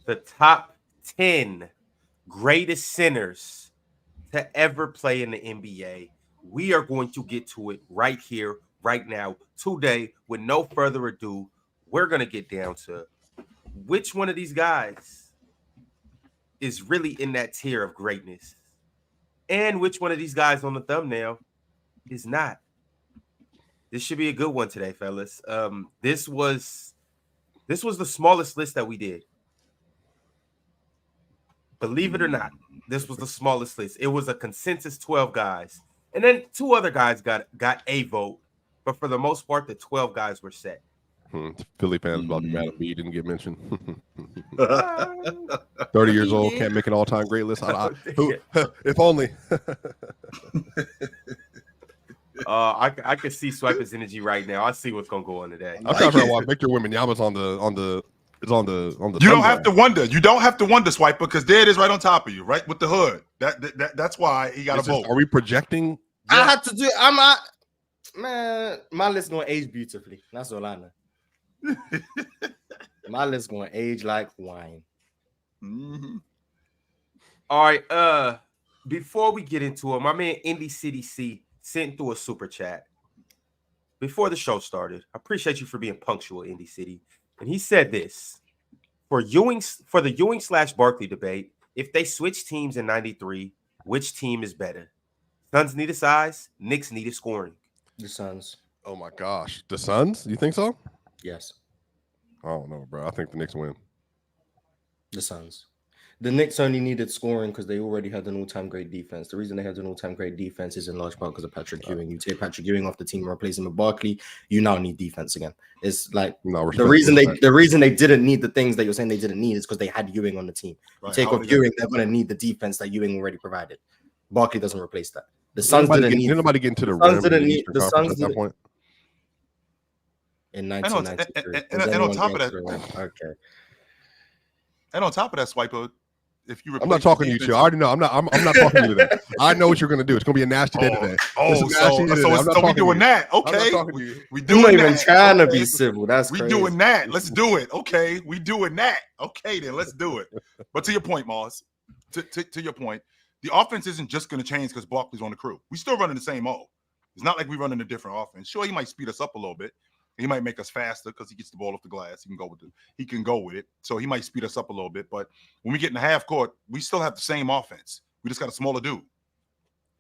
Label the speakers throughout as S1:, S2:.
S1: the top 10 greatest centers to ever play in the NBA. We are going to get to it right here, right now, today. With no further ado, we're going to get down to which one of these guys is really in that tier of greatness and which one of these guys on the thumbnail is not. This should be a good one today, fellas. This was the smallest list that we did. Believe it or not, this was the smallest list. It was a consensus 12 guys. And then 2 other guys got a vote. But for the most part, the 12 guys were set.
S2: Philly fans about to be mad at me. Didn't get mentioned. 30 years old, can't make an all-time great list. If only.
S1: I can see Swiper's energy right now. I see what's gonna go on today.
S2: I'm trying to figure out why Victor Wembanyama's on the.
S3: You don't have to wonder. You don't have to wonder, Swiper, because there it is right on top of you, right with the hood. That's why he got a vote.
S2: Are we projecting?
S4: I had to do. I'm not. Man, my list gonna age beautifully. That's all I know. My list gonna age like wine.
S1: Mm-hmm. All right. Before we get into it, my man Indy City C sent through a super chat before the show started. I appreciate you for being punctual, Indy City. And he said this: for the Ewing/Barkley debate, if they switch teams in '93, which team is better? Suns need a size, Knicks need a scoring.
S4: The Suns.
S2: Oh my gosh, the Suns? You think so?
S4: Yes.
S2: I don't know, bro. I think the Knicks win.
S4: The Suns. The Knicks only needed scoring because they already had an all-time great defense. The reason they had an all-time great defense is in large part because of Patrick Ewing. You take Patrick Ewing off the team and replace him with Barkley, you now need defense again. It's like the reason they didn't need the things that you're saying they didn't need is because they had Ewing on the team. Right. You take off Ewing, they're going to need the defense that Ewing already provided. Barkley doesn't replace that. The Suns didn't need.
S2: Nobody get into the
S4: Suns didn't need
S2: the Suns at that point.
S4: In 1993,
S3: and on top of that,
S4: okay.
S3: And on top of that, Swiper. If you
S2: I'm not talking to you two. I already know. I'm not talking to you today. I know what you're going to do. It's going to be a nasty day today.
S3: So we doing that. Okay. We doing
S4: not
S3: that.
S4: even trying to be civil. That's
S3: we
S4: crazy.
S3: Doing that. Let's do it. Okay. We doing that. Okay, then let's do it. But to your point, Moss, to your point, the offense isn't just going to change because Barkley's on the crew. We still running the same O. It's not like we're running a different offense. Sure, he might speed us up a little bit. He might make us faster because he gets the ball off the glass. He can go with it. So he might speed us up a little bit. But when we get in the half court, we still have the same offense. We just got a smaller dude.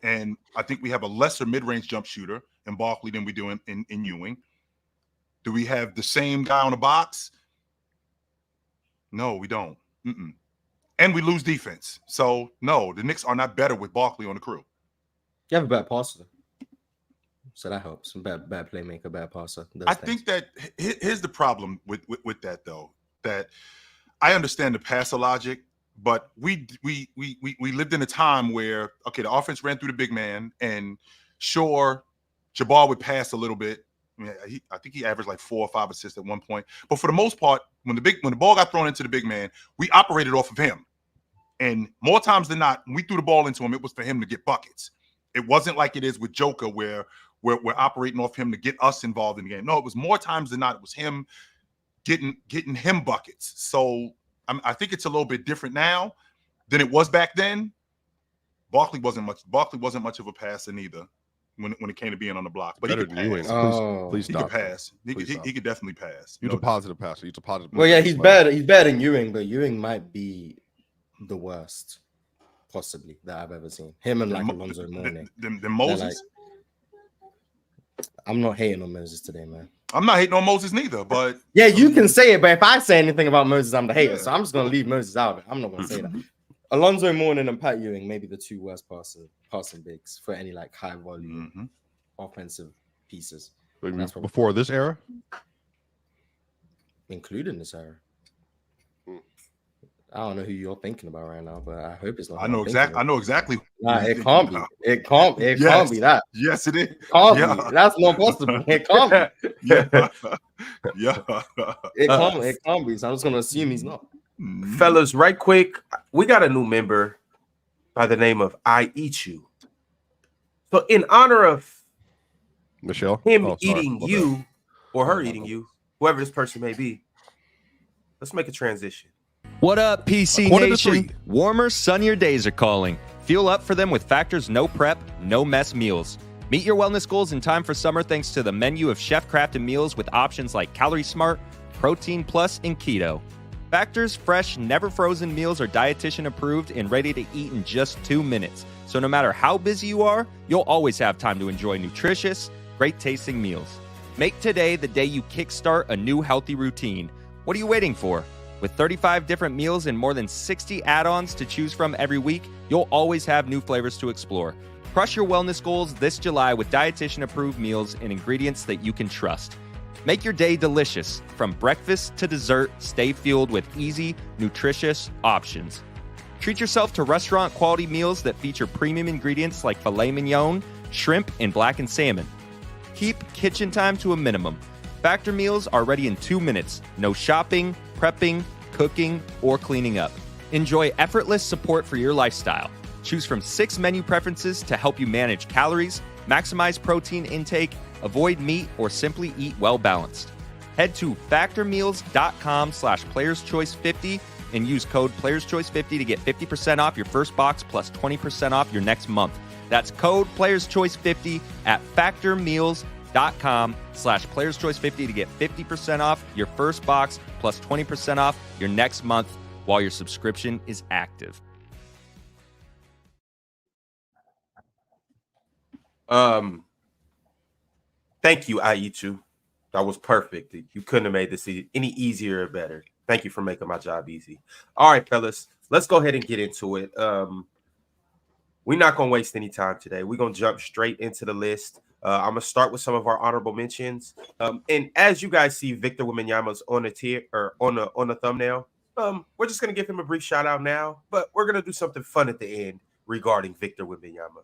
S3: And I think we have a lesser mid-range jump shooter in Barkley than we do in Ewing. Do we have the same guy on the box? No, we don't. And we lose defense. So, no, the Knicks are not better with Barkley on the crew.
S4: You have a bad passer. So that helps. Bad playmaker, bad passer.
S3: I think that here's the problem with that, though, that I understand the passer logic, but we lived in a time where, okay, the offense ran through the big man, and sure, Jabbar would pass a little bit. I mean, I think he averaged like 4 or 5 assists at one point. But for the most part, when the ball got thrown into the big man, we operated off of him. And more times than not, when we threw the ball into him, it was for him to get buckets. It wasn't like it is with Joker where we're operating off him to get us involved in the game. No, it was more times than not. It was him getting him buckets. So I think it's a little bit different now than it was back then. Barkley wasn't much of a passer neither when it came to being on the block. But
S2: better
S3: he could
S2: than
S3: pass.
S2: Ewing. Please stop.
S3: He could pass. He could definitely pass.
S2: He's a positive passer. He's a positive.
S4: Well, yeah, he's better. He's better than Ewing, but Ewing might be the worst, possibly, that I've ever seen. Him and like Alonzo Mourning.
S3: The Moses.
S4: I'm not hating on Moses today, man.
S3: I'm not hating on Moses neither, but
S4: yeah, you can say it, but if I say anything about Moses, I'm the hater. Yeah. So I'm just gonna leave Moses out of it. I'm not gonna say that. Alonzo Mourning and Pat Ewing, maybe the 2 worst passing bigs for any like high volume offensive pieces.
S2: That's before this era,
S4: including this era. I don't know who you're thinking about right now, but I hope it's not.
S3: I know exactly.
S4: Nah, it can't be. It can't be that.
S3: Yes, it is.
S4: Can't be. That's not possible. It can't be.
S3: Yeah.
S4: It can't be. So I'm just gonna assume he's not.
S1: Fellas, right quick, we got a new member by the name of I Eat You. So in honor of
S2: Michelle,
S1: eating you or her eating you, whoever this person may be, let's make a transition.
S5: What up, PC
S2: A quarter to
S5: Nation?
S2: three.
S5: Warmer, sunnier days are calling. Fuel up for them with Factor's no prep, no mess meals. Meet your wellness goals in time for summer thanks to the menu of chef-crafted meals with options like Calorie Smart, Protein Plus, and Keto. Factor's fresh, never frozen meals are dietitian approved and ready to eat in just 2 minutes. So no matter how busy you are, you'll always have time to enjoy nutritious, great tasting meals. Make today the day you kickstart a new healthy routine. What are you waiting for? With 35 different meals and more than 60 add-ons to choose from every week, you'll always have new flavors to explore. Crush your wellness goals this July with dietitian-approved meals and ingredients that you can trust. Make your day delicious. From breakfast to dessert, stay fueled with easy, nutritious options. Treat yourself to restaurant-quality meals that feature premium ingredients like filet mignon, shrimp, and blackened salmon. Keep kitchen time to a minimum. Factor meals are ready in 2 minutes. No shopping, prepping, cooking, or cleaning up. Enjoy effortless support for your lifestyle. Choose from 6 menu preferences to help you manage calories, maximize protein intake, avoid meat, or simply eat well-balanced. Head to factormeals.com/playerschoice50 and use code playerschoice50 to get 50% off your first box plus 20% off your next month. That's code playerschoice50 at factormeals.com/playerschoice50 to get 50% off your first box plus 20% off your next month while your subscription is active.
S1: Thank you, Aichu. That was perfect. You couldn't have made this any easier or better. Thank you for making my job easy. All right, fellas, let's go ahead and get into it. We're not going to waste any time today. We're going to jump straight into the list. I'm going to start with some of our honorable mentions. And as you guys see, Victor Wembanyama's on the tier or on the thumbnail. We're just going to give him a brief shout out now, but we're going to do something fun at the end regarding Victor Wembanyama.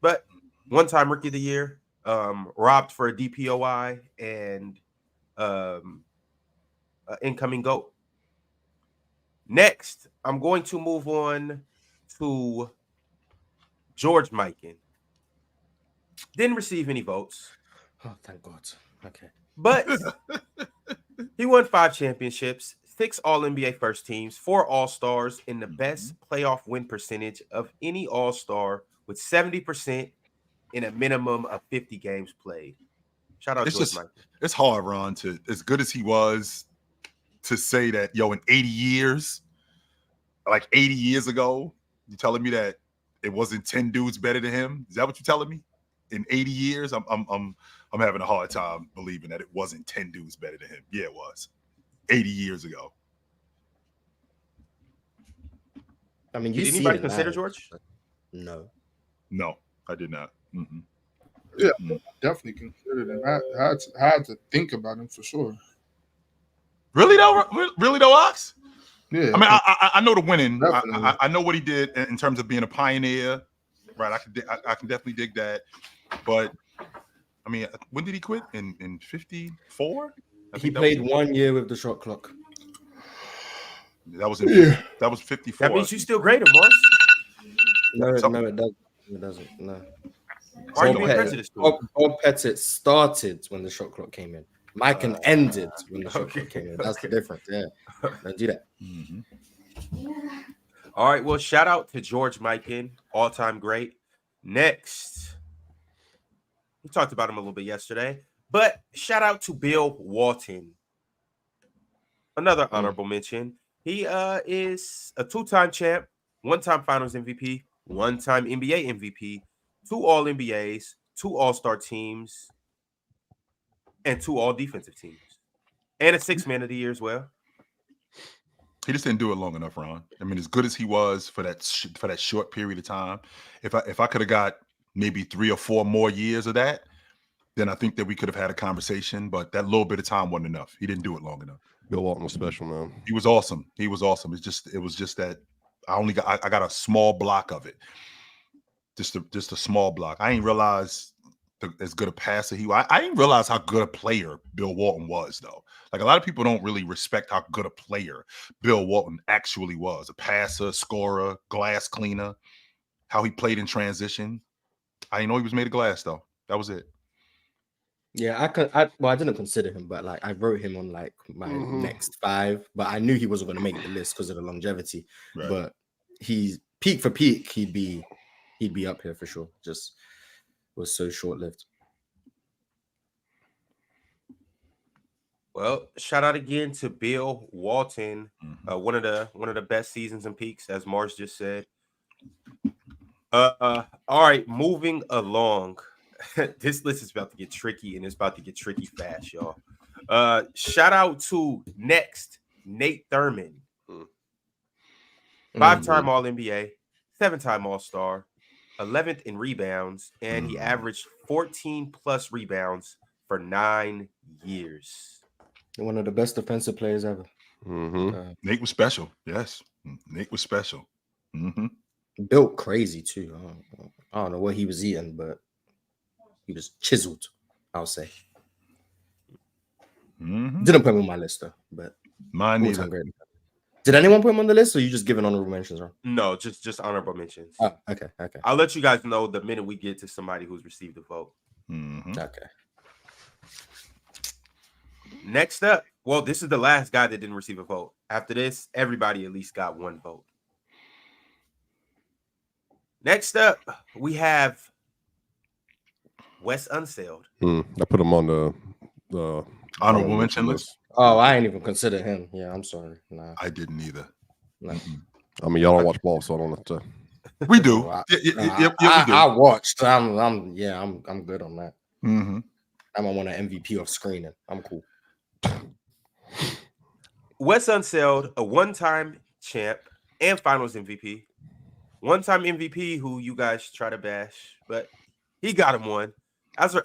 S1: But one-time rookie of the year, robbed for a DPOI, and incoming GOAT. Next, I'm going to move on to George Mikan. Didn't receive any votes.
S4: Oh, thank God. Okay.
S1: But he won 5 championships, 6 All-NBA first teams, 4 All-Stars, and the best playoff win percentage of any All-Star with 70% in a minimum of 50 games played. Shout out George Mikan.
S3: It's hard, Ron, to as good as he was, to say that, yo, in 80 years, like 80 years ago, you telling me that it wasn't 10 dudes better than him? Is that what you're telling me? In 80 years, I'm having a hard time believing that it wasn't 10 dudes better than him. Yeah, it was. 80 years ago.
S4: I mean,
S1: did anybody consider George?
S4: No,
S3: I did not. Mm-mm.
S6: Yeah, definitely considered him. I had to think about him for sure.
S3: Really though, Ox?
S6: Yeah,
S3: I mean, I know the winning.
S6: Definitely.
S3: I know what he did in terms of being a pioneer, right? I can definitely dig that. But I mean, when did he quit? In 54?
S4: he played 1 year with the shot clock.
S3: That was 54.
S1: That means you still grade him, Morris.
S4: No, it doesn't. It doesn't. No.
S1: Why are you being prejudiced?
S4: Bob Pettit started when the shot clock came in. Mikan ended when the shot clock came in. That's the difference. Yeah, don't do that.
S3: Mm-hmm.
S1: All right. Well, shout out to George Mikan, all-time great. Next, we talked about him a little bit yesterday, but shout out to Bill Walton, another honorable mention. He is a 2-time champ, 1-time Finals MVP, 1-time NBA MVP, 2 All-NBAs, 2 All-Star teams, and 2 All-Defensive teams, and a 6th Man of the Year as well.
S3: He just didn't do it long enough, Ron. I mean, as good as he was for that short period of time, if I could have got maybe 3 or 4 more years of that, then I think that we could have had a conversation. But that little bit of time wasn't enough. He didn't do it long enough.
S2: Bill Walton was special, man.
S3: He was awesome. It was just that I got a small block of it. Just a small block. I didn't realize as good a passer he was. I didn't realize how good a player Bill Walton was, though. Like, a lot of people don't really respect how good a player Bill Walton actually was. A passer, scorer, glass cleaner, how he played in transition. I didn't know he was made of glass, though. That was it.
S4: Yeah, I didn't consider him, but like I wrote him on like my next 5, but I knew he wasn't going to make the list because of the longevity.
S3: Right.
S4: But he's peak for peak, he'd be up here for sure. Just was so short lived.
S1: Well, shout out again to Bill Walton, one of the best seasons and peaks, as Mars just said. All right, moving along. This list is about to get tricky, and it's about to get tricky fast, y'all. Shout out to next Nate Thurman, 5-time All NBA, 7-time All Star, 11th in rebounds, and he averaged 14 plus rebounds for 9 years.
S4: One of the best defensive players ever.
S3: Nate was special. Yes, Nate was special.
S4: Built crazy too. I don't know what he was eating, but he was chiseled, I'll say. Didn't put him on my list though, but
S3: mine neither.
S4: Did anyone put him on the list, or you just giving honorable mentions? Wrong?
S1: No, just honorable mentions.
S4: Oh, okay.
S1: I'll let you guys know the minute we get to somebody who's received a vote.
S4: Okay.
S1: Next up, well, this is the last guy that didn't receive a vote. After this, everybody at least got 1 vote. Next up, we have Wes Unseld.
S2: I put him on the
S3: honorable mention list.
S4: Oh, I ain't even consider him. Yeah, I'm sorry. Nah,
S3: I didn't either.
S4: Nah.
S2: I mean, y'all don't watch ball, so I don't have to.
S3: We do.
S4: We do. I watched. I'm good on that. I'm on an MVP of screening. I'm cool.
S1: Wes Unseld, a 1-time champ and Finals MVP. 1-time MVP who you guys try to bash, but he got him one.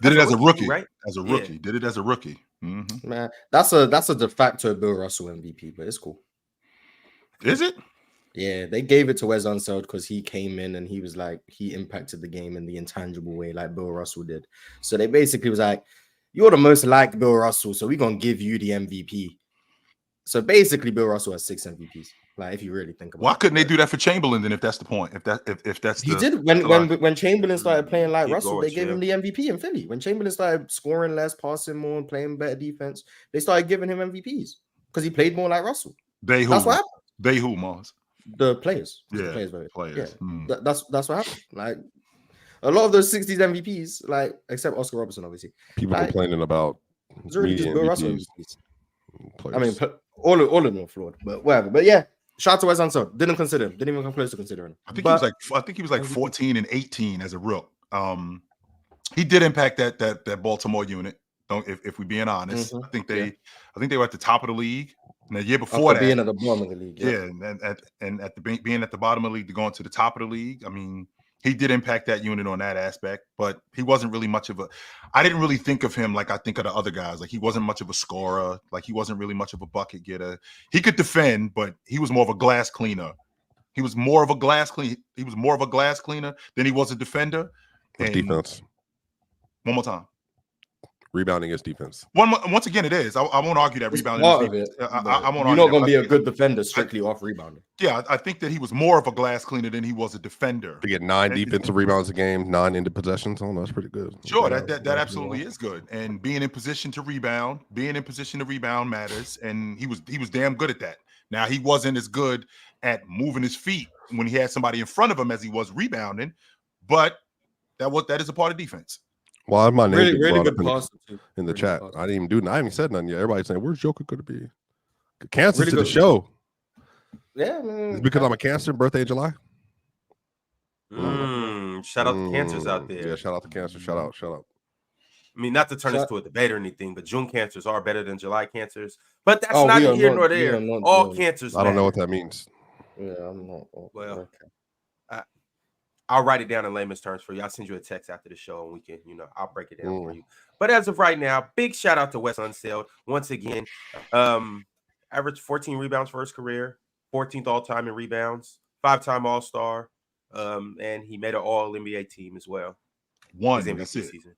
S3: Did it as a rookie,
S1: right?
S3: As a rookie. Yeah. Did it as a rookie.
S4: Man, that's a de facto Bill Russell MVP, but it's cool.
S3: Is it?
S4: Yeah, they gave it to Wes Unseld because he came in and he was like, he impacted the game in the intangible way like Bill Russell did. So they basically was like, you're the most like Bill Russell, so we're going to give you the MVP. So basically, Bill Russell has 6 MVPs. Like, if you really think about it.
S3: Why couldn't they do that for Chamberlain then if that's the point? If that's
S4: he did when Chamberlain started playing like Russell, they gave him the MVP in Philly. When Chamberlain started scoring less, passing more, and playing better defense, they started giving him MVPs because he played more like Russell. That's what happened.
S3: They who, Mars?
S4: The players.
S3: Yeah,
S4: the players.
S3: Yeah.
S4: That's what happened. Like a lot of those 60s MVPs, like except Oscar Robertson, obviously.
S2: People complaining about
S4: it's really just Bill Russell MVPs.
S2: Players.
S4: I mean, all of them are flawed, but whatever. But yeah, shout out to Wes Unseld. Didn't consider him. Didn't even come close to considering him.
S3: I think he was like 14 and 18 as a rook. He did impact that Baltimore unit. If we're being honest, I think they were at the top of the league. And the year before that,
S4: being at the bottom of the league,
S3: being at the bottom of the league to going to the top of the league. I mean, he did impact that unit on that aspect, but he wasn't really much of a. I didn't really think of him like I think of the other guys. Like he wasn't much of a scorer. Like he wasn't really much of a bucket getter. He could defend, but he was more of a glass cleaner. He was more of a glass cleaner than he was a defender.
S2: And defense.
S3: One more time.
S2: Rebounding is defense.
S3: Once again, it is. I won't argue that rebounding.
S4: Part of it. You're not going to be a good defender strictly off rebounding.
S3: Yeah, I think that he was more of a glass cleaner than he was a defender.
S2: To get 9 defensive rebounds a game, 9 ended possessions. Oh, that's pretty good.
S3: Sure, that absolutely is good. And being in position to rebound matters. And he was damn good at that. Now he wasn't as good at moving his feet when he had somebody in front of him as he was rebounding, but that is a part of defense.
S2: Well, my name
S4: really good pass
S2: in the chat. I didn't even do nothing. I haven't said nothing yet. Everybody's saying, "Where's Joker going to be?" Cancer really to the show.
S4: Yeah, man.
S2: It's because I'm a Cancer. Birthday in July.
S1: Shout out to Cancers out there.
S2: Yeah, shout out to Cancer. Shout out.
S1: I mean, not to turn this to a debate or anything, but June Cancers are better than July Cancers. But that's neither here nor there. All Cancers.
S2: I don't know what that means.
S4: Yeah, I'm not.
S1: Well. Okay. I'll write it down in layman's terms for you. I'll send you a text after the show and we can, I'll break it down for you. But as of right now, big shout out to Wes Unseld. Once again, averaged 14 rebounds for his career, 14th all-time in rebounds, 5-time All-Star, and he made an All-NBA team as well.
S3: That's it.
S4: Season.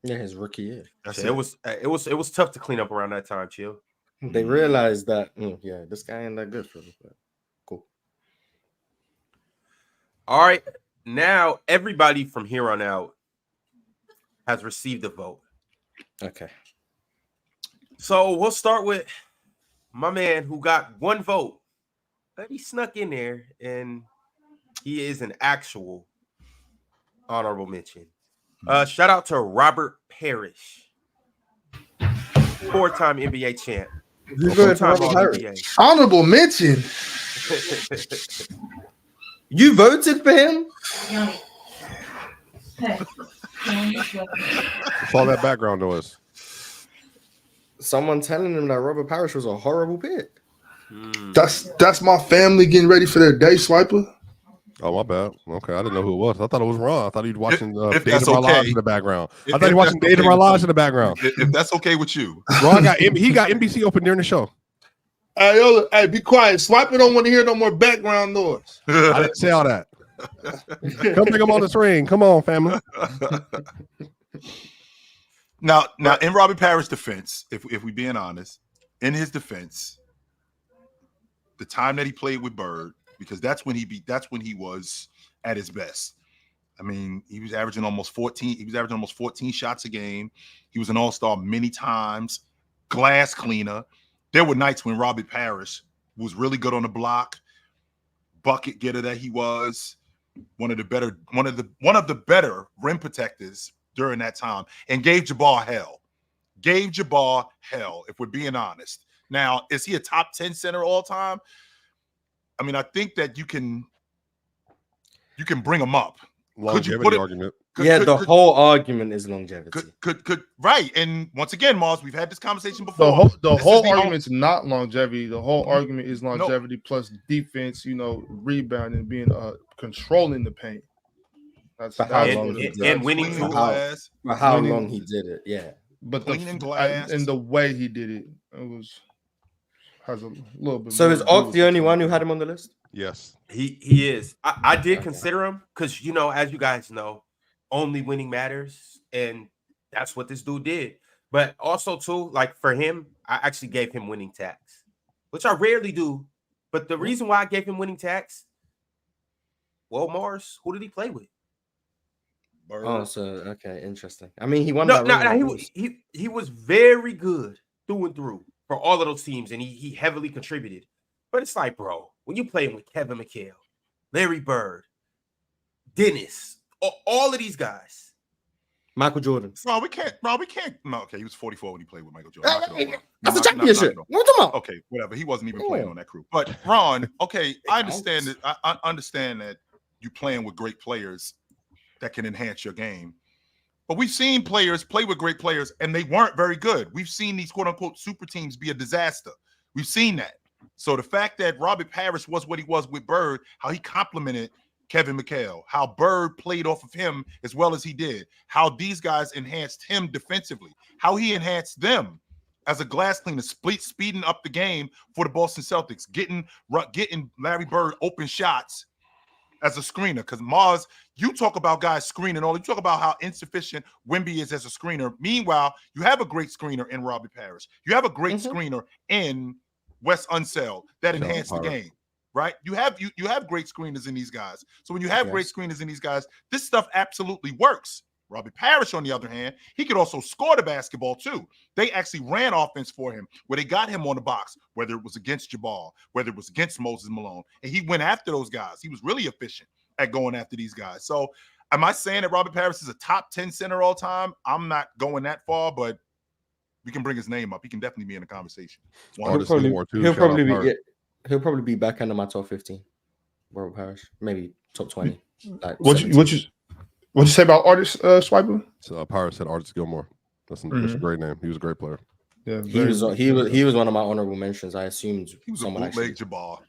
S4: Yeah, his rookie year.
S1: It was tough to clean up around that time, Chill.
S4: They realized that, this guy ain't that good for them. Cool.
S1: All right. Now, everybody from here on out has received a vote.
S4: Okay.
S1: So we'll start with my man who got one vote, but he snuck in there, and he is an actual honorable mention. Shout out to Robert Parrish, 4-time NBA champ.
S4: You voted for Robert Parrish?
S1: NBA.
S6: Honorable mention.
S4: You voted for him?
S2: What's all that background noise?
S4: Someone telling him that Robert Parrish was a horrible pick.
S6: That's my family getting ready for their day, Swiper.
S2: Oh, my bad. Okay, I didn't know who it was. I thought it was Ron. I thought he was watching
S3: if
S2: Days
S3: that's
S2: of Our
S3: okay.
S2: Lives in the background.
S3: If-
S2: I thought he
S3: if
S2: was watching
S3: that's
S2: Days of
S3: okay
S2: Our
S3: with
S2: Lives
S3: you.
S2: in the background.
S3: If that's okay with you.
S2: Ron got NBC open during the show.
S6: Hey, yo, hey, be quiet. Swiper don't want to hear no more background noise.
S2: I didn't say all that. Come bring him on the screen. Come on, family.
S3: Now, in Robert Parrish's defense, if we being honest, in his defense, the time that he played with Bird, because that's when he was at his best. I mean, he was averaging almost 14. He was averaging almost 14 shots a game. He was an all-star many times, glass cleaner. There were nights when Robert Parrish was really good on the block, bucket getter that he was, one of the better rim protectors during that time, and gave Jabbar hell. If we're being honest. Now, is he a top 10 center all time? I mean, I think that you can bring him up.
S2: Longevity argument.
S4: The whole argument is longevity.
S3: Could right. And once again, Mars, we've had this conversation before.
S6: The whole argument's not longevity. The whole argument is longevity plus defense, rebounding, being controlling the paint. That's
S4: how
S6: long
S1: and winning
S3: Cleaning
S1: too.
S3: glass.
S4: How long he did it, yeah.
S6: But
S3: Cleaning glass.
S6: and the way he did it, has a little bit.
S4: So
S6: more
S4: is
S6: to do
S4: Og
S6: with
S4: the only
S6: it.
S4: one who had him on the list?
S2: Yes.
S1: He is. I did consider him because, as you guys know, only winning matters, and that's what this dude did. But also too, like for him, I actually gave him winning tax, which I rarely do. But the reason why I gave him winning tax, well, Mars, who did he play with?
S3: Bird.
S4: Oh, so okay, interesting. I mean, he won
S1: No,
S4: that.
S1: he was very good through and through for all of those teams, and he heavily contributed. But it's like, bro, when you playing with Kevin McHale, Larry Bird, Dennis, all of these guys,
S4: Michael Jordan.
S3: No, we can't. No, okay, he was 44 when he played with Michael Jordan. Knock it off.
S4: That's a
S3: Knock
S4: championship.
S3: it off.
S4: What are you talking about?
S3: Okay, whatever. He wasn't even playing on that crew. But Ron, okay, I understand that. I understand that you playing with great players that can enhance your game. But we've seen players play with great players and they weren't very good. We've seen these quote unquote super teams be a disaster. We've seen that. So the fact that Robert Parrish was what he was with Bird, how he complimented Kevin McHale, how Bird played off of him as well as he did, how these guys enhanced him defensively, how he enhanced them as a glass cleaner, speeding up the game for the Boston Celtics, getting Larry Bird open shots as a screener. Because Mars, you talk about guys screening all. You talk about how insufficient Wemby is as a screener. Meanwhile, you have a great screener in Robert Parrish. You have a great screener in Wes Unseld that enhanced the game, right? You have great screeners in these guys. So when you have great screeners in these guys, this stuff absolutely works. Robert Parrish, on the other hand, he could also score the basketball too. They actually ran offense for him where they got him on the box, whether it was against Jabbar, whether it was against Moses Malone, and he went after those guys. He was really efficient at going after these guys. So am I saying that Robert Parrish is a top 10 center all time? I'm not going that far, but we can bring his name up. He can definitely be in the conversation.
S2: He'll
S4: probably be back under my top 15. Robert Parrish, maybe top 20. Like
S6: What'd you say about Artist Swiper?
S2: So Parrish said Artist Gilmore. That's a great name. He was a great player.
S6: Yeah,
S4: he was one of my honorable mentions. I assumed
S3: he was
S4: someone
S3: a bootleg
S4: actually.
S3: Jabbar.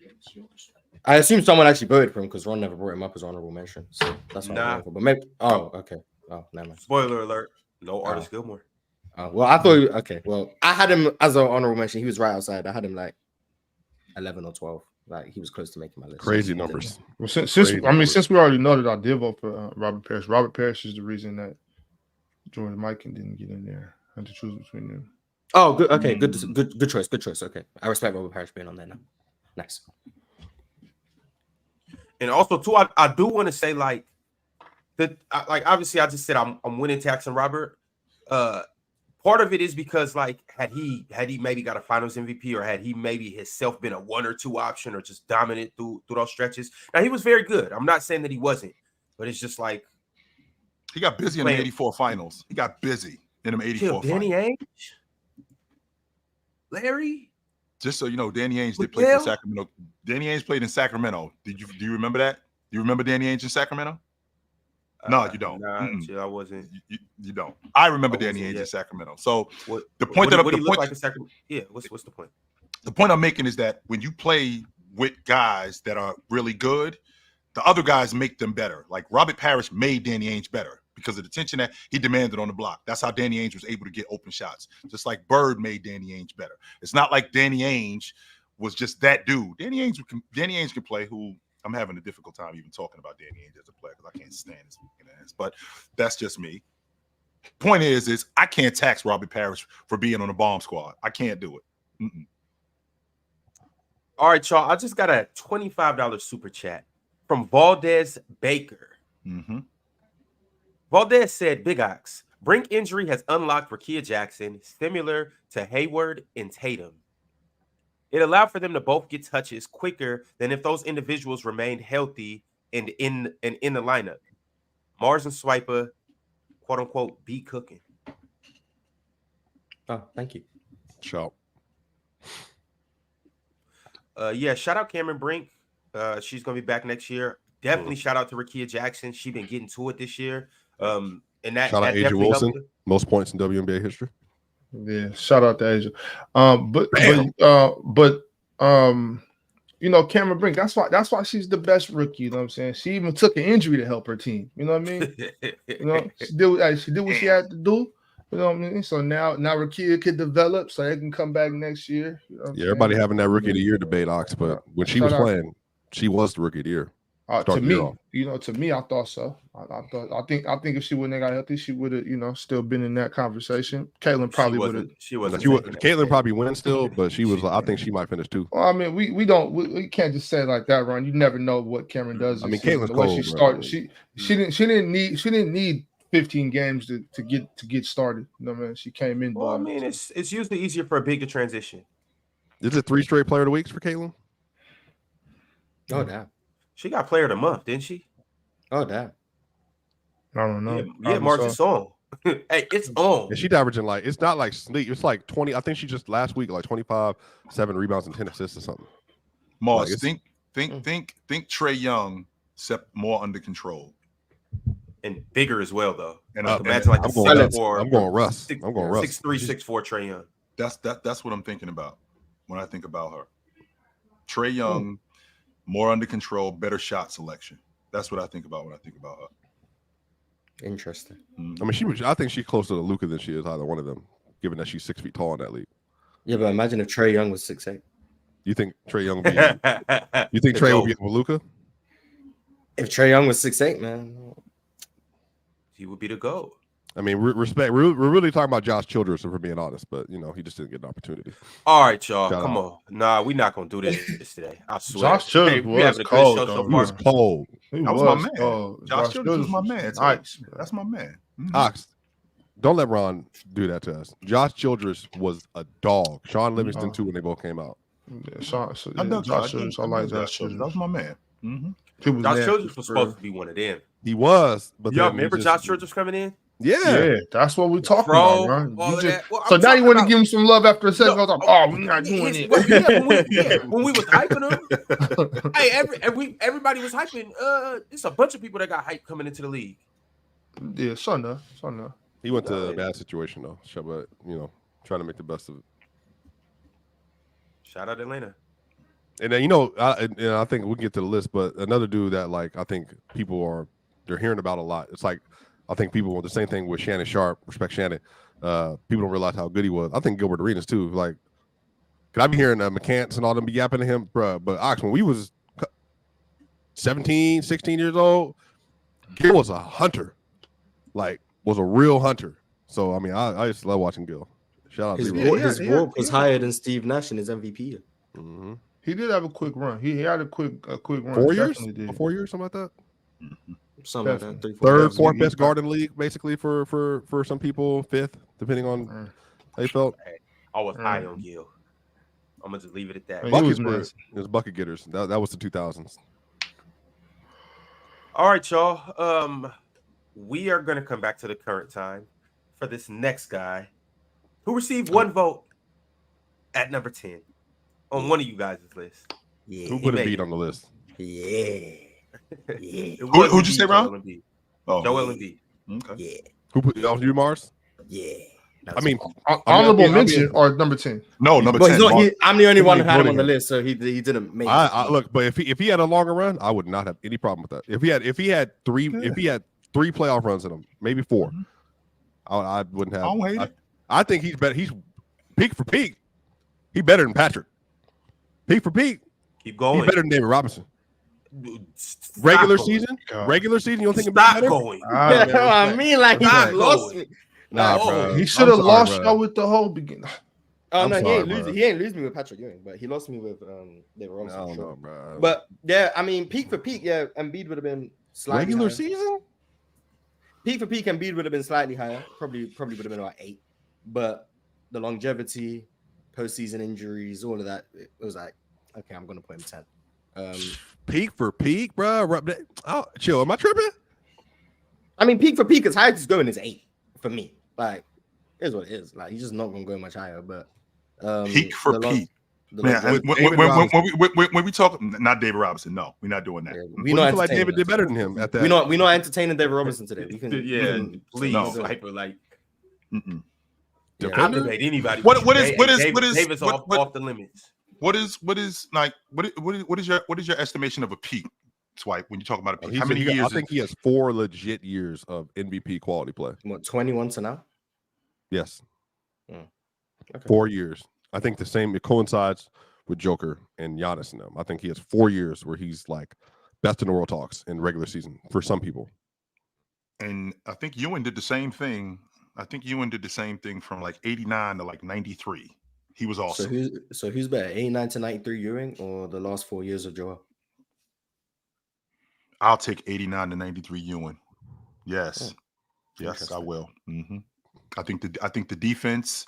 S4: I assumed someone actually voted for him because Ron never brought him up as honorable mention. So that's what I'm for. But maybe. Oh, okay. Oh, never mind.
S1: Spoiler alert: no Artist Gilmore.
S4: Well, I thought. Okay, well, I had him as an honorable mention. He was right outside. I had him like 11 or 12. Like he was close to making my list.
S2: Crazy numbers.
S6: Well, since we already know that I did vote for Robert Parrish. Robert Parrish is the reason that Jordan Mikan didn't get in there. I had to choose between them.
S4: Oh, good. Okay, good choice. Good choice. Okay, I respect Robert Parrish being on there now. Nice.
S1: And also, too, I do want to say, obviously, I just said I'm winning tax and Robert. part of it is because like had he maybe got a Finals MVP, or had he maybe himself been a 1 or 2 option, or just dominant through those stretches. Now he was very good. I'm not saying that he wasn't, but it's just like
S3: he got busy in the '84 finals. He got busy in them '84
S1: Danny
S3: finals.
S1: Ainge, Larry.
S3: Just so you know, Danny Ainge did play for Sacramento. Danny Ainge played in Sacramento. Do you remember that? Do you remember Danny Ainge in Sacramento? No, you don't.
S1: Nah, I wasn't.
S3: You don't. I remember Danny Ainge in Sacramento. So the point
S1: what's the point?
S3: The point I'm making is that when you play with guys that are really good, the other guys make them better. Like Robert Parrish made Danny Ainge better because of the attention that he demanded on the block. That's how Danny Ainge was able to get open shots. Just like Bird made Danny Ainge better. It's not like Danny Ainge was just that dude. Danny Ainge can play. Who I'm having a difficult time even talking about Danny Ainge as a player because I can't stand his fucking ass. But that's just me. Point is I can't tax Robert Parrish for being on the bomb squad. I can't do it.
S1: All right, y'all. I just got a $25 super chat from Valdez Baker. Valdez said, Big Ox, Brink injury has unlocked Rakia Jackson, similar to Hayward and Tatum. It allowed for them to both get touches quicker than if those individuals remained healthy and in the lineup. Mars and Swiper, quote unquote, be cooking.
S4: Oh, thank you.
S2: Ciao.
S1: Yeah, shout out Cameron Brink. She's gonna be back next year. Definitely shout out to Rakia Jackson. She's been getting to it this year. And that
S2: shout out Asia Wilson, most points in WNBA history.
S6: Yeah, shout out to Asia. But you know, Cameron Brink, that's why she's the best rookie. You know what I'm saying? She even took an injury to help her team. You know what I mean? You know, she did what she had to do. You know what I mean? So now Rakia could develop so they can come back next year. You know
S2: everybody having that rookie of the year debate, Ox, but when she was playing, she was the rookie of the year.
S6: To me, I thought so. I think if she wouldn't have got healthy, she would have, still been in that conversation. Caitlin probably would have.
S2: Caitlin probably win still, but she was. I think she might finish too.
S6: Well, I mean, we can't just say it like that, Ron. You never know what Cameron does.
S2: I mean, Caitlin's
S6: the way
S2: cold,
S6: she started. She didn't need 15 games to get started. You know what I mean? She came in.
S1: Well, I mean, it's usually easier for a bigger transition.
S2: Is it 3 straight player of the weeks for Caitlin?
S4: Oh, damn.
S1: She got player of the month, didn't she?
S4: Oh, damn.
S6: I don't know.
S1: Yeah, March, it's on. Hey, it's on.
S2: And she's averaging it's not like sleep. It's like 20. I think she just last week like 25, 7 rebounds and 10 assists or something.
S3: Mars, think Trae Young, except more under control.
S1: And bigger as well, though.
S3: And
S1: imagine like
S2: I'm going Russ.
S1: 6'3", 6'4" Trae Young.
S3: That's what I'm thinking about when I think about her. Trae Young, more under control, better shot selection. That's what I think about when I think about her.
S4: Interesting.
S2: I mean, I think she's closer to Luka than she is either one of them, given that she's 6 feet tall in that league.
S4: Yeah, but imagine if Trae Young was 6'8".
S2: You think Trae Young would be? You think Trae would be with Luka?
S4: If Trae Young was 6'8", man,
S1: he would be the GOAT.
S2: I mean, respect. We're really talking about Josh Childress, if we're being honest, but he just didn't get an opportunity.
S1: All right, y'all, come on. Nah, we're not gonna do this today. I swear.
S6: Josh Childress was cold.
S2: He was cold.
S3: That was my man. Josh Childress was my man. Nice. That's my man.
S2: Ox, don't let Ron do that to us. Josh Childress was a dog. Sean Livingston too when they both came out.
S6: Yeah, Josh Childress. I like Josh Childress.
S3: That was my man.
S1: Josh Childress was supposed to be one of them.
S2: He was, but
S1: y'all remember Josh Childress coming in?
S2: Yeah,
S6: that's what we're talking about, man.
S1: So
S6: now you want to give him some love after a second? No, we're not doing it.
S1: When we was hyping him, hey, everybody was hyping. There's a bunch of people that got hyped coming into the league.
S6: Yeah, son.
S2: He went to a bad situation though, but trying to make the best of it.
S1: Shout out Atlanta.
S2: And then I think we'll get to the list, but another dude that I think they're hearing about a lot. It's like I think people want the same thing with Shannon Sharp. Respect Shannon. People don't realize how good he was. I think Gilbert Arenas too. Could I be hearing McCants and all them be yapping to him, bro? But Ox, when we was 17, 16 years old, Gil was a hunter. Was a real hunter. So I mean, I just love watching Gil. Shout out to
S4: his walk was higher than Steve Nash in his MVP year.
S2: Mm-hmm.
S6: He did have a quick run. He had a quick run.
S2: 4 years? 4 years, something like that.
S4: Something like that. 3, 4
S2: Third,
S4: years.
S2: fourth best guard in the league, basically for some people, fifth, depending on how they felt.
S1: I was high on Gil. I'm gonna just leave it at that.
S2: Buckets it was bucket getters. That was the 2000s.
S1: All right, y'all. We are gonna come back to the current time for this next guy who received one vote at number 10 on one of you guys' list.
S4: Yeah.
S2: Who put a beat on the list?
S4: Yeah.
S3: Who'd you say, Ron?
S1: Joel Embiid.
S3: Okay.
S4: Yeah.
S2: Who put you, Mars?
S4: Yeah.
S2: I mean,
S6: honorable mention or number 10?
S3: No, number
S4: But
S3: 10.
S4: he's not, I'm the only one who had him
S2: voting
S4: on the
S2: him.
S4: list, so he didn't make.
S2: Look, but if he had a longer run, I would not have any problem with that. If he had three playoff runs in him, maybe 4, I wouldn't have.
S3: I don't hate it.
S2: I think he's better. He's peak for peak. He's better than Patrick. Peak for peak.
S1: Keep going.
S2: He's better than David Robinson.
S1: Stop
S2: Regular
S1: going.
S2: season.
S3: God.
S2: Regular season. You don't think
S1: Stop
S2: better?
S1: going.
S4: I mean, like he
S1: Stop
S4: lost
S1: going.
S4: me.
S2: Nah,
S1: Oh,
S2: bro.
S6: He should have lost
S2: bro.
S6: y'all with the whole beginning.
S4: Oh
S2: I'm
S4: no,
S2: sorry,
S4: he ain't lose me with Patrick Ewing, but he lost me with David
S2: I
S4: Robinson.
S2: don't
S4: Sure.
S2: know, bro.
S4: But yeah, I mean, peak for peak, yeah, Embiid would have been slightly
S2: regular
S4: higher.
S2: season.
S4: Peak for peak, Embiid would have been slightly higher. Probably would have been about 8. But the longevity, postseason injuries, all of that, it was like, okay, I'm gonna put him 10.
S2: Peak for peak, bro. Oh, chill. Am I tripping?
S4: I mean, peak for peak, as high as he's going is 8 for me. Like, here's what it is. Like, he's just not gonna go much higher. But
S3: Peak for peak. Man,
S2: David
S3: when we talk, not David Robinson, no, we're not doing that.
S4: We
S2: Well,
S4: not
S2: you feel like
S4: entertaining
S2: David did
S4: that.
S2: better than him at that.
S4: We're not entertaining David Robinson today. We can,
S1: Please,
S3: No.
S1: Hyper, like,
S2: Yeah,
S1: I'll debate anybody.
S3: What is
S1: David's off the limits.
S3: What is your estimation of a peak, Swipe, when you talk about a peak? How many years?
S2: I think he has 4 legit years of MVP quality play.
S4: What, 21 to now?
S2: Yes.
S4: Okay.
S2: 4 years. I think the same. It coincides with Joker and Giannis and them. I think he has 4 years where he's like best in the world talks in regular season for some people.
S3: And I think Ewing did the same thing. I think Ewing did the same thing from like 89 to like 93. He was awesome.
S4: So who's better, 89 to 93 Ewing or the last 4 years of Joel?
S3: I'll take 89 to 93 Ewing. Yes.
S4: Oh,
S3: yes, I will. I think the defense,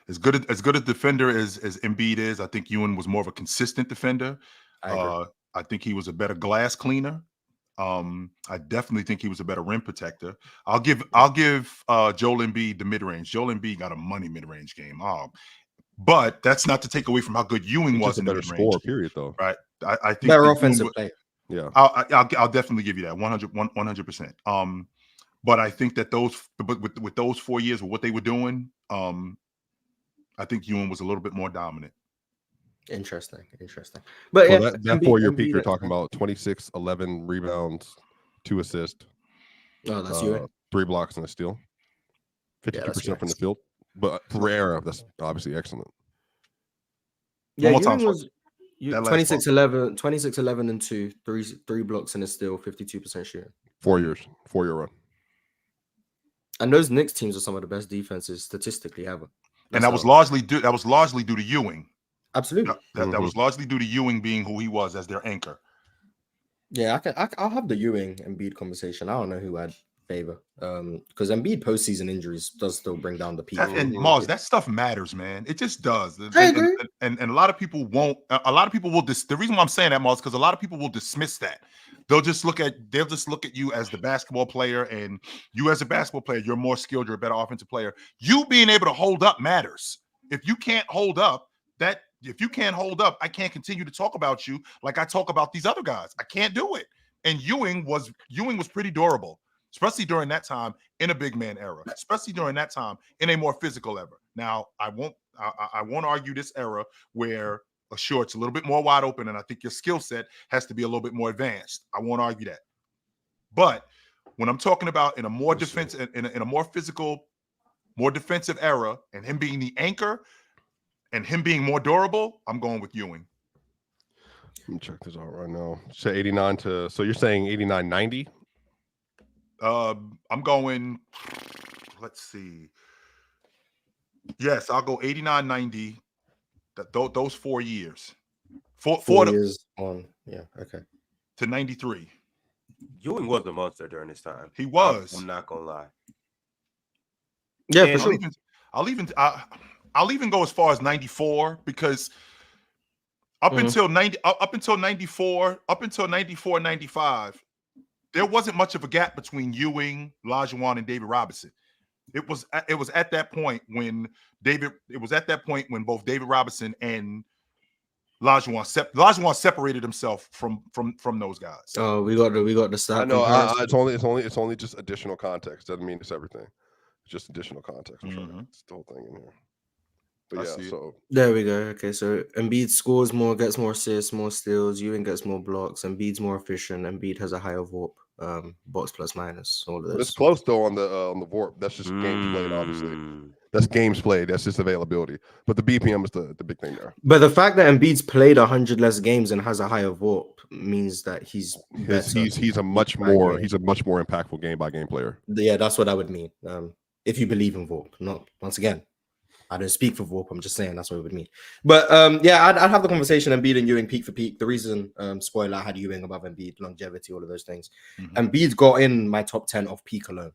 S3: as good a defender as Embiid is, I think Ewing was more of a consistent defender. I think he was a better glass cleaner. I definitely think he was a better rim protector. I'll give Joel Embiid the mid-range. Joel Embiid got a money mid-range game. But that's not to take away from how good Ewing was in the
S2: better
S3: mid-range.
S2: score, period, though.
S3: Right. I think
S4: better offensive player.
S2: Yeah.
S3: I'll definitely give you that 100%. But I think that with those 4 years with what they were doing, I think Ewing was a little bit more dominant.
S4: Interesting. But
S2: So
S4: yeah,
S2: that 4-year peak you're talking about, 26, 11 rebounds, 2 assists.
S4: Oh, that's Ewing.
S2: 3 blocks and a steal. 52% from the field. But for era, that's obviously excellent.
S4: Yeah,
S3: One more
S4: Ewing
S3: time,
S4: was 26, 11, and 2, 3 blocks and a steal, 52% shooting.
S2: 4 years, 4-year run.
S4: And those Knicks teams are some of the best defenses statistically ever.
S3: And that was largely due to Ewing.
S4: Absolutely.
S3: That was largely due to Ewing being who he was as their anchor.
S4: Yeah, I'll have the Ewing Embiid conversation. I don't know who I'd favor. Because Embiid postseason injuries does still bring down the peak.
S3: And Mars, that stuff matters, man. It just does.
S4: I agree.
S3: And a lot of people won't. A lot of people will. The reason why I'm saying that, Mars, because a lot of people will dismiss that. They'll just look at you as the basketball player, and you as a basketball player, you're more skilled, you're a better offensive player. You being able to hold up matters. If you can't hold up, I can't continue to talk about you like I talk about these other guys. I can't do it. And Ewing was pretty durable, especially during that time in a big man era, especially during that time in a more physical era. Now, I won't argue this era where sure, it's a little bit more wide open, and I think your skill set has to be a little bit more advanced. I won't argue that. But when I'm talking about in a more defensive, in a more physical, more defensive era, and him being the anchor and him being more durable, I'm going with Ewing.
S2: Let me check this out right now. So 89 to, so you're saying 89, 90?
S3: I'm going, let's see. Yes, I'll go 89, 90. Those 4 years. 4
S4: years on. Yeah, okay.
S3: To 93.
S1: Ewing was a monster during this time.
S3: He was.
S1: I'm not gonna lie.
S4: Yeah,
S1: And
S4: for sure.
S3: I'll even go as far as 94 because up until 94, 95, there wasn't much of a gap between Ewing, Olajuwon, and David Robinson. It was at that point when both David Robinson and Olajuwon separated himself from those guys.
S4: Oh, we got the stat.
S2: I know.
S4: comparison.
S2: It's only just additional context. Doesn't mean it's everything. It's just additional context. I'm trying to get the whole thing in here. But
S3: I
S2: yeah,
S3: see it.
S2: so
S4: There we go. Okay, so Embiid scores more, gets more assists, more steals. Ewing gets more blocks. Embiid's more efficient. Embiid has a higher VORP, box plus minus. All of
S2: but
S4: this.
S2: it's close though on the VORP. That's just games played, obviously. That's games played. That's just availability. But the BPM is the big thing there.
S4: But the fact that Embiid's played 100 less games and has a higher VORP means that he's
S2: a much more impactful game by game player.
S4: Yeah, that's what I would mean. If you believe in VORP, not once again. I don't speak for VORP. I'm just saying that's what it would mean. But yeah, I'd have the conversation Embiid and Ewing peak for peak. The reason, spoiler, I had Ewing above Embiid, longevity, all of those things. Embiid's got in my top 10 of peak alone.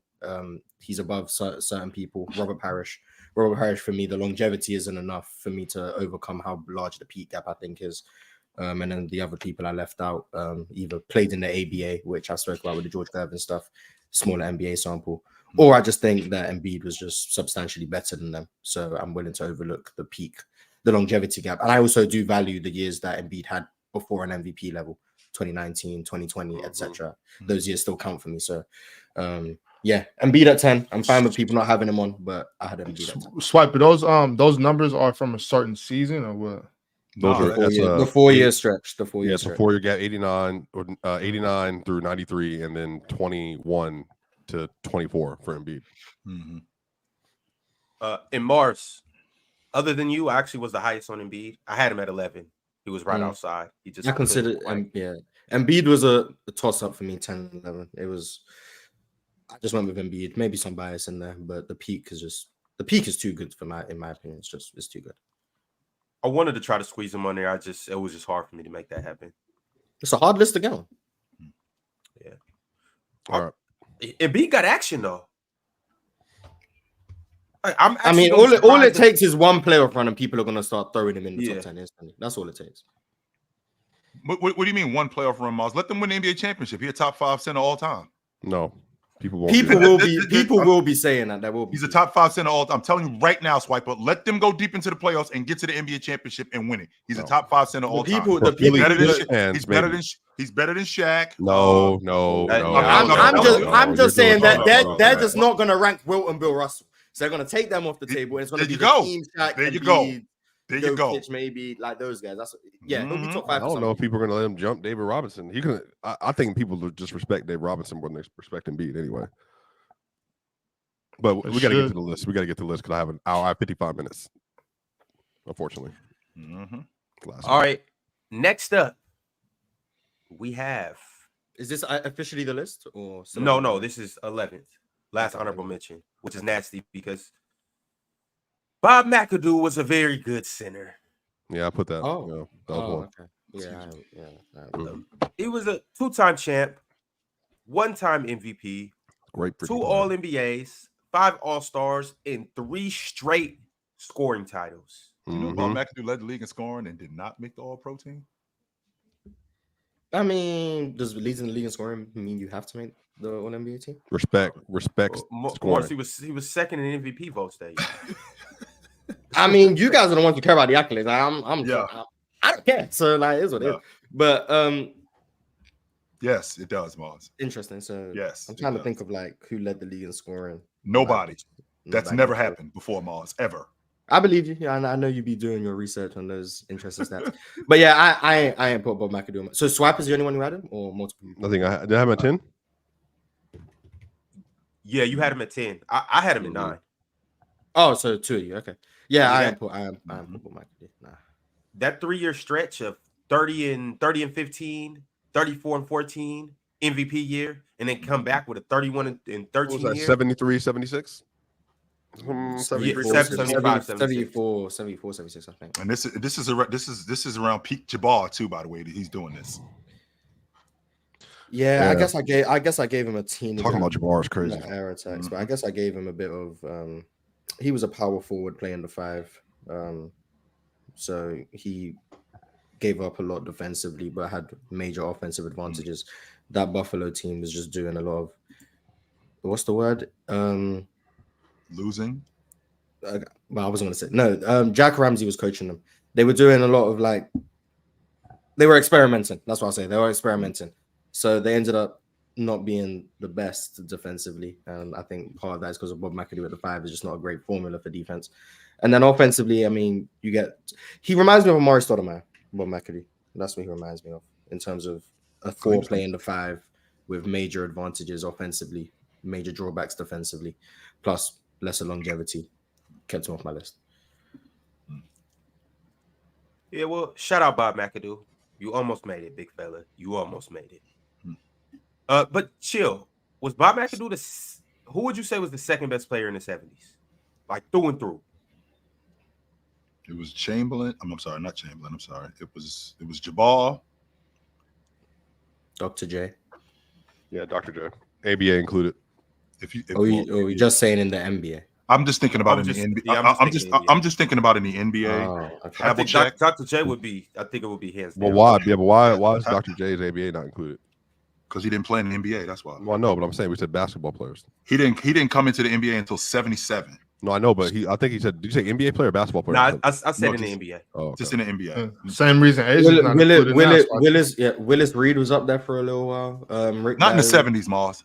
S4: He's above certain people. Robert Parrish for me, the longevity isn't enough for me to overcome how large the peak gap I think is. And then the other people I left out either played in the ABA, which I spoke about with the George Gervin stuff, smaller NBA sample, or I just think that Embiid was just substantially better than them. So I'm willing to overlook the peak, the longevity gap. And I also do value the years that Embiid had before an MVP level, 2019, 2020, etc. Those years still count for me. So yeah, Embiid at 10. I'm fine with people not having him on, but I had Embiid at 10.
S6: Swipe, but those numbers are from a certain season or what?
S4: The 4 year stretch. The 4 year stretch.
S2: Before you get 89 through 93, and then 21 to 24 for Embiid.
S1: In Mars, other than you, I actually was the highest on Embiid. I had him at 11. He was right outside. He just
S4: I consider Embiid was a toss up for me. 10 and 11. It was. I just went with Embiid. Maybe some bias in there, but the peak is too good in my opinion. It's too good.
S1: I wanted to try to squeeze him on there. It was just hard for me to make that happen.
S4: It's a hard list to get on.
S1: Yeah.
S2: All right.
S1: Embiid got action though.
S4: I mean, all it takes is one playoff run, and people are gonna start throwing him in the top 10 instantly. That's all it takes.
S3: What do you mean one playoff run, Miles? Let them win the NBA championship. He's a top 5 center all time.
S2: No, people won't.
S4: People will be saying that. There will be.
S3: He's a top 5 center all time. I'm telling you right now, Swiper. Let them go deep into the playoffs and get to the NBA championship and win it. He's a top 5 center all time. He's better than Shaq.
S2: No.
S4: I'm just saying that they're just not gonna rank Wilt and Bill Russell. So they're gonna take them off the table. And it's gonna be the team Shaq.
S3: There you go. There you go.
S4: Maybe like those guys. That's it'll be top 5.
S2: I don't know if people are going to let him jump David Robinson. I think people would just respect David Robinson more than they respect Embiid anyway. But we got to get to the list. We got to get to the list because I have an hour. I have 55 minutes. Unfortunately.
S1: All right. Next up, we have.
S4: Is this officially the list or
S1: no? This is 11th. Last honorable mention, which is nasty because Bob McAdoo was a very good center.
S2: Yeah, I put that. That was
S4: one. Okay. Yeah.
S1: He was a 2-time champ, 1-time MVP,
S2: great.
S1: 2 All-NBAs, 5 All-Stars, and 3 straight scoring titles.
S3: You know Bob McAdoo led the league in scoring and did not make the All-Pro team?
S4: I mean, does leads in the league in scoring mean you have to make the All-NBA team?
S2: Respect.
S1: Morris, he was second in MVP votes that year.
S4: I mean, you guys are the ones who care about the accolades. I don't care. So like, it's what it is. But
S3: yes, it does, Mars.
S4: Interesting. So
S3: yes,
S4: I'm trying to think of like who led the league in scoring.
S3: Nobody. That's never happened before, Mars, ever.
S4: I believe you. Yeah, I know you be doing your research on those interesting stats. But yeah, I ain't put Bob McAdoo. So Swipe is the only one who had him, or multiple?
S2: I think did I have him at 10?
S1: Yeah, you had him at 10. I had him at 9.
S4: Oh, so 2 of you. Okay. Yeah, I ain't put Bob McAdoo. Nah.
S1: That 3-year stretch of 30 and 15, 34 and 14 MVP year, and then come back with a 31 and 13
S2: year. 73, 76?
S1: 74,
S4: 76, I think.
S3: And this is around peak Jabbar too, by the way, that he's doing this.
S4: Yeah,
S2: Yeah.
S4: I guess I gave him a teeny
S2: Talking
S4: bit
S2: about
S4: of
S2: Jabbar is crazy.
S4: air attacks, but I guess I gave him a bit of he was a power forward playing the 5. So he gave up a lot defensively, but had major offensive advantages. That Buffalo team was just doing a lot of what's the word?
S3: Losing.
S4: Well, I wasn't gonna say no. Jack Ramsey was coaching them. They were doing a lot of like they were experimenting. That's what I'll say. They were experimenting. So they ended up not being the best defensively. And I think part of that is because of Bob McAdoo at the 5 is just not a great formula for defense. And then offensively, I mean, he reminds me of Amari Stoudemire, Bob McAdoo. That's what he reminds me of in terms of a 4 playing the 5 with major advantages offensively, major drawbacks defensively, plus lesser longevity. Kept him off my list.
S1: Yeah, well, shout out Bob McAdoo. You almost made it, big fella. You almost made it. But chill. Was Bob McAdoo who would you say was the second best player in the 70s? Like through and through.
S3: It was Chamberlain. I'm sorry, not Chamberlain. I'm sorry. It was Jabbar.
S4: Dr. J.
S2: Yeah, Dr. J. ABA included.
S4: You're just saying in the NBA.
S3: I'm just thinking about in the NBA. I'm just thinking about in the NBA.
S4: Oh, okay.
S1: I think Dr. J would be. I think it would be hands down.
S2: Well, why? Yeah, but why is Dr. J's ABA not included?
S3: Because he didn't play in the NBA. That's why.
S2: Well, no, but I'm saying we said basketball players.
S3: He didn't come into the NBA until 77.
S2: No, I know, but I think he said. Did you say NBA player or basketball player?
S1: No, I said in the NBA.
S2: Oh, okay.
S3: Just in the NBA.
S6: Same reason.
S4: Willis Reed was up there for a little while.
S3: Not in the 70s, Mars.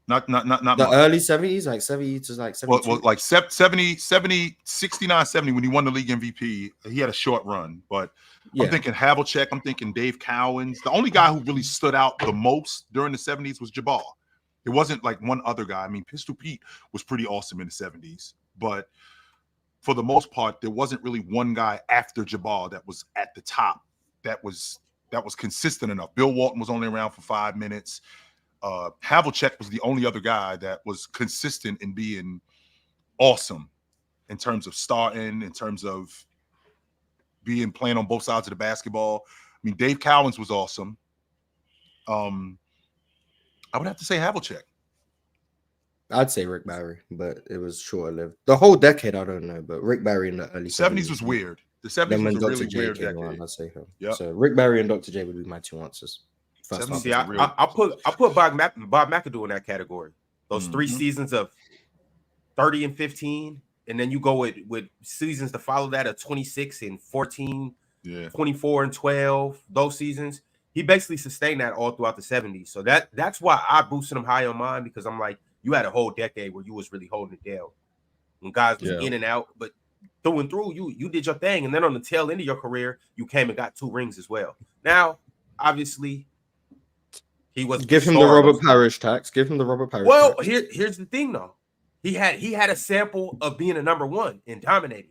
S3: Not
S4: the early 70s, like 70 to like 72.
S3: Well, like 70, 69, 70 when he won the league MVP, he had a short run. But yeah. I'm thinking Havlicek, I'm thinking Dave Cowens. The only guy who really stood out the most during the 70s was Jabbar. It wasn't like one other guy. I mean, Pistol Pete was pretty awesome in the 70s. But for the most part, there wasn't really one guy after Jabbar that was at the top that was consistent enough. Bill Walton was only around for 5 minutes. Havlicek was the only other guy that was consistent in being awesome in terms of starting, in terms of playing on both sides of the basketball. I mean, Dave Cowens was awesome. I would have to say Havlicek.
S4: I'd say Rick Barry, but it was short-lived. The whole decade, I don't know, but Rick Barry in the early
S3: 70s was weird. The 70s was a really weird decade.
S4: I'd say him. Yep. So Rick Barry and Dr. J would be my 2 answers.
S1: See, I put Bob McAdoo in that category. Those 3 seasons of 30 and 15, and then you go with seasons to follow that of 26 and 14, 24 and 12. Those seasons, he basically sustained that all throughout the 70s. So that's why I boosted him high on mine, because I'm like, you had a whole decade where you was really holding it down when guys was in and out, but through and through, you did your thing, and then on the tail end of your career, you came and got 2 rings as well. Now, obviously.
S4: Give him the Robert Parrish tax. Give him the Robert Parrish.
S1: Well,
S4: tax.
S1: Here's the thing though. He had a sample of being a number 1 and dominating.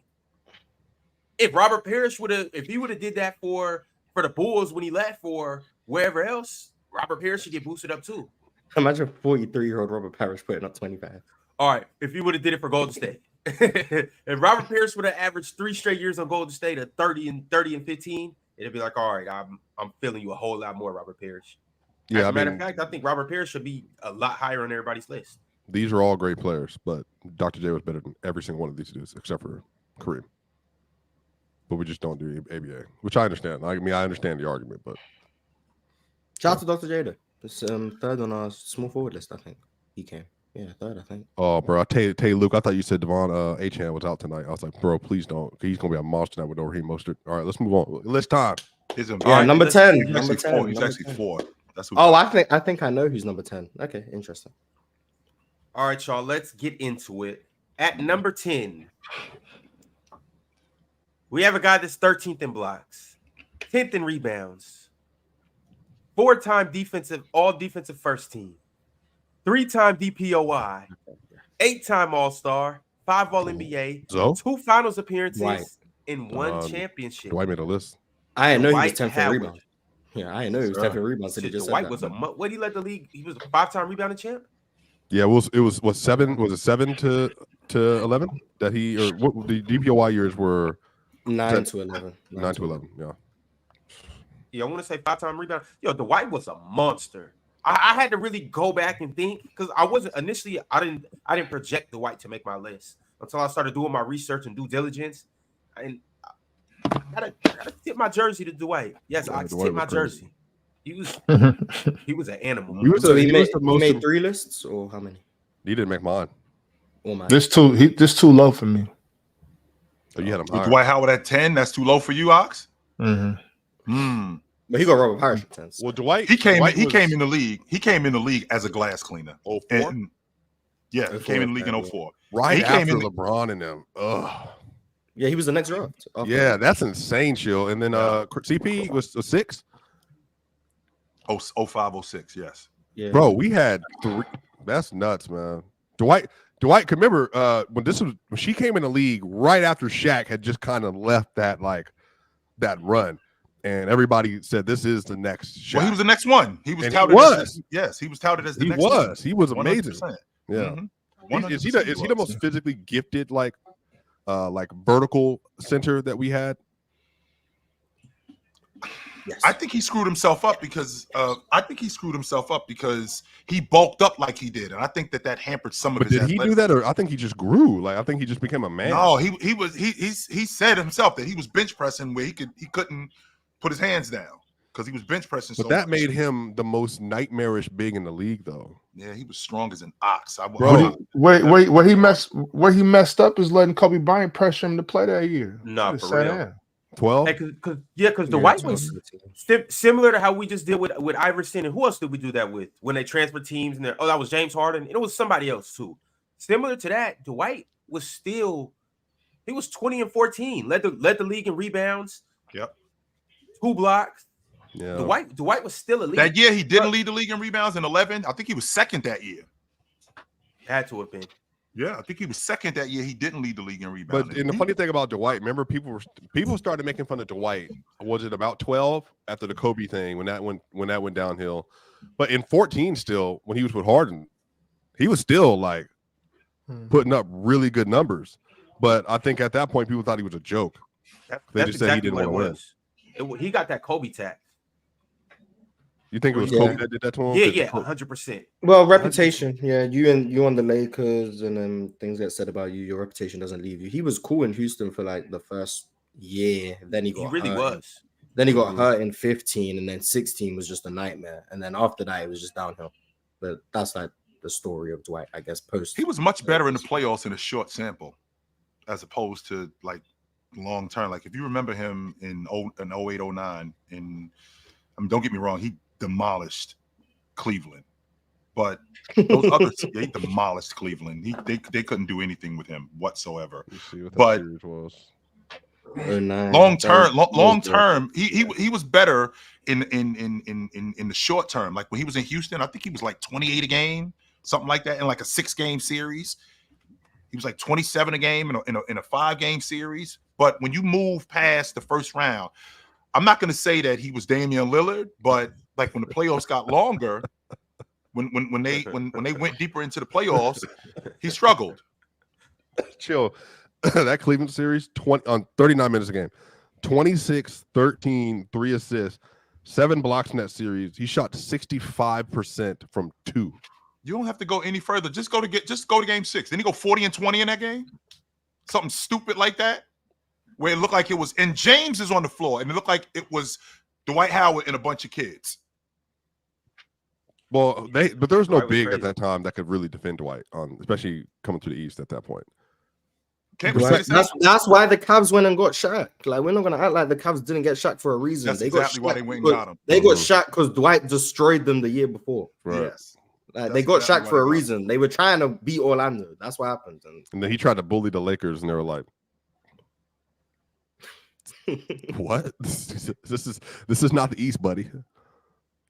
S1: If Robert Parrish would have did that for the Bulls when he left for wherever else, Robert Parrish should get boosted up too.
S4: Imagine 43-year-old Robert Parrish putting up 25.
S1: All right, if he would have did it for Golden State. If Robert Parrish would have averaged 3 straight years on Golden State at 30 and 15, it'd be like, all right, I'm feeling you a whole lot more, Robert Parrish.
S2: Yeah,
S1: as a matter of fact, I think Robert Parrish should be a lot higher on everybody's list.
S2: These are all great players, but Dr. J was better than every single one of these dudes, except for Kareem. But we just don't do ABA, which I understand. I mean, I understand the argument, but
S4: shout out to Dr. J. It's third on our small forward list, I think. He came. Yeah, third, I think.
S2: Oh, bro, I tell you, Luke, I thought you said Devon Achane was out tonight. I was like, bro, please don't. He's gonna be a monster now with Raheem Mostert. All right, let's move on. List time.
S4: Number 10.
S3: Number 10. He's actually 4.
S4: I think I know who's number 10. Okay, interesting.
S1: All right, y'all, let's get into it. At number 10, we have a guy that's 13th in blocks, 10th in rebounds, 4-time all defensive first team, 3-time DPOI, 8-time All-Star, 5 All-NBA, 2 finals appearances, and 1 championship.
S2: Dwight made a list.
S4: I didn't know he was 10th in rebounds. Yeah, I didn't know he was 10th in rebounds.
S1: Dwight was what he led the league? He was a 5-time rebounding champ.
S2: Yeah, it was 7. Was it 7 to 11 that he, or what the DPOY years were?
S4: 9 to 11.
S2: 9 to 11. Yeah.
S1: Yeah, I want to say 5-time rebound. Yo, Dwight was a monster. I had to really go back and think because I wasn't initially. I didn't project Dwight to make my list until I started doing my research and due diligence. And I gotta tip my jersey to Dwight. Yes, I tip my jersey. He was an animal.
S4: So he made 3 lists or how many?
S2: He didn't make mine.
S4: Oh my.
S6: This too low for me.
S2: Oh, you had him
S3: With
S2: higher.
S3: Dwight Howard at 10, that's too low for you, Ox?
S4: But he got Robert Parrish at 10.
S2: Well, Dwight
S3: He came
S2: Dwight
S3: in the league. He came in the league as a glass cleaner.
S2: 04?
S3: And, yeah, he came in the league in 04.
S2: Right
S3: He
S2: after
S3: came in
S2: LeBron and them. Ugh.
S4: Yeah, he was the next draft.
S2: Yeah, that's insane, chill. And then CP was a 6.
S3: 05, 06, yes.
S4: Yeah.
S2: Bro, we had 3. That's nuts, man. Dwight, remember when she came in the league right after Shaq had just kind of left that run, and everybody said this is the next Shaq.
S3: Well, he was the next one. He was
S2: And
S3: touted. He was touted as the next one.
S2: He was amazing.
S3: 100%.
S2: Yeah.
S3: Mhm.
S2: Is he the most physically gifted like vertical center that we had?
S4: Yes.
S3: I think he screwed himself up because he bulked up like he did, and I think that hampered some of
S2: But
S3: his.
S2: did he do that, or I think he just grew? Like I think he just became a man.
S3: No, he said himself that he was bench pressing where he couldn't put his hands down because he was bench pressing.
S2: But
S3: so
S2: that
S3: much.
S2: made him the most nightmarish big in the league, though.
S3: Yeah, he was strong as an ox.
S6: Where he messed up is letting Kobe Bryant pressure him to play that year.
S1: No,
S6: Just
S1: for
S6: sat
S1: real.
S6: down.
S2: 12.
S1: Because Dwight was similar to how we just did with Iverson, and who else did we do that with when they transferred teams? And that was James Harden, and it was somebody else too. Similar to that, Dwight was 20 and 14, led the league in rebounds.
S3: Yep.
S1: 2 blocks.
S2: Yeah.
S1: Dwight was still elite.
S3: That year he didn't lead the league in rebounds in 11. I think he was second that year.
S1: Had to have been.
S3: Yeah, I think he was second that year. He didn't lead the league in rebounds.
S2: But the funny thing about Dwight, remember people started making fun of Dwight. Was it about 12 after the Kobe thing when that went downhill? But in 14, still when he was with Harden, he was still like putting up really good numbers. But I think at that point people thought he was a joke. They just said he didn't want to win.
S1: He got that Kobe tax.
S2: You think it was Kobe that did that to him?
S1: Yeah, 100%.
S4: Well, reputation. Yeah, you on the Lakers, and then things get said about you. Your reputation doesn't leave you. He was cool in Houston for like the first year. Then he
S1: really was.
S4: Then he got hurt in 15, and then 16 was just a nightmare. And then after that, it was just downhill. But that's like the story of Dwight, I guess.
S3: He was much better in the playoffs in a short sample, as opposed to like long term. Like if you remember him in 08, 09, don't get me wrong, he demolished Cleveland, but those others they demolished Cleveland. They couldn't do anything with him whatsoever. But long term, he was better in the short term. Like when he was in Houston, I think he was like 28 a game, something like that, in like a 6-game series. He was like 27 a game in a 5-game series. But when you move past the first round, I'm not going to say that he was Damian Lillard, but like when the playoffs got longer, when they went deeper into the playoffs, he struggled.
S2: Chill. That Cleveland series, 39 minutes a game, 26, 13, 3 assists, 7 blocks in that series. He shot 65% from 2.
S3: You don't have to go any further. Just go to game 6. Didn't he go 40 and 20 in that game? Something stupid like that, where it looked like it was. And James is on the floor, and it looked like it was Dwight Howard and a bunch of kids.
S2: Well, but there was no big at that time that could really defend Dwight, especially coming to the East at that point.
S4: That's why the Cavs went and got Shaq. Like we're not gonna act like the Cavs didn't get Shaq for a reason.
S3: That's exactly why they went and got him.
S4: They got Shaq because Dwight destroyed them the year before.
S2: Right.
S3: Yes.
S4: They got Shaq for a reason. They were trying to beat Orlando. That's what happened.
S2: And then he tried to bully the Lakers, and they were like, "What? This is not the East, buddy."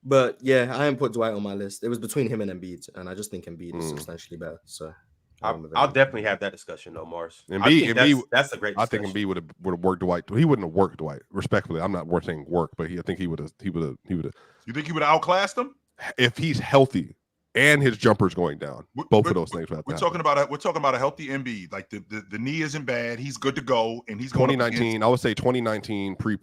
S4: But yeah, I didn't put Dwight on my list. It was between him and Embiid, and I just think Embiid is substantially better. So
S1: I'll definitely have that discussion though, Mars.
S2: Embiid,
S1: that's a great discussion.
S2: I think Embiid would have worked Dwight. He wouldn't have worked Dwight. Respectfully, I'm not saying work, but I think he would have. You
S3: think he would have outclassed him
S2: if he's healthy and his jumper's going down? Both of those things.
S3: We're talking about a healthy Embiid. Like the knee isn't bad. He's good to go, and he's
S2: 2019. I would say 2019 pre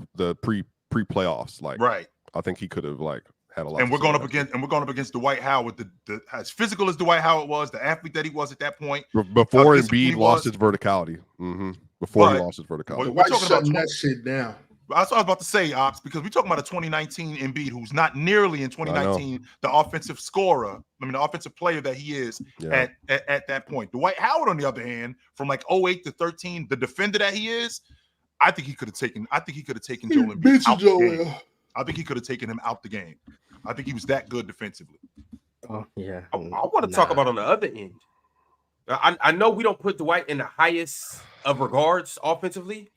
S2: playoffs. Like
S3: right.
S2: I think he could have like had a lot.
S3: And we're going up against Dwight Howard, the as physical as Dwight Howard was, the athlete that he was at that point.
S2: Before Embiid lost his verticality. Before he lost his verticality.
S6: We're talking about that shit down.
S3: That's what I was about to say, Ops, because we're talking about a 2019 Embiid who's not nearly in 2019 the offensive scorer. I mean, the offensive player that he is at that point. Dwight Howard, on the other hand, from like 08 to 13, the defender that he is, I think he could have taken Joel Embiid out the game. I think he could have taken him out the game. I think he was that good defensively.
S4: Oh yeah.
S1: I want to talk about on the other end. I know we don't put Dwight in the highest of regards offensively,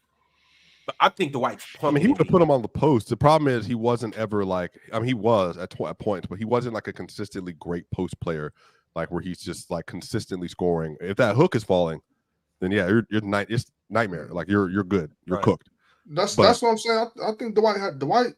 S1: but I think Dwight's pumping.
S2: I mean, he would have put him on the post. The problem is he wasn't ever like, I mean, he was at points, but he wasn't like a consistently great post player, like where he's just like consistently scoring. If that hook is falling, then yeah, it's nightmare. Like you're good. You're cooked.
S6: That's what I'm saying. I think Dwight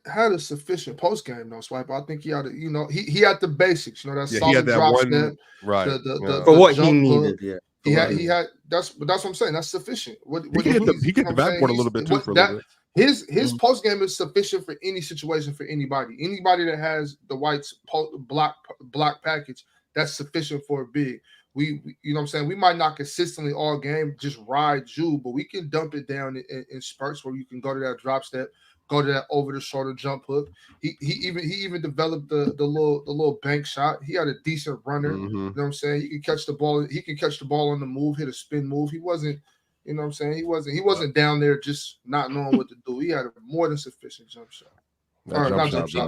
S6: had a sufficient post game though, Swipe. I think he had he had the basics. That solid
S2: he had that
S6: drop
S2: one,
S6: step,
S2: right?
S4: For what he needed,
S6: He had that's what I'm saying. That's sufficient.
S2: He get the backboard a little bit too for a little bit.
S6: His post game is sufficient for any situation for anybody. Anybody that has the White's block package, that's sufficient for a big. We you know what I'm saying? We might not consistently all game just ride you, but we can dump it down in spurts where you can go to that drop step, go to that over the shoulder jump hook. He even developed the little bank shot. He had a decent runner. You know what I'm saying? He can catch the ball. He can catch the ball on the move, hit a spin move. He wasn't, you know what I'm saying? He wasn't down there just not knowing what to do. He had a more than sufficient jump shot.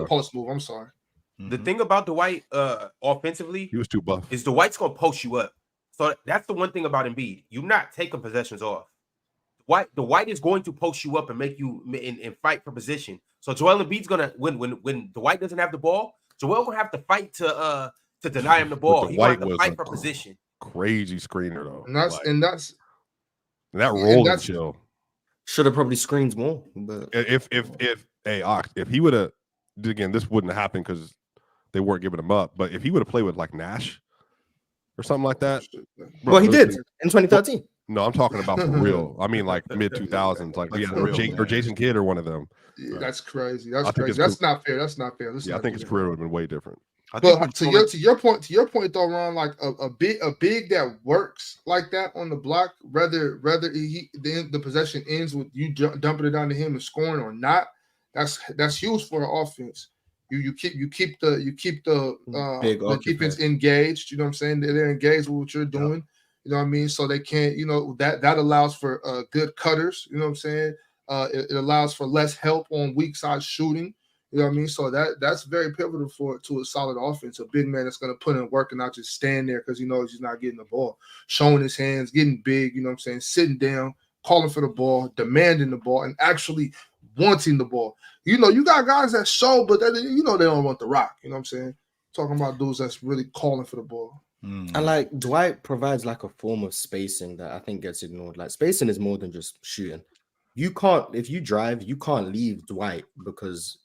S6: Post move. I'm sorry.
S1: The thing about Dwight offensively,
S2: he was too buff,
S1: is Dwight's gonna post you up. So that's the one thing about Embiid. You're not taking possessions off. Dwight is going to post you up and make you and fight for position. So Joel Embiid's gonna when Dwight doesn't have the ball, Joel gonna have to fight to deny him the ball. He's gonna have to fight for position.
S2: Crazy screener though.
S6: And
S2: that rolling chill.
S4: Should have probably screens more. But
S2: if he would have, again, this wouldn't happen because they weren't giving him up. But if he would have played with like Nash or something like that,
S4: well, he did in 2013.
S2: No, I'm talking about for real. I mean, like mid 2000s, like or Jason Kidd or one of them.
S6: Yeah, that's crazy. That's crazy. That's not fair. That's not fair.
S2: I think his career would have been way different.
S6: But to your point though, Ron, like a big that works like that on the block, whether the possession ends with you dumping it down to him and scoring or not, that's huge for an offense. You keep the defense engaged. You know what I'm saying? They're engaged with what you're doing. Yep. You know what I mean? So they can't. That allows for good cutters. You know what I'm saying? It allows for less help on weak side shooting. You know what I mean? So that's very pivotal to a solid offense. A big man that's going to put in work and not just stand there because he knows he's not getting the ball, showing his hands, getting big. You know what I'm saying? Sitting down, calling for the ball, demanding the ball, and actually wanting the ball. You got guys that show, but they don't want the rock. You know what I'm saying? Talking about dudes that's really calling for the ball.
S4: And like Dwight provides like a form of spacing that I think gets ignored. Like spacing is more than just shooting. If you drive, you can't leave Dwight because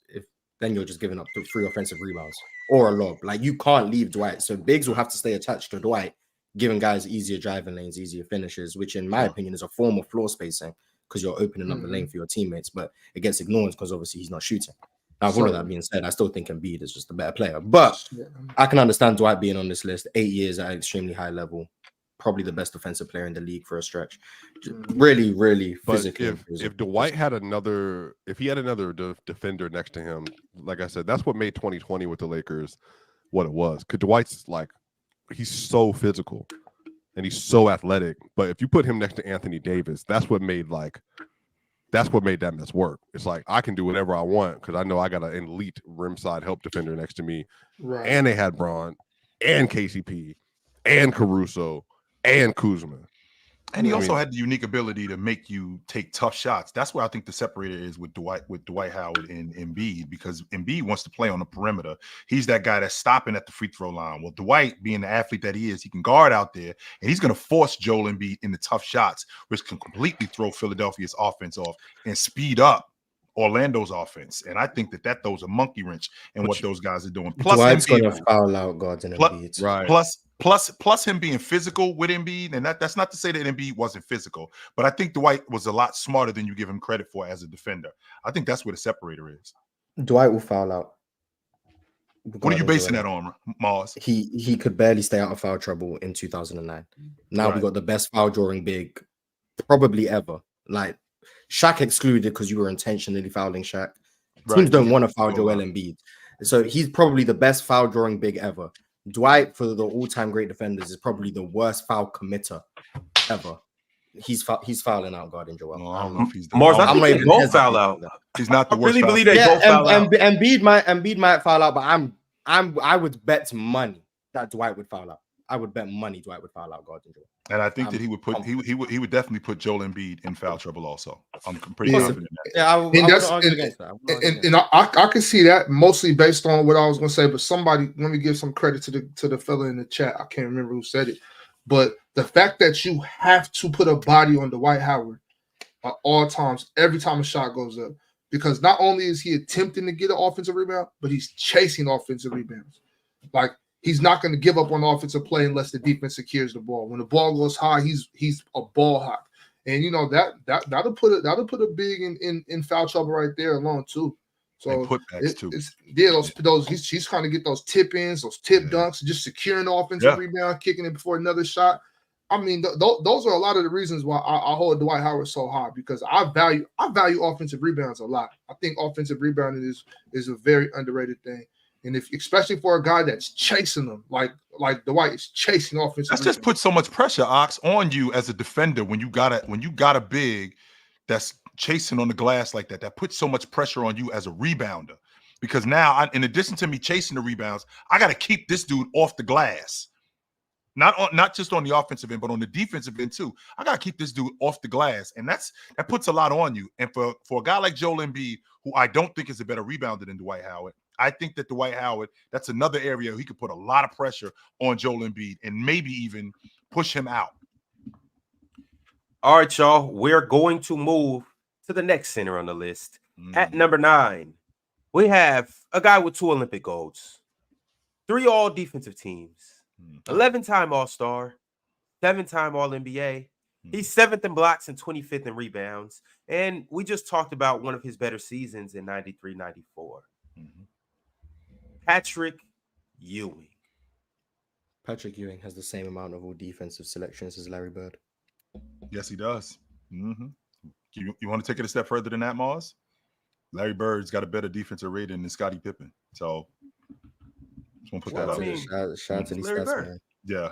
S4: then you're just giving up 3 offensive rebounds or a lob. Like you can't leave Dwight. So bigs will have to stay attached to Dwight, giving guys easier driving lanes, easier finishes, which in my opinion is a form of floor spacing because you're opening up the lane for your teammates. But it gets ignored because obviously he's not shooting. Now, with all of that being said, I still think Embiid is just a better player. But I can understand Dwight being on this list. 8 years at an extremely high level. Probably the best defensive player in the league for a stretch. Really, really physically.
S2: If Dwight had another defender next to him, like I said, that's what made 2020 with the Lakers what it was. Because Dwight's he's so physical and he's so athletic. But if you put him next to Anthony Davis, that's what made that mess work. It's like I can do whatever I want because I know I got an elite rim side help defender next to me.
S6: Right.
S2: And they had Braun and KCP and Caruso and Kuzma.
S3: And he also had the unique ability to make you take tough shots. That's where I think the separator is with Dwight Howard and Embiid, because Embiid wants to play on the perimeter. He's that guy that's stopping at the free throw line. Well, Dwight, being the athlete that he is, he can guard out there, and he's going to force Joel Embiid into tough shots, which can completely throw Philadelphia's offense off and speed up Orlando's offense. And I think that throws a monkey wrench in what those guys are doing. Plus,
S4: Dwight's going to foul out guards and Embiid.
S2: Right.
S3: Plus him being physical with Embiid, and that's not to say that Embiid wasn't physical, but I think Dwight was a lot smarter than you give him credit for as a defender. I think that's where the separator is.
S4: Dwight will foul out.
S3: What are you basing that on, Mars?
S4: He could barely stay out of foul trouble in 2009. Now we got the best foul drawing big probably ever. Like Shaq excluded because you were intentionally fouling Shaq. Teams don't want to foul Joel Embiid. So he's probably the best foul drawing big ever. Dwight, for the all-time great defenders, is probably the worst foul committer ever. He's fouling out guarding Joel.
S3: No, I don't know if he's the
S1: Mars. I think they both foul out.
S3: He's not the
S1: I
S3: worst.
S1: really believe they both foul out.
S4: Embiid might foul out, but I would bet money that Dwight would foul out. I would bet money Dwight would foul out guarding Joel.
S3: And I think that he would definitely put Joel Embiid in foul trouble also. I'm pretty confident in that.
S4: Yeah, I would argue against that.
S6: And I can see that mostly based on what I was going to say, but somebody, let me give some credit to the fella in the chat. I can't remember who said it, but the fact that you have to put a body on Dwight Howard at all times, every time a shot goes up, because not only is he attempting to get an offensive rebound, but he's chasing offensive rebounds. Like, he's not going to give up on the offensive play unless the defense secures the ball. When the ball goes high, he's a ball hawk, and you know that'll put a big in foul trouble right there alone too. So
S3: putbacks too.
S6: He's trying to get those tip ins, those tip dunks, just securing the offensive rebound, kicking it before another shot. I mean, those are a lot of the reasons why I hold Dwight Howard so high, because I value offensive rebounds a lot. I think offensive rebounding is a very underrated thing. And especially for a guy that's chasing them, like Dwight is chasing offensive.
S3: That's just put so much pressure, Ox, on you as a defender when you got a big that's chasing on the glass like that. That puts so much pressure on you as a rebounder, because now, in addition to me chasing the rebounds, I got to keep this dude off the glass. Not just on the offensive end, but on the defensive end too. I got to keep this dude off the glass, and that puts a lot on you. And for a guy like Joel Embiid, who I don't think is a better rebounder than Dwight Howard, I think that Dwight Howard, that's another area he could put a lot of pressure on Joel Embiid and maybe even push him out.
S1: All right, y'all. We're going to move to the next center on the list. At number 9, we have a guy with 2 Olympic golds, 3 all-defensive teams, 11-time All-Star, 7-time All-NBA. He's 7th in blocks and 25th in rebounds. And we just talked about one of his better seasons in 93-94. Patrick Ewing.
S4: Patrick Ewing has the same amount of all defensive selections as Larry Bird.
S3: Yes, he does. You want to take it a step further than that, Mars? Larry Bird's got a better defensive rating than Scottie Pippen. So just want to put that out there.
S4: Shout out to these stats, man.
S3: Yeah.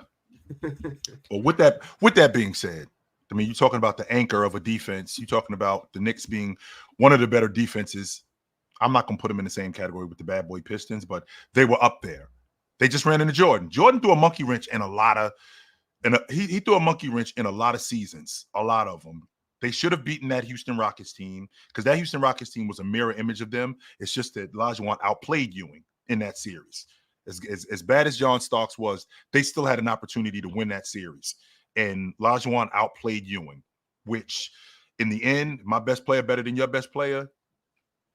S3: Well, with that being said, I mean, you're talking about the anchor of a defense. You're talking about the Knicks being one of the better defenses. I'm not going to put them in the same category with the bad boy Pistons, but they were up there. They just ran into Jordan. Jordan threw a monkey wrench in he threw a monkey wrench in a lot of seasons, a lot of them. They should have beaten that Houston Rockets team, because that Houston Rockets team was a mirror image of them. It's just that Olajuwon outplayed Ewing in that series. As bad as John Starks was, they still had an opportunity to win that series. And Olajuwon outplayed Ewing, which in the end, my best player better than your best player,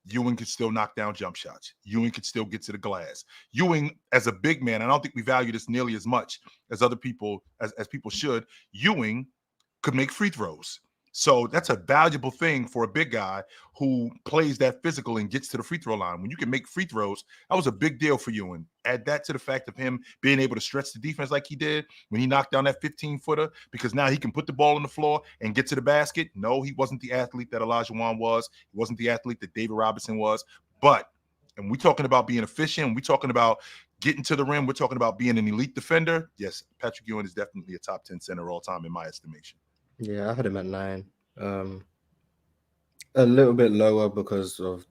S3: Ewing could still knock down jump shots. Ewing could still get to the glass. Ewing, as a big man, I don't think we value this nearly as much as other people, as people should. Ewing could make free throws. So that's a valuable thing for a big guy who plays that physical and gets to the free throw line. When you can make free throws, that was a big deal for Ewing. Add that to the fact of him being able to stretch the defense like he did when he knocked down that 15-footer, because now he can put the ball on the floor and get to the basket. No, he wasn't the athlete that Olajuwon was. He wasn't the athlete that David Robinson was. And we're talking about being efficient. We're talking about getting to the rim. We're talking about being an elite defender. Yes, Patrick Ewing is definitely a top 10 center all time in my estimation.
S4: Yeah, I had him at 9. A little bit lower because of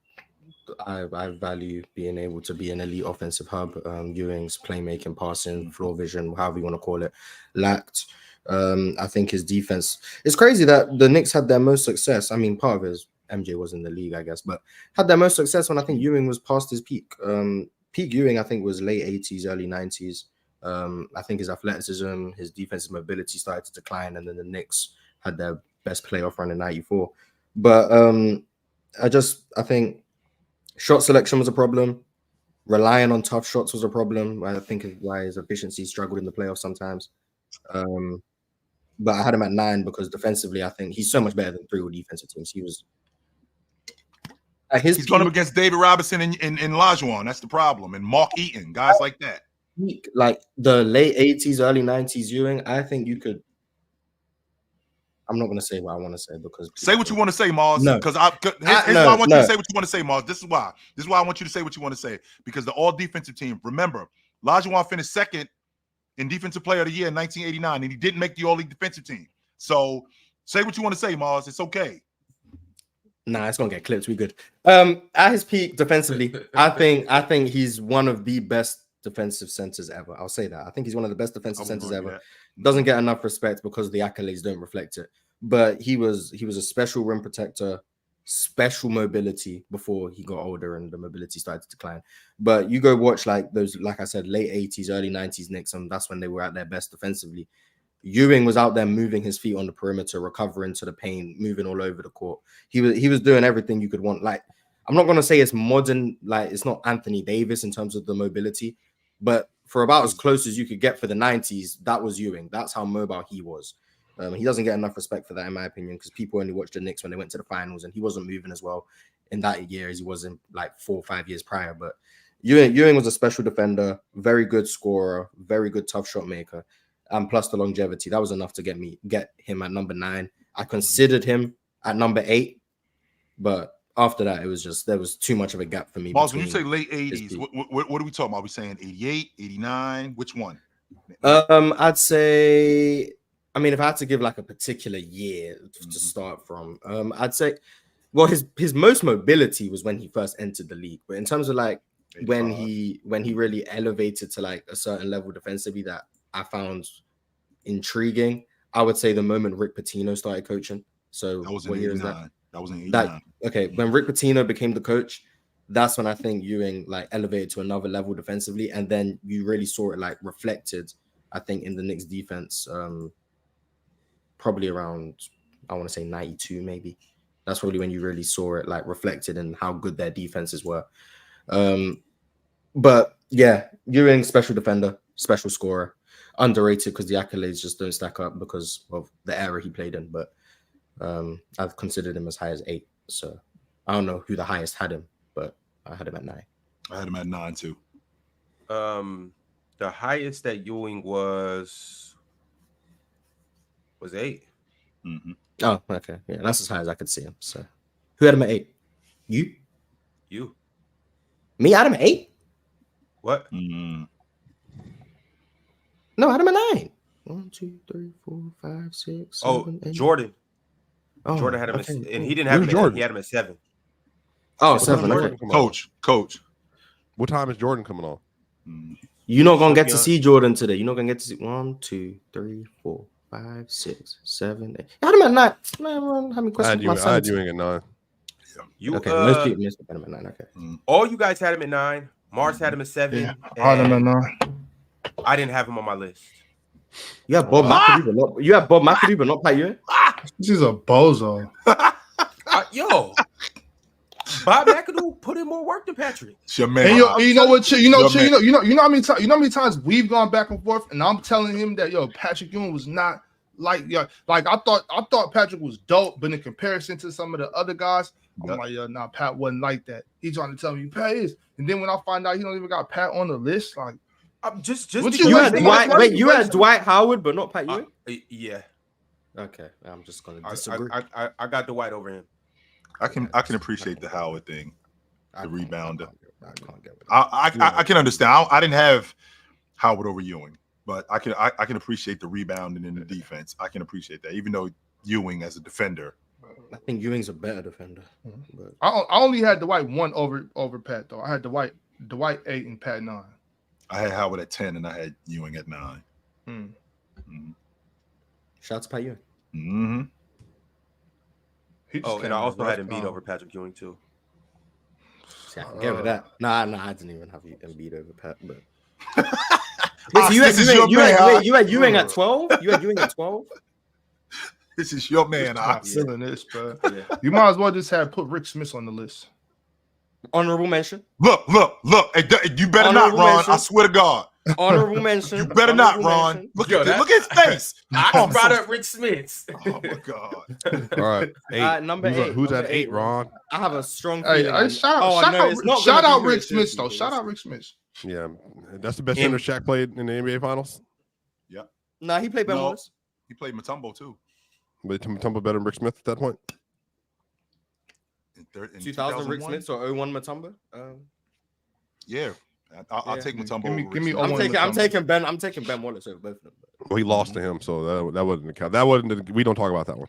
S4: I value being able to be an elite offensive hub. Ewing's playmaking, passing, floor vision, however you want to call it, lacked. I think his defense. It's crazy that the Knicks had their most success. I mean, part of it is MJ was in the league, I guess, but had their most success when I think Ewing was past his peak. Peak Ewing, I think, was late 80s, early 90s. I think his athleticism, his defensive mobility started to decline, and then the Knicks had their best playoff run in 94. But I think shot selection was a problem. Relying on tough shots was a problem. I think why his efficiency struggled in the playoffs sometimes. But I had him at 9 because defensively, I think he's so much better than 3 all defensive teams.
S3: He's going up against David Robinson and Olajuwon. That's the problem. And Mark Eaton, guys like that.
S4: Like the late 80s, early 90s Ewing, I think you could. I'm not going to say what I want to say because
S3: say what you want to say, Mars.
S4: No,
S3: because why I want you to say what you want to say, Mars. This is why. I want you to say what you want to say because the all defensive team. Remember, Olajuwon finished second in Defensive Player of the Year in 1989, and he didn't make the All League defensive team. So say what you want to say, Mars. It's okay.
S4: Nah, it's gonna get clipped. We good. At his peak defensively, I think he's one of the best defensive centers ever. I'll say that. I think he's one of the best defensive centers ever. Doesn't get enough respect because the accolades don't reflect it. But he was a special rim protector, special mobility before he got older and the mobility started to decline. But you go watch like those, like I said, late 80s, early 90s Knicks, and that's when they were at their best defensively. Ewing was out there moving his feet on the perimeter, recovering to the paint, moving all over the court. He was doing everything you could want. Like, I'm not gonna say it's modern, like it's not Anthony Davis in terms of the mobility, but for about as close as you could get for the 90s, that was Ewing. That's how mobile he was. He doesn't get enough respect for that, in my opinion, because people only watched the Knicks when they went to the finals, and he wasn't moving as well in that year as he was in like 4 or 5 years prior. But Ewing was a special defender, very good scorer, very good tough shot maker. And plus the longevity, that was enough to get him at number 9. I considered him at number 8, but after that, it was just there was too much of a gap for me.
S3: Miles, when you say late 80s, what are we talking about? Are we saying 88, 89? Which one?
S4: I'd say, I mean, if I had to give like a particular year to start from, I'd say, well, his most mobility was when he first entered the league. But in terms of like when he really elevated to like a certain level defensively that I found intriguing, I would say the moment Rick Pitino started coaching. So
S3: that was in 89. That was in
S4: 89. Okay, when Rick Pitino became the coach, that's when I think Ewing like elevated to another level defensively, and then you really saw it like reflected, I think, in the Knicks defense. Probably around, I want to say 92, maybe. That's probably when you really saw it like reflected in how good their defenses were. But yeah, Ewing, special defender, special scorer. Underrated because the accolades just don't stack up because of the era he played in. But I've considered him as high as 8. So I don't know who the highest had him, but I had him at 9.
S3: I had him at 9 too.
S1: The highest that Ewing was 8.
S3: Mm-hmm.
S4: Oh, okay. Yeah, that's as high as I could see him. So who had him at 8? You? Me? I had him at 8?
S1: What?
S3: Mm-hmm.
S4: No, I had him at 9. 1, 2, 3, 4, 5, 6, 7, 8.
S1: Jordan.
S4: Oh,
S1: Jordan had him
S4: okay.
S1: and he didn't have him
S2: Jordan?
S1: he had him at 7.
S4: Oh,
S2: What
S4: 7.
S2: time is
S4: Okay.
S2: Jordan coming on?
S3: Coach.
S2: What time is Jordan coming on?
S4: You're not gonna get to see Jordan today. You're not gonna get to see 1, 2, 3, 4, 5, 6, 7, 8. I had him at 9. Man, how many questions?
S2: I had Ewing at 9.
S1: You
S4: Okay, most people had him at 9. Okay.
S1: All you guys had him at 9. Mars had him at 7.
S6: Yeah, I had him at 9.
S1: I didn't have him on my list.
S4: You have Bob McAdoo, but not you have Bob McAdoo, but not Pat Ewing.
S6: This is a bozo.
S1: Yo, Bob McAdoo put in more work than Patrick.
S3: It's your man.
S6: And you know what? You know how many times we've gone back and forth, and I'm telling him that Patrick Ewing was not like I thought Patrick was dope, but in comparison to some of the other guys, I'm like, nah, Pat wasn't like that. He's trying to tell me Pat is, and then when I find out he don't even got Pat on the list, like.
S1: Just
S4: you had Dwight. Wait, you had Dwight Howard, but not Pat Ewing.
S1: Yeah.
S4: Okay, I'm just gonna disagree.
S1: I got Dwight over him.
S3: I can appreciate the Howard thing, the rebounder.
S4: I can't get with it.
S3: I can understand. I didn't have Howard over Ewing, but I can appreciate the rebounding in the defense. I can appreciate that, even though Ewing as a defender.
S4: I think Ewing's a better defender. But
S6: I only had Dwight 1 over Pat though. I had Dwight 8 and Pat 9.
S3: I had Howard at 10 and I had Ewing at 9.
S4: Shout out to Pat Ewing.
S3: Mm-hmm.
S1: And I also had Embiid over Patrick Ewing too.
S4: See, I can get with that. Nah, I didn't even have Embiid over Pat. But
S3: you had
S4: Ewing at 12. You had Ewing at 12.
S3: This is your man.
S6: I'm feeling this, bro. Yeah. You might as well just have put Rick Smith on the list.
S4: Honorable mention.
S3: Look. Hey, you better not, Ron. I swear to God.
S4: Honorable mention.
S3: You better not,
S4: Honorable
S3: Ron.
S4: mention.
S3: Look
S1: Yo,
S3: at look at his face.
S1: I
S3: Oh,
S1: brought
S3: so-
S1: up Rick Smith.
S3: Oh my god.
S2: All right, 8.
S4: Number
S2: who's
S4: 8.
S2: Who's
S4: number
S2: at 8, Ron?
S4: I have a strong
S6: Hey,
S4: feeling.
S6: shout out Rick Smith though. Shout out Rick Smith.
S2: Yeah, that's the best center Shaq played in the NBA Finals.
S4: Nah, he played Ben
S3: No.
S4: Wallace.
S3: He played Mutombo too.
S2: But Mutombo better than Rick Smith at that point.
S3: In
S4: 2000 Rick
S3: 2001?
S4: Smith or 01 Mutombo.
S3: Yeah, I'll
S4: Yeah.
S3: take Mutombo.
S6: Give me
S3: over Rick
S6: me
S3: Smith.
S4: I'm
S6: Mutombo.
S4: taking Ben Wallace over both of them.
S2: Well, he lost to him, so that wasn't the count. That wasn't. We don't talk about that one.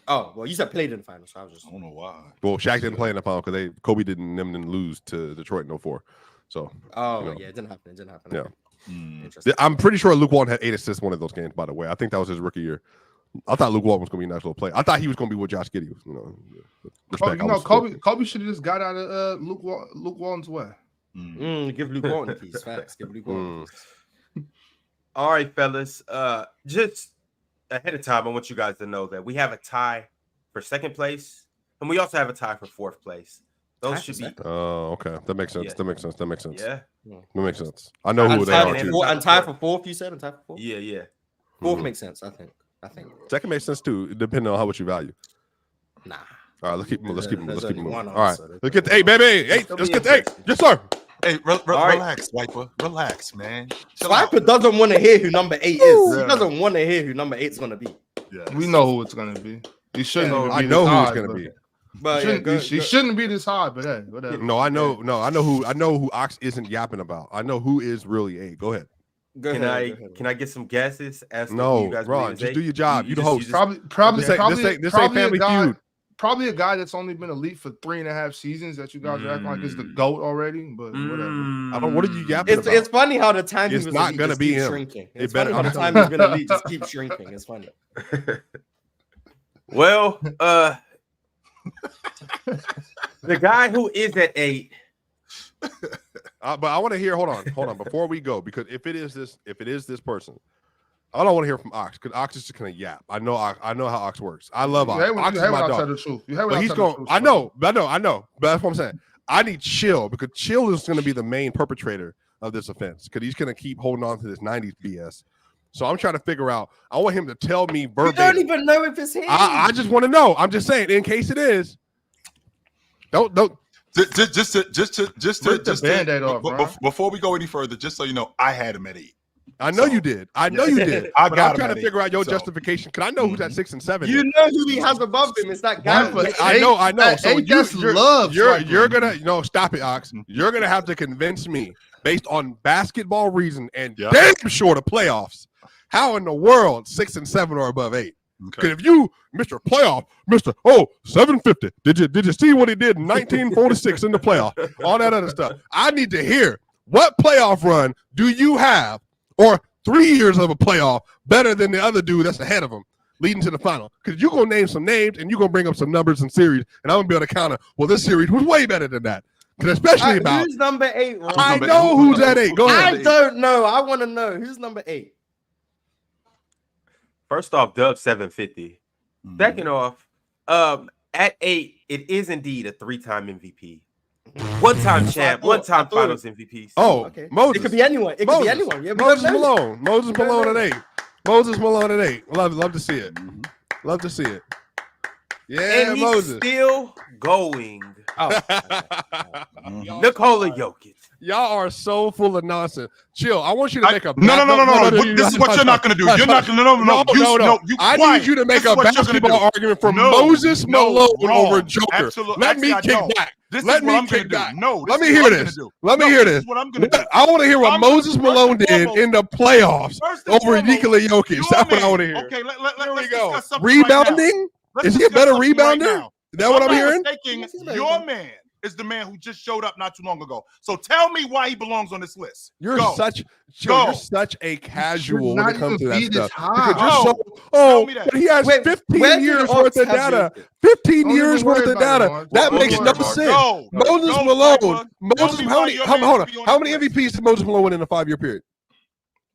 S4: Oh, well, you said played in the finals, so I was just.
S3: I don't know why.
S2: Well, Shaq didn't play in the final because Kobe didn't lose to Detroit in 04. So
S4: Oh,
S2: know.
S4: yeah, it didn't happen.
S2: Yeah.
S4: Okay.
S3: Mm.
S4: Interesting.
S2: I'm pretty sure Luke Walton had 8 assists one of those games. By the way, I think that was his rookie year. I thought Luke Walton was going to be a nice little player. I thought he was going to be what Josh Giddey was.
S6: Kobe should have just got out of Luke Walton's way.
S4: Give Luke Walton a piece. Facts. Give Luke Walton a piece.
S1: All right, fellas. Just ahead of time, I want you guys to know that we have a tie for second place, and we also have a tie for fourth place. Those should be.
S2: Oh, okay. That makes sense.
S1: Yeah.
S2: That makes sense. That makes sense.
S1: Yeah.
S2: That makes sense. I know who they are too.
S4: And tied for fourth, you said? And tied for fourth?
S1: Yeah.
S4: Fourth makes sense, I think.
S2: Second makes sense too, depending on how much you value.
S4: Nah.
S2: All right, let's keep moving.
S4: There's only one
S2: All right,
S4: answer.
S2: let's get the 8, baby. 8. Let's get the 8. Yes, sir.
S3: Hey,
S1: right.
S3: relax, Swiper. Relax, man. Chill out.
S4: Swiper doesn't want to hear who number 8 is. He doesn't want to hear who number 8 is going to be.
S3: Yes.
S6: We know who it's gonna be. He shouldn't.
S2: I
S6: be
S2: know
S6: this
S2: who it's
S6: high,
S2: gonna
S6: but-
S2: be.
S4: But
S6: He shouldn't be this high, but hey, whatever.
S2: No, I know who Ox isn't yapping about. I know who is really 8. Go ahead.
S1: Can I get some guesses as to who
S2: No,
S1: you guys
S2: Ron,
S1: believe is
S2: just
S1: eight?
S2: do your job. You the host.
S6: Probably
S2: This ain't Family Feud.
S6: Probably a guy that's only been elite for 3.5 seasons that you guys are acting like is the GOAT already, but whatever.
S2: What are you yapping about?
S4: It's funny how the time
S2: It's
S4: he was
S2: not
S4: elite
S2: gonna
S4: just
S2: be
S4: keeps
S2: him.
S4: shrinking.
S2: It
S4: It's
S2: better-
S4: funny how the
S2: I'm
S4: time he's been elite just keeps shrinking. It's funny.
S1: Well, the guy who is at 8.
S2: But I want to hear. Hold on, before we go, because if it is this person, I don't want to hear from Ox because Ox is just gonna yap. I know how Ox works. I love Ox. Ox is my dog.
S6: Tell the truth.
S2: But he's going. I know. But that's what I'm saying. I need Chill because Chill is going to be the main perpetrator of this offense because he's going to keep holding on to this 90s BS. So I'm trying to figure out. I want him to tell me verbatim.
S4: You don't even know if it's him.
S2: I just want to know. I'm just saying, in case it is. Don't.
S3: Just
S6: Rip the Band-Aid off, bro.
S3: Before we go any further, just so you know, I had him at 8.
S2: I know you did. I know you did.
S3: I
S2: But
S3: got
S2: I'm
S3: him
S2: trying
S3: at
S2: to figure
S3: 8,
S2: out your
S3: so.
S2: justification because I know who's at 6 and 7.
S4: You know who he has above him. It's that guy.
S2: I know. So you're gonna stop it, Ox. You're gonna have to convince me based on basketball reason and damn sure the playoffs. How in the world 6 and 7 are above 8? Because if you, Mr. Playoff, 750, did you see what he did in 1946 in the playoff? All that other stuff. I need to hear what playoff run do you have, or 3 years of a playoff better than the other dude that's ahead of him, leading to the final. Because you're gonna name some names and you're gonna bring up some numbers and series, and I'm gonna be able to counter. Well, this series was way better than that. Because especially about
S4: who's number 8? Ron?
S2: I know who's at 8. Go ahead.
S4: I don't know. I want to know who's number 8.
S1: First off, Dub 750. Second off, at 8, it is indeed a 3-time MVP. One-time champ, one-time finals MVP.
S2: Oh,
S4: Okay.
S2: Moses.
S4: It could be anyone. It could be
S2: Moses.
S4: anyone. Yeah,
S2: Moses Malone. Moses Malone at 8. Moses Malone at 8. Love to see it. Love to see it. Yeah,
S1: and he's
S2: Moses.
S1: still going.
S4: Oh,
S1: Nikola Jokic.
S2: Y'all are so full of nonsense. Chill. I want you to make a
S3: No. This is what you're not going to do. You're not going to no.
S2: I need you to make a basketball argument for Moses Malone over Joker. Let me kick back. Let me kick back. Let me hear this. Let me hear this. I want to hear what Moses Malone did in the playoffs over Nikola Jokic. That's what I want to hear.
S3: Okay,
S2: Here we go. Rebounding? Is he a better rebounder? Is that what I'm hearing?
S3: Your man is the man who just showed up not too long ago. So tell me why he belongs on this list.
S2: You're
S3: Go.
S2: you're such a casual when it comes to that stuff.
S6: High.
S2: Because you're
S3: Tell me that.
S2: but he has
S4: Wait,
S2: 15
S4: where did
S2: years
S4: the
S2: worth of
S4: Hawks have
S2: data.
S4: drafted?
S2: 15
S6: Don't
S2: years
S6: even
S2: worth
S6: worry
S2: of
S6: about it,
S2: data.
S6: Mark.
S2: That
S3: Don't
S2: makes
S3: worry
S2: no
S3: about it.
S2: sense.
S3: Go.
S2: Moses
S3: Go,
S2: Malone.
S3: Swiper.
S2: Moses,
S3: Tell me
S2: how
S3: why
S2: many?
S3: your
S2: Hold
S3: man
S2: on.
S3: should be on
S2: How
S3: this
S2: many
S3: list.
S2: MVPs did Moses Malone win in a 5-year period?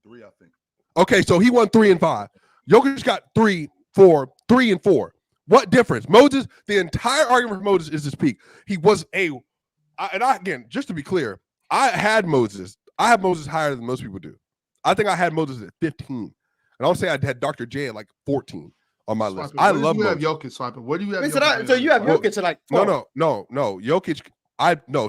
S3: 3, I think.
S2: Okay, so he won 3 and 5. Jokic got 3, 4, 3 and 4. What difference? Moses, the entire argument for Moses is his peak. He was again, just to be clear, I have Moses higher than most people do. I think I had Moses at 15. And I would say I had Dr. J at like 14 on my list.
S6: Swiping.
S2: I
S6: Where
S2: love
S6: do you have
S2: Moses.
S6: Jokic swiping? Where do you have
S4: Wait,
S6: Jokic?
S4: so you have Jokic at like 12.
S2: No. Jokic.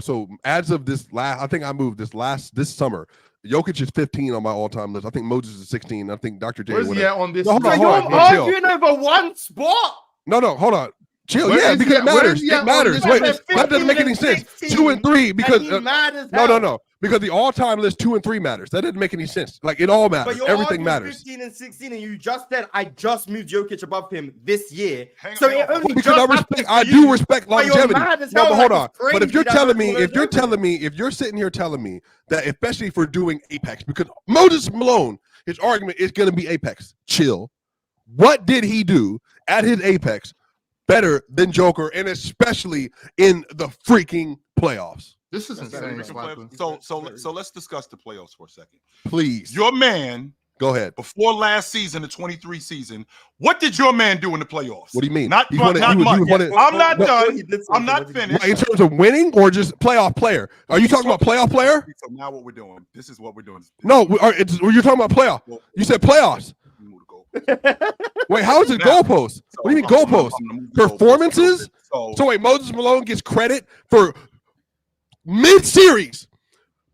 S2: So as of this last, I think I moved this summer. Jokic is 15 on my all-time list. I think Moses is 16. I think Dr. J.
S6: Where's he at on this?
S2: No, hold
S4: So
S2: on,
S4: you're
S2: hold on, chill.
S4: arguing over one spot.
S2: No, hold on. Chill.
S6: Where
S2: Yeah,
S6: is he
S2: because
S6: at?
S2: it
S6: Where
S2: matters.
S6: is he
S2: It
S6: at on
S2: matters.
S6: this
S2: Wait,
S6: list?
S2: that doesn't make any sense. 2 and 3 because no. Because the all-time list 2 and 3 matters. That doesn't make any sense. Like it all matters.
S4: But you're
S2: Everything
S4: arguing
S2: matters.
S4: 15 and 16, and you just said I just moved Jokic above him this year.
S3: Hang
S4: So
S3: on.
S4: it only
S2: Because
S4: just
S2: I do respect
S4: But you're
S2: longevity.
S4: mad as
S2: No,
S4: hell,
S2: but hold
S4: like,
S2: on.
S4: it's crazy
S2: But if you're
S4: that
S2: telling
S4: that's
S2: me,
S4: what
S2: if you're sitting here telling me that, especially for doing Apex, because Moses Malone, his argument is going to be Apex. Chill. What did he do at his Apex better than Joker, and especially in the freaking playoffs?
S6: This is
S3: That's
S6: insane.
S3: better.
S6: Swiping.
S3: So let's discuss the playoffs for a second.
S2: Please.
S3: Your man,
S2: Go ahead.
S3: before last season, the 23 season, what did your man do in the playoffs?
S2: What do you mean?
S3: Not
S2: He wanted-
S3: much.
S2: he wanted-
S3: I'm not
S2: No,
S3: done. I'm not finished.
S2: In terms of winning or just playoff player? Are you talking about playoff player?
S3: So now what we're doing, this is what we're doing.
S2: No, you're talking about playoff. You said playoffs. Wait, how is it
S3: Now,
S2: goalposts?
S3: So
S2: What do you mean
S3: I'm gonna
S2: goalposts?
S3: move the goalposts
S2: Performances?
S3: a little bit.
S2: So wait, Moses Malone gets credit for mid-series,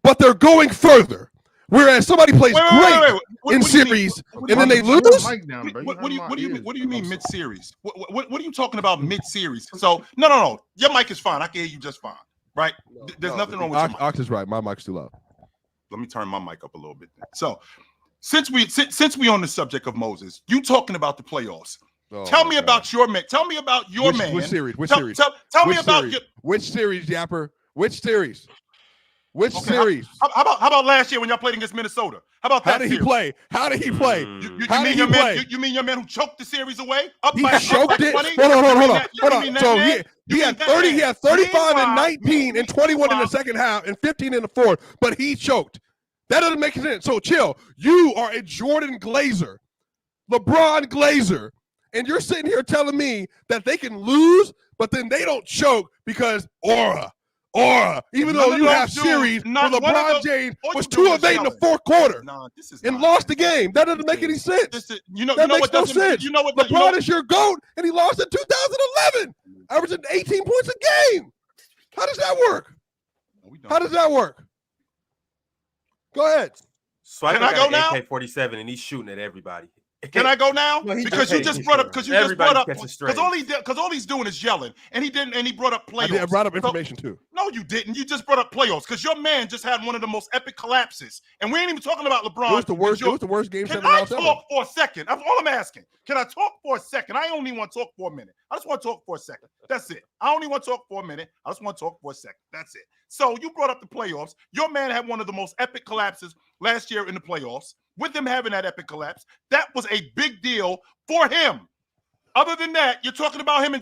S2: but they're going further. Whereas somebody plays great in
S3: What do you
S2: series,
S3: mean?
S2: and then they
S6: Turn your
S2: lose.
S6: mic down, bro.
S3: What do you mean? What do you mean
S6: I'm sorry.
S3: mid-series? What are you talking about mid-series? So no. Your mic is fine. I can hear you just fine. Right? There's nothing wrong with your mic.
S2: Ox is right. My mic's too loud.
S3: Let me turn my mic up a little bit. So since we on the subject of Moses, you talking about the playoffs. Tell me about your man. Tell me about your man.
S2: Which series? Which
S3: Tell
S2: series?
S3: me
S2: Which
S3: about
S2: series?
S3: your.
S2: Which series, Yapper? Which series? Which
S3: Okay,
S2: series?
S3: How about last year when y'all played against Minnesota? How about that?
S2: How did he
S3: series?
S2: play? How did he play?
S3: You
S2: How
S3: mean
S2: did he play?
S3: You mean your man who choked the series away? Up
S2: He
S3: by
S2: choked it.
S3: 20?
S2: Hold on. So he
S3: You
S2: had
S3: mean that
S2: 30.
S3: man?
S2: He had 35 and
S3: Meanwhile-
S2: 19 and 21 in the second half and 15 in the fourth. But he choked. That doesn't make sense. So chill. You are a Jordan Glazer, LeBron Glazer, and you're sitting here telling me that they can lose, but then they don't choke because aura. Even though you have series where LeBron James was 2 of 8 in the fourth quarter and lost the game. That doesn't make any sense. That makes no sense. LeBron is your GOAT, and he lost in 2011, averaging 18 points a game. How does that work? How does that work? Go ahead.
S1: Swipe
S3: Can I go now?
S1: AK-47 and he's shooting at everybody.
S3: Can I go now?
S4: No, he
S3: Because you just brought up because all he's doing is yelling, and he brought up playoffs.
S2: I brought up information too.
S3: No, you didn't. You just brought up playoffs because your man just had one of the most epic collapses, and we ain't even talking about LeBron.
S2: It was the worst game
S3: Can
S2: 7
S3: I
S2: rounds ever.
S3: talk for a second? That's all I'm asking. Can I talk for a second? I only want to talk for a minute. I just want to talk for a second. That's it. I only want to talk for a minute. I just want to talk for a second. That's it. So you brought up the playoffs. Your man had one of the most epic collapses last year in the playoffs. With him having that epic collapse, that was a big deal for him. Other than that, you're talking about him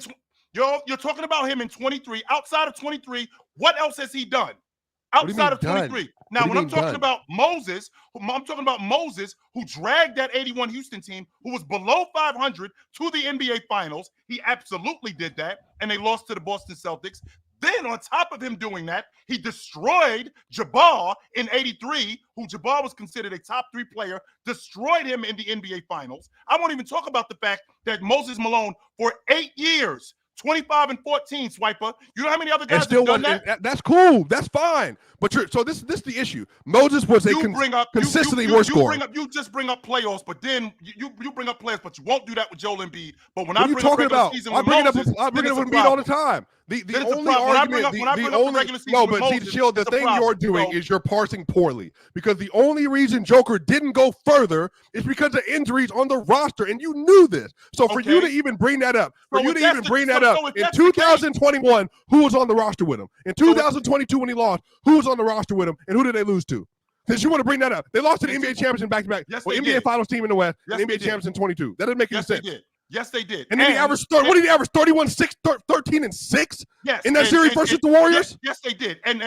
S3: you're talking about him in 23. Outside of 23, what else has he done? Outside of 23. Now, when I'm talking about Moses, I'm talking about Moses, who dragged that 81 Houston team, who was below 500 to the NBA Finals. He absolutely did that, and they lost to the Boston Celtics. Then, on top of him doing that, he destroyed Jabbar in 83, who Jabbar was considered a top 3 player, destroyed him in the NBA Finals. I won't even talk about the fact that Moses Malone, for 8 years, 25 and 14, Swiper. You know how many other guys have done that?
S2: That's cool. That's fine. But this is the issue. Moses was consistently worse scorer.
S3: You just bring up playoffs, but then you bring up players, but you won't do that with Joel Embiid. But when
S2: What are you talking about? I bring it up with Embiid all the time. The only argument, the thing you're doing is you're parsing poorly, because the only reason Joker didn't go further is because of injuries on the roster, and you knew this. So for you to even bring that up, in 2021, who was on the roster with him? In 2022, when he lost, who was on the roster with him, and who did they lose to? Since you want to bring that up, they lost to the NBA champions in back-to-back. NBA Finals team in the West, and NBA champions in 22. That doesn't make any sense.
S3: Yes, they did.
S2: And then he averaged, what did he average? 31, 6, 13, and 6?
S3: Yes.
S2: In that series versus the Warriors?
S3: Yes, they did. And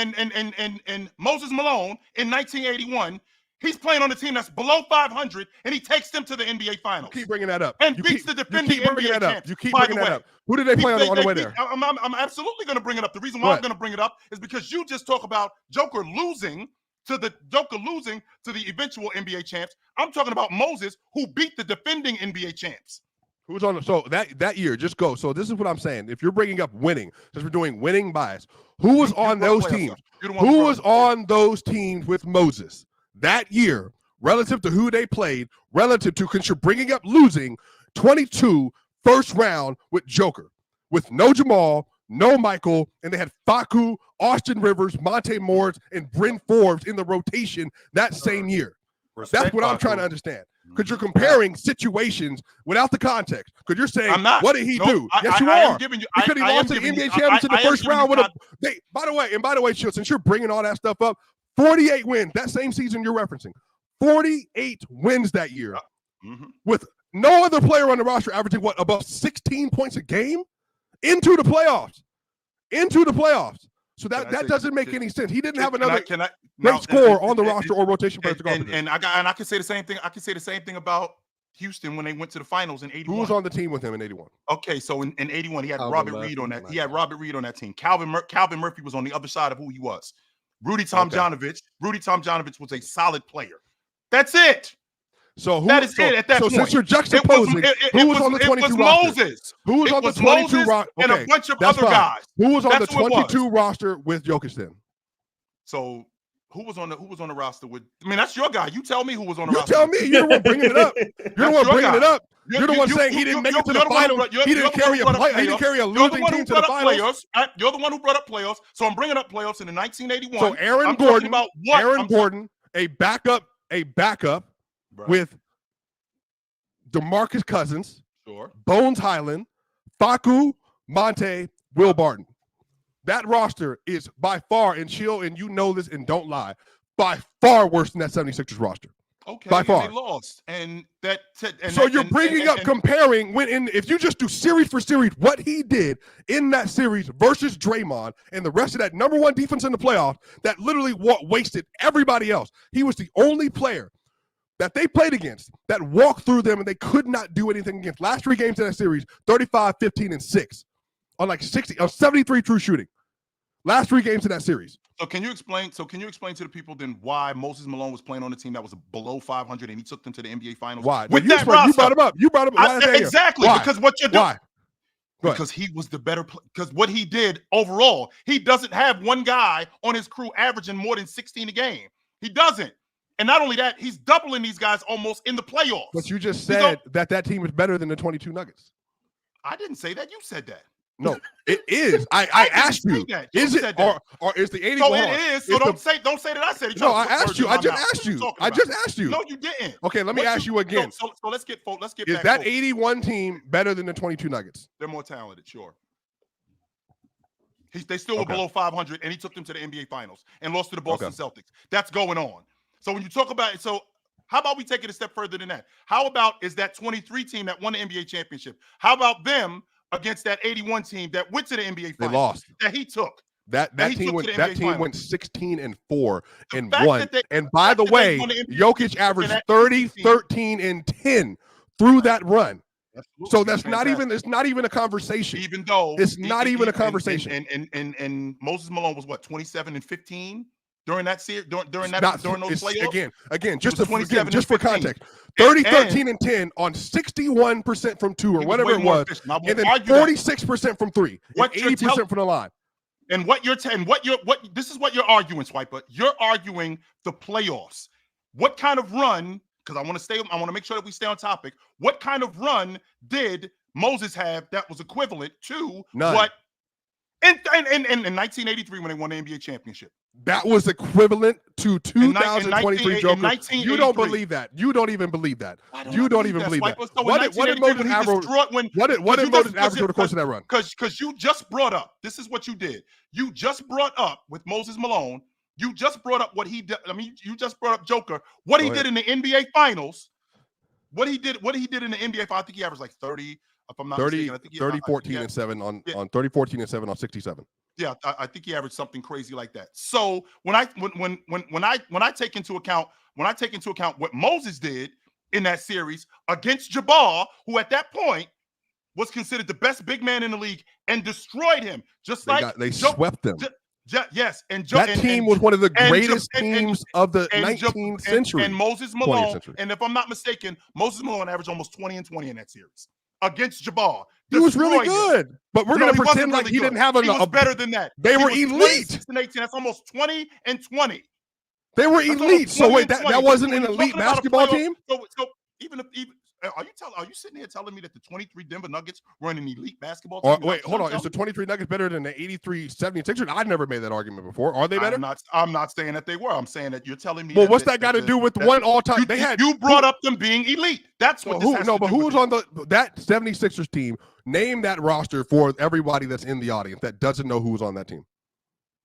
S3: Moses Malone in 1981, he's playing on a team that's below 500, and he takes them to the NBA Finals.
S2: You keep bringing that up.
S3: And beats the defending NBA champs.
S2: You keep bringing that up. Who did they play on the way there?
S3: I'm absolutely going to bring it up. The reason why I'm going to bring it up is because you just talk about Joker losing to the Joker losing to the eventual NBA champs. I'm talking about Moses, who beat the defending NBA champs.
S2: Who's on? So that year, just go. So this is what I'm saying. If you're bringing up winning, since we're doing winning bias, who was on those teams? Who was on those teams with Moses that year, relative to who they played, relative to, because you're bringing up losing 22 first round with Joker, with no Jamal, no Michael, and they had Facu, Austin Rivers, Monte Morris, and Bryn Forbes in the rotation that same year. That's what I'm trying to understand. Because you're comparing situations without the context. Because you're saying, what did he do? Yes, you are. Because he lost to the NBA championship in the first round with a. By the way, Shield, since you're bringing all that stuff up, 48 wins that same season you're referencing. 48 wins that year, with no other player on the roster averaging above 16 points a game into the playoffs. So that doesn't make any sense. He didn't have another great score on the roster or rotation player to go.
S3: And I can say the same thing. I can say the same thing about Houston when they went to the finals in '81.
S2: Who was on the team with him in '81?
S3: Okay, so in '81 he had Robert Reed on that. He had Robert Reed on that team. Calvin Murphy was on the other side of who he was. Rudy Tomjanovich was a solid player. That's it.
S2: So
S3: that is it at that point.
S2: Since you're juxtaposing, who was on the 22 roster?
S3: Moses.
S2: Who was on the 22 roster?
S3: And a bunch of other guys.
S2: Who was on the 22 roster with Jokic then?
S3: So who was on the roster with? I mean, that's your guy. You tell me who was on the roster.
S2: You tell me. You're the one bringing it up. You're the one bringing it up. You're the one saying he didn't make it to the finals. He didn't carry a losing team to the finals.
S3: You're the one who brought up playoffs. So I'm bringing up playoffs in the 1981.
S2: So Aaron Gordon, a backup. Right. With DeMarcus Cousins, Bones Highland, Facu, Monte, Will Barton. That roster is by far, and Chill, and you know this and don't lie, by far worse than that 76ers roster.
S3: Okay,
S2: by far.
S3: They lost.
S2: Comparing if you just do series for series, what he did in that series versus Draymond and the rest of that number one defense in the playoffs that literally wasted everybody else. He was the only player that they played against that walked through them and they could not do anything against. Last three games in that series, 35, 15, and 6 on 73 true shooting. Last three games in that series.
S3: So can you explain to the people then why Moses Malone was playing on a team that was below 500 and he took them to the NBA Finals?
S2: Why? You brought him up.
S3: Exactly.
S2: Why?
S3: Because what you're doing.
S2: Why?
S3: Because he was the better player. Because what he did overall, he doesn't have one guy on his crew averaging more than 16 a game. He doesn't. And not only that, he's doubling these guys almost in the playoffs.
S2: But you just said that team is better than the 22 Nuggets.
S3: I didn't say that. You said that.
S2: No, it is. I asked you. Is it or is the 81?
S3: So it is. So don't say that I said it.
S2: No, I asked you. I just asked you.
S3: No, you didn't.
S2: Okay, let me ask you again.
S3: So let's get
S2: is
S3: back
S2: that 81 team better than the 22 Nuggets?
S3: They're more talented, sure. They still were below 500, and he took them to the NBA Finals and lost to the Boston Celtics. That's going on. So when you talk about it, so how about we take it a step further than that? How about is that 23 team that won the NBA championship? How about them against that 81 team that went to the NBA Finals?
S2: They lost.
S3: That he took.
S2: That team went 16-4 and won. And by the way, Jokic averaged 30, 13, and 10 through that run. Absolutely. So that's it's not even a conversation.
S3: Even though
S2: it's not even a conversation.
S3: And Moses Malone was what, 27 and 15? During that series, during those playoffs?
S2: Again, just for context, 30, 13, and 10 on 61% from two or whatever it was, and then 46% from three, and 80% from the line.
S3: And this is what you're arguing, Swiper. You're arguing the playoffs. What kind of run? Because I want to make sure that we stay on topic. What kind of run did Moses have that was equivalent to what in 1983 when they won the NBA championship?
S2: That was equivalent to 2023 Joker. You don't believe that. You don't even believe that. You don't even believe that. What did Moses average over the course of that run?
S3: Because you just brought up, this is what you did. You just brought up with Moses Malone, you just brought up what he did. I mean, you just brought up Joker. What he did in the NBA Finals. What he did in the NBA Finals. I think he averaged like 30, if I'm not mistaken. I think
S2: 30, 14, and 7 on 30, 14, and 7 on 67.
S3: Yeah, I think he averaged something crazy like that. So when I take into account what Moses did in that series against Jabbar, who at that point was considered the best big man in the league and destroyed him,
S2: They swept them.
S3: Yes, and
S2: that team was one of the greatest teams of the 19th century.
S3: And Moses Malone,
S2: century.
S3: and if I'm not mistaken, Moses Malone averaged almost 20 and 20 in that series against Jabbar.
S2: He was really good, but we're going to pretend like he didn't have
S3: He was better than that.
S2: They were elite.
S3: 26 and 18. That's almost 20 and 20
S2: They were elite. So wait, that wasn't an elite basketball team?
S3: So even are you sitting here telling me that the 23 Denver Nuggets were an elite basketball team?
S2: Wait, hold on. Is the 23 Nuggets better than the 83 76ers? I've never made that argument before. Are they better?
S3: I'm not saying that they were. I'm saying that you're telling me.
S2: Well, what's that got to do with one all-time?
S3: You brought up them being elite. That's what this has to do.
S2: But who was on that 76ers team? Name that roster for everybody that's in the audience that doesn't know who was on that team.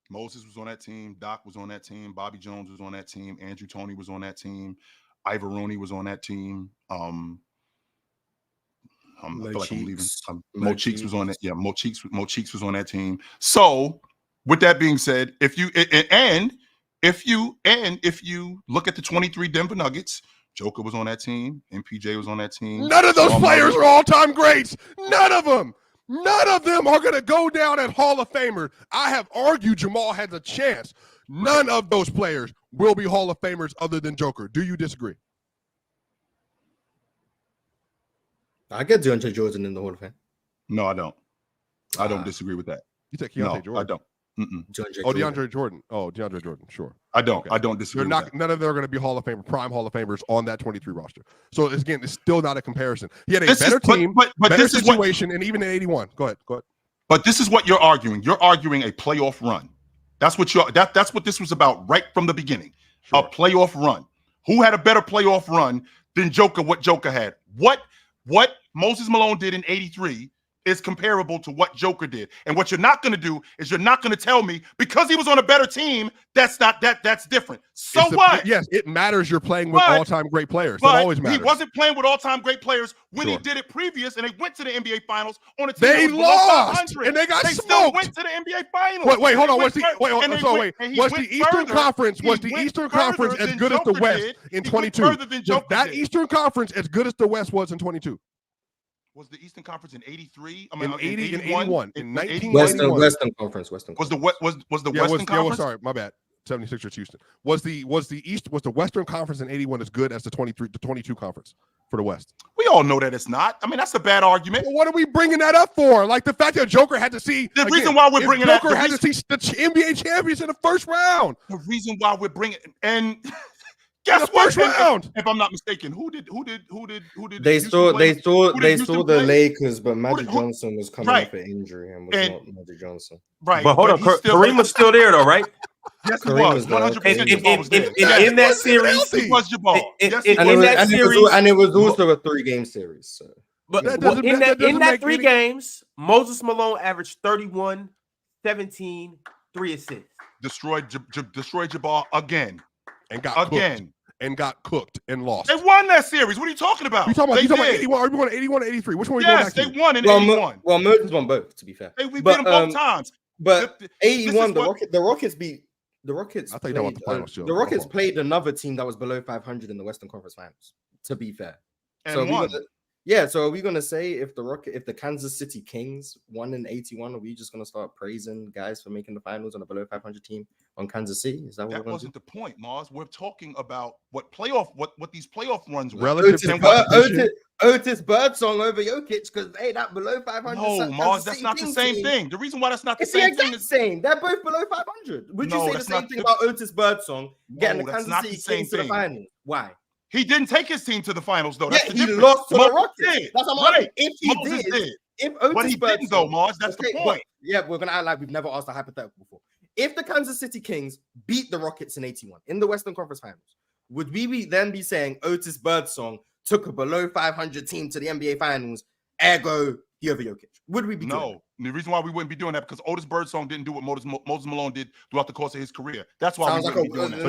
S3: Moses was on that team. Doc was on that team. Bobby Jones was on that team. Andrew Toney was on that team. Ivor Rooney was on that team. I feel like I'm leaving. Mo Cheeks was on that. Yeah, Mo Cheeks was on that team. So, with that being said, if you look at the 23 Denver Nuggets, Joker was on that team. MPJ was on that team.
S2: None of those players are all-time greats. None of them. None of them are going to go down as Hall of Famers. I have argued Jamal has a chance. None of those players will be Hall of Famers other than Joker. Do you disagree?
S4: I get DeAndre Jordan in the Hall of Fame.
S3: No, I don't. I don't disagree with that.
S2: You take Keontae Jordan?
S3: I don't.
S2: DeAndre Jordan. Oh, DeAndre Jordan. Sure.
S3: I don't. Okay. I don't disagree.
S2: None of them are going to be Hall of Famer, prime Hall of Famers on that 23 roster. So again, it's still not a comparison. He had a better team, better situation, and even in 81. Go ahead.
S3: But this is what you're arguing. You're arguing a playoff run. That's what that's what this was about right from the beginning. Sure. A playoff run. Who had a better playoff run than Joker? What Joker had? What Moses Malone did in 83 is comparable to what Joker did. And what you're not going to do is you're not going to tell me because he was on a better team, that's different. So what?
S2: Yes, it matters you're playing with all-time great players. That always matters.
S3: He wasn't playing with all-time great players when he did it previous, and they went to the NBA Finals on a team
S2: they lost, and they got smoked.
S3: Still went to the NBA Finals.
S2: Wait, hold on. Was the Eastern Conference as good as the West in 22? Was that Eastern Conference as good as the West was in 22?
S3: Was the Eastern Conference in 83?
S2: I mean, in 80 and 81. In 1981.
S4: Western Conference.
S3: Was the Western Conference?
S2: Sorry, my bad. 76ers Houston. Was the Western Conference in 81 as good as the 22 conference for the West?
S3: We all know that it's not. I mean, that's a bad argument.
S2: Well, what are we bringing that up for? Like the fact that Joker had to see
S3: the reason why we're bringing
S2: Joker had to see the NBA champions in the first round.
S3: The reason why we're bringing and guess what? Round. If I'm not mistaken, who did?
S4: They saw the Lakers, but Magic Johnson was coming off an injury and was not Magic Johnson.
S1: Right, but hold on, Kareem was still there though, right?
S3: Yes, he was.
S1: 100%. In that series,
S3: he was Jabbar.
S4: And it was also a 3-game series. So.
S1: But in that 3 games, Moses Malone averaged 31, 17, 3 assists.
S3: Destroyed Jabbar again.
S2: And got cooked and lost.
S3: They won that series. What are you talking about?
S2: You talking about 81? Are we going 81 or 83? Which one are you going back to?
S3: Yes, they won in 81.
S4: Well, Moses won both, to be fair.
S3: We beat them both times.
S4: But 81, the Rockets beat the Rockets.
S2: I think they want the finals.
S4: The Rockets played another team that was below 500 in the Western Conference Finals. To be fair,
S3: and won.
S4: So are we gonna say if the Kansas City Kings won in 81, are we just gonna start praising guys for making the finals on a below 500 team on Kansas City? Is that what
S3: that wasn't the point, Mars? We're talking about what these playoff runs were.
S4: Otis Birdsong over Jokic because that below 500.
S3: No, Mars, that's not the same thing. The reason why that's not the same thing is
S4: same. They're both below 500. Would you say the same thing about Otis Birdsong getting the Kansas City Kings to the finals? Why?
S3: He didn't take his team to the finals, though.
S4: That's he lost to the Rockets. That's what I'm saying. If he did.
S3: But he didn't, though, Mars. That's the point.
S4: Yeah, we're going to act like we've never asked a hypothetical before. If the Kansas City Kings beat the Rockets in 81 in the Western Conference Finals, would we then be saying Otis Birdsong took a below 500 team to the NBA Finals, ergo he over Jokic? Would we be doing that?
S3: The reason why we wouldn't be doing that because Otis Birdsong didn't do what Moses Malone did throughout the course of his career. That's why we wouldn't be doing that.
S2: So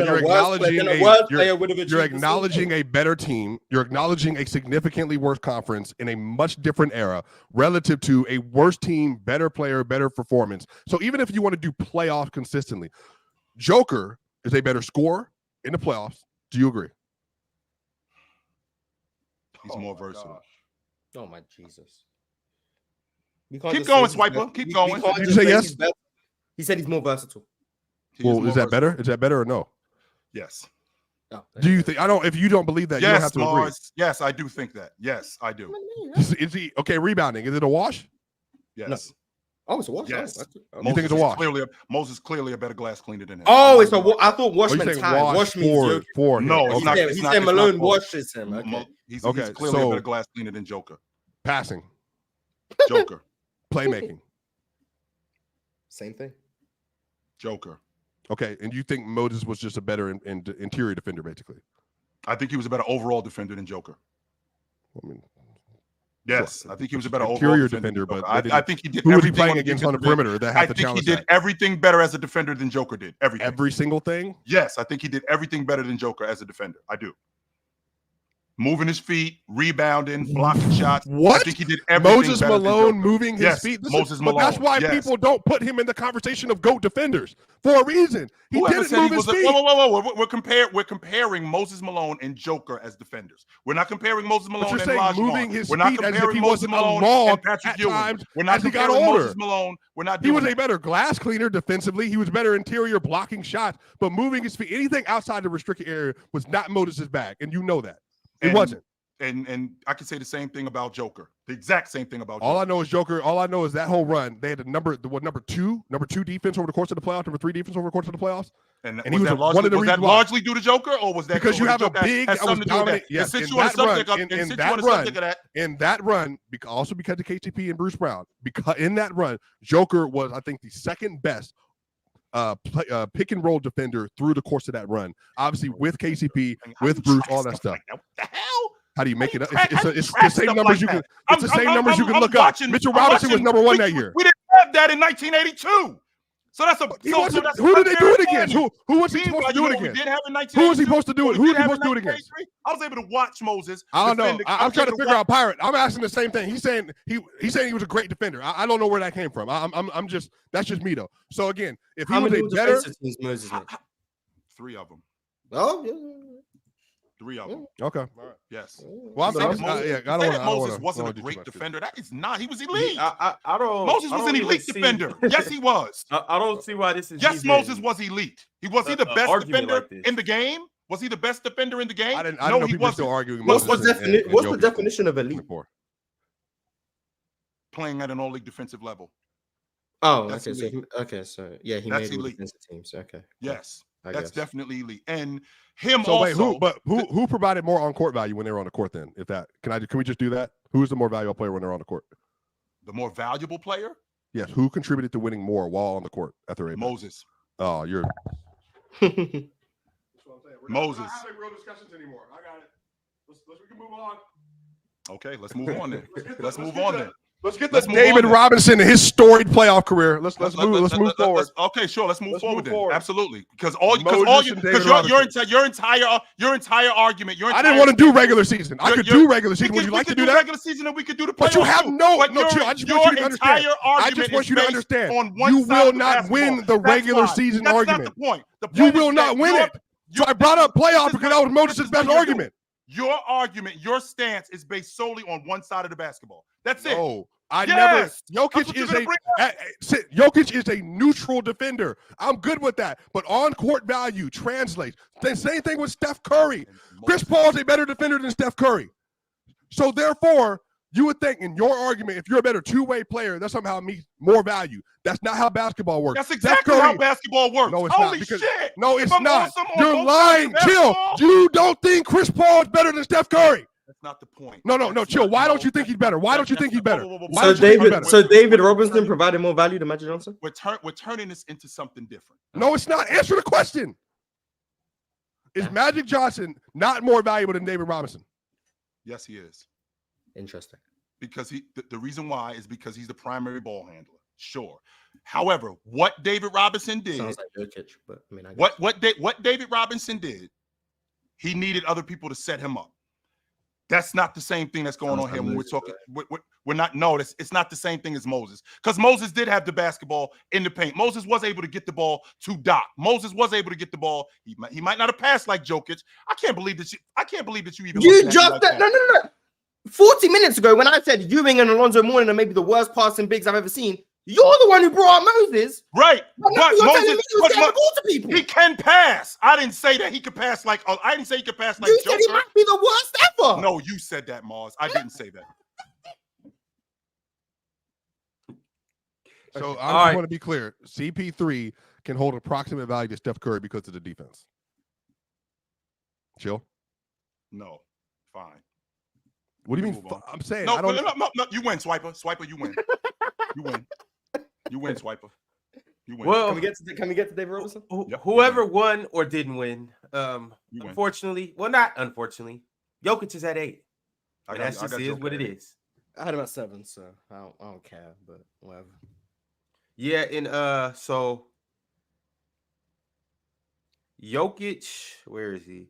S2: you're acknowledging a better team. You're acknowledging a significantly worse conference in a much different era relative to a worse team, better player, better performance. So even if you want to do playoffs consistently, Joker is a better scorer in the playoffs. Do you agree?
S3: He's more versatile.
S4: Oh my Jesus.
S3: Keep going, Swiper. Keep going.
S2: Did you say yes?
S4: He said he's more versatile.
S2: Well, is that better? Is that better or no?
S3: Yes.
S4: Oh,
S2: Do you think? I don't. If you don't believe that, you don't
S3: Yes,
S2: have to
S3: Mars. Yes, I do think that. Yes, I do.
S2: agree. Is he okay? Rebounding, is it a wash?
S3: Yes.
S4: Oh, it's a wash.
S3: Yes.
S2: You think it's a wash?
S3: Moses clearly a better glass cleaner than him.
S4: Oh, it's a wash. I thought wash
S2: Oh, you
S4: meant
S2: saying
S4: time. Wash means
S2: for him.
S3: No, it's
S2: Okay.
S3: not.
S4: He
S3: It's
S4: said
S3: not
S4: Malone
S3: for-
S4: washes him. Okay.
S3: He's
S2: Okay,
S3: clearly a
S2: so-
S3: better glass cleaner than Joker.
S2: Passing,
S3: Joker.
S2: playmaking.
S4: Same thing.
S3: Joker.
S2: Okay, and you think Moses was just a better interior defender, basically?
S3: I think he was a better overall defender than Joker.
S2: I mean,
S3: Yes, I think he was a better
S2: interior
S3: overall
S2: defender,
S3: than
S2: but
S3: Joker. I think he did
S2: who was he
S3: everything
S2: playing
S3: on the
S2: against on the
S3: defensive end.
S2: perimeter that
S3: I
S2: had to
S3: think he
S2: challenge
S3: did
S2: that?
S3: everything better as a defender than Joker did. Everything.
S2: Every single thing.
S3: Yes, I think he did everything better than Joker as a defender. I do. Moving his feet, rebounding, blocking shots.
S2: What?
S3: I think he did everything
S2: Moses
S3: better than
S2: Malone
S3: Joker.
S2: moving his
S3: Yes,
S2: feet.
S3: Moses
S2: But that's
S3: Malone,
S2: why
S3: yes.
S2: people don't put him in the conversation of GOAT defenders for a reason. He
S3: Whoever
S2: didn't
S3: said
S2: move
S3: he
S2: his
S3: was
S2: feet.
S3: whoa. We're comparing Moses Malone and Joker as defenders. We're not comparing Moses
S2: But
S3: Malone
S2: you're
S3: and
S2: saying
S3: Olajuwon.
S2: moving his
S3: We're not
S2: feet as if
S3: comparing
S2: he
S3: Moses
S2: wasn't a
S3: Malone
S2: log
S3: and Patrick
S2: at
S3: Ewing.
S2: times
S3: We're not
S2: as he got
S3: comparing
S2: older.
S3: Moses Malone. We're not
S2: He
S3: doing
S2: was a
S3: that.
S2: better glass cleaner defensively. He was better interior blocking shots, but moving his feet, anything outside the restricted area was not Moses' bag, and you know that. It
S3: And-
S2: wasn't.
S3: And I can say the same thing about Joker. The exact same thing about
S2: All
S3: Joker.
S2: I know is Joker. All I know is that whole run, they had a number two defense over the course of the playoffs, number 3 defense over the course of the playoffs.
S3: And
S2: he was
S3: that
S2: one
S3: largely,
S2: of the
S3: was that
S2: reasons why.
S3: largely due to Joker, or was that
S2: Because you
S3: or
S2: have a
S3: Joker
S2: big
S3: has
S2: that was
S3: something to do with
S2: dominant.
S3: that?
S2: Yes,
S3: And
S2: in
S3: since you on the
S2: that run,
S3: subject of, and
S2: in
S3: since you on
S2: that
S3: the subject
S2: run,
S3: of that,
S2: in that run, also because of KCP and Bruce Brown, because in that run, Joker was, I think, the second best pick and roll defender through the course of that run. Obviously, with KCP,
S3: how
S2: with
S3: you
S2: Bruce,
S3: track
S2: all that stuff.
S3: like that? What the hell?
S2: How do you make it up?
S3: How you
S2: It's
S3: track
S2: the same
S3: stuff
S2: numbers
S3: like
S2: you can.
S3: that?
S2: It's the same numbers you can look up.
S3: watching-
S2: Mitchell
S3: I'm
S2: Robinson was
S3: watching-
S2: number 1
S3: we-
S2: that year.
S3: We didn't have that in 1982. So that's a.
S2: He
S3: so
S2: wasn't-
S3: that's
S2: who did they do it
S3: unfair
S2: against? Who was he
S3: Meanwhile,
S2: supposed to
S3: you
S2: do
S3: know
S2: it
S3: what we
S2: against?
S3: did have in 1982?
S2: Who was he supposed to do it?
S3: What
S2: Who
S3: we
S2: was he
S3: did have
S2: supposed to do it
S3: in
S2: against?
S3: 1983? I was able to watch Moses.
S2: I don't know.
S3: defend the- I
S2: I'm
S3: was
S2: trying to
S3: able
S2: figure
S3: watch-
S2: out Pirate. I'm asking the same thing. He's saying he's saying he was a great defender. I don't know where that came from. I'm just that's just me though. So again, if he
S4: How
S2: was
S4: many
S2: a better,
S4: defensive teams Moses made?
S3: 3 of them.
S4: Oh, yeah.
S3: 3 of them.
S2: okay. All right.
S3: Yes.
S2: Well, I'm
S3: Say that
S2: yeah,
S3: Moses-
S2: I
S3: say
S2: don't
S3: that
S2: want
S3: Moses
S2: to.
S3: wasn't a great defender. That is not. He was elite.
S1: He- I don't.
S3: Moses
S1: I
S3: was
S1: don't
S3: an
S1: even
S3: elite
S1: see-
S3: defender. Yes, he was.
S1: I don't see why this is.
S3: Yes,
S1: even-
S3: Moses was elite. Was he the best
S1: argument
S3: defender
S1: like this.
S3: in the game? Was he the best defender in the game?
S2: I didn't
S3: no,
S2: know
S3: he
S2: people were still
S3: wasn't.
S2: arguing.
S4: What's
S2: Moses
S4: the
S2: and
S4: what's the
S2: Jokic
S4: definition of elite?
S2: before.
S3: Playing at an all-league defensive level.
S4: Oh,
S3: That's
S4: okay. So
S3: elite.
S4: yeah, he
S3: That's
S4: made all
S3: elite.
S4: defensive teams. Okay,
S3: Yes,
S4: I
S3: that's
S4: guess.
S3: definitely elite. And him
S2: So wait,
S3: also.
S2: who provided more on court value when they were on the court? Then, if that can we just do that? Who is the more valuable player when they're on the court?
S3: The more valuable player,
S2: Yes, who contributed to winning more while on the court at the rate?
S3: Moses.
S2: Oh, you're
S3: Moses.
S2: We're not having real discussions anymore. I got it. We can move on.
S3: Okay, let's move on then. Let's move on then.
S2: Let's get
S3: Let's
S2: the
S3: move on
S2: David
S3: then.
S2: Robinson and his storied playoff career. Let's move forward.
S3: Okay, sure. Let's move
S2: Let's
S3: forward
S2: move
S3: then.
S2: forward.
S3: Absolutely, because
S2: Moses and David Robinson.
S3: your entire argument.
S2: I didn't want to do regular season. I could do regular season. Would you like to do that?
S3: regular season, and we could do the playoffs.
S2: But you have
S3: too.
S2: no,
S3: But
S2: no, chill. I just want you to understand. I just want you to understand. You will not win the regular season argument.
S3: That's not the point. The
S2: You
S3: point is
S2: will
S3: that
S2: not win
S3: your-
S2: it. So I brought up playoff
S3: This is
S2: because
S3: what-
S2: that was Moses'
S3: this is
S2: best
S3: what you're
S2: argument.
S3: Your argument, your stance is based solely on one side of the basketball. That's it.
S2: No, I
S3: Yes.
S2: never.
S3: That's what you're gonna bring
S2: Jokic is a neutral defender. I'm good with that. But on court value translates. The same thing with Steph Curry. Chris Paul is a better defender than Steph Curry. So therefore, you would think in your argument, if you're a better two-way player, that somehow means more value. That's not how basketball works.
S3: That's
S2: Steph
S3: exactly
S2: Curry-
S3: how basketball works.
S2: No, it's
S3: Holy
S2: not. Because,
S3: shit.
S2: no,
S3: If
S2: it's
S3: I'm
S2: not.
S3: awesome on
S2: You're
S3: both
S2: lying.
S3: sides of
S2: Chill.
S3: basketball,
S2: You don't think Chris Paul is better than Steph Curry?
S3: That's not the point.
S2: No,
S3: That's
S2: chill.
S3: not-
S2: Why
S3: no,
S2: don't you think he's better? Why don't you think he's better?
S3: whoa, whoa, whoa,
S2: Why
S4: So
S2: don't you think he's
S4: David,
S2: better?
S4: so David Robinson provided more value than Magic Johnson.
S3: We're turning this into something different.
S2: No, it's not. Answer the question. Is Magic Johnson not more valuable than David Robinson?
S3: Yes, he is.
S4: Interesting.
S3: Because the reason why is because he's the primary ball handler. Sure. However, what David Robinson did,
S4: Sounds like Jokic, but I mean, I guess.
S3: what David Robinson did, he needed other people to set him up. That's not the same thing that's going
S4: Sounds
S3: on here
S4: like
S3: when we're
S4: Moses,
S3: talking. We're not. No, it's not the same thing as Moses, because Moses did have the basketball in the paint. Moses was able to get the ball to Doc. Moses was able to get the ball. He might not have passed like Jokic. I can't believe that you even.
S4: You
S3: looking at me
S4: dropped
S3: like
S4: that. No. 40 minutes ago, when I said Ewing and Alonzo Mourning are maybe the worst passing bigs I've ever seen, You're the one who brought up Moses.
S3: Right.
S4: But
S3: But
S4: you're telling
S3: Moses,
S4: me he was getting the ball to people.
S3: he can pass. I didn't say that he could pass like. I didn't say he could pass like
S4: You said he
S3: Joker.
S4: might be the worst ever.
S3: No, you said that, Mars. I didn't say that.
S2: So I
S1: All
S2: just
S1: right.
S2: want to be clear. CP3 can hold approximate value to Steph Curry because of the defense. Chill.
S3: No. Fine.
S2: What do you
S3: Move
S2: mean?
S3: on.
S2: I'm saying
S3: No,
S2: I don't.
S3: no, you win, Swiper. Swiper, you win. You win. You win, Swiper. You win.
S1: Well,
S4: Can we get to David Robinson?
S3: Yep.
S1: whoever won or didn't win,
S3: You win.
S1: unfortunately, well, not unfortunately, Jokic is at 8.
S3: I
S1: And
S3: got-
S1: that's
S3: I
S1: just
S3: got
S1: is
S3: Joker
S1: what
S3: at
S1: it
S3: 8.
S1: is.
S4: I had him at 7, so I don't care, but whatever.
S1: Yeah, and so Jokic, where is he?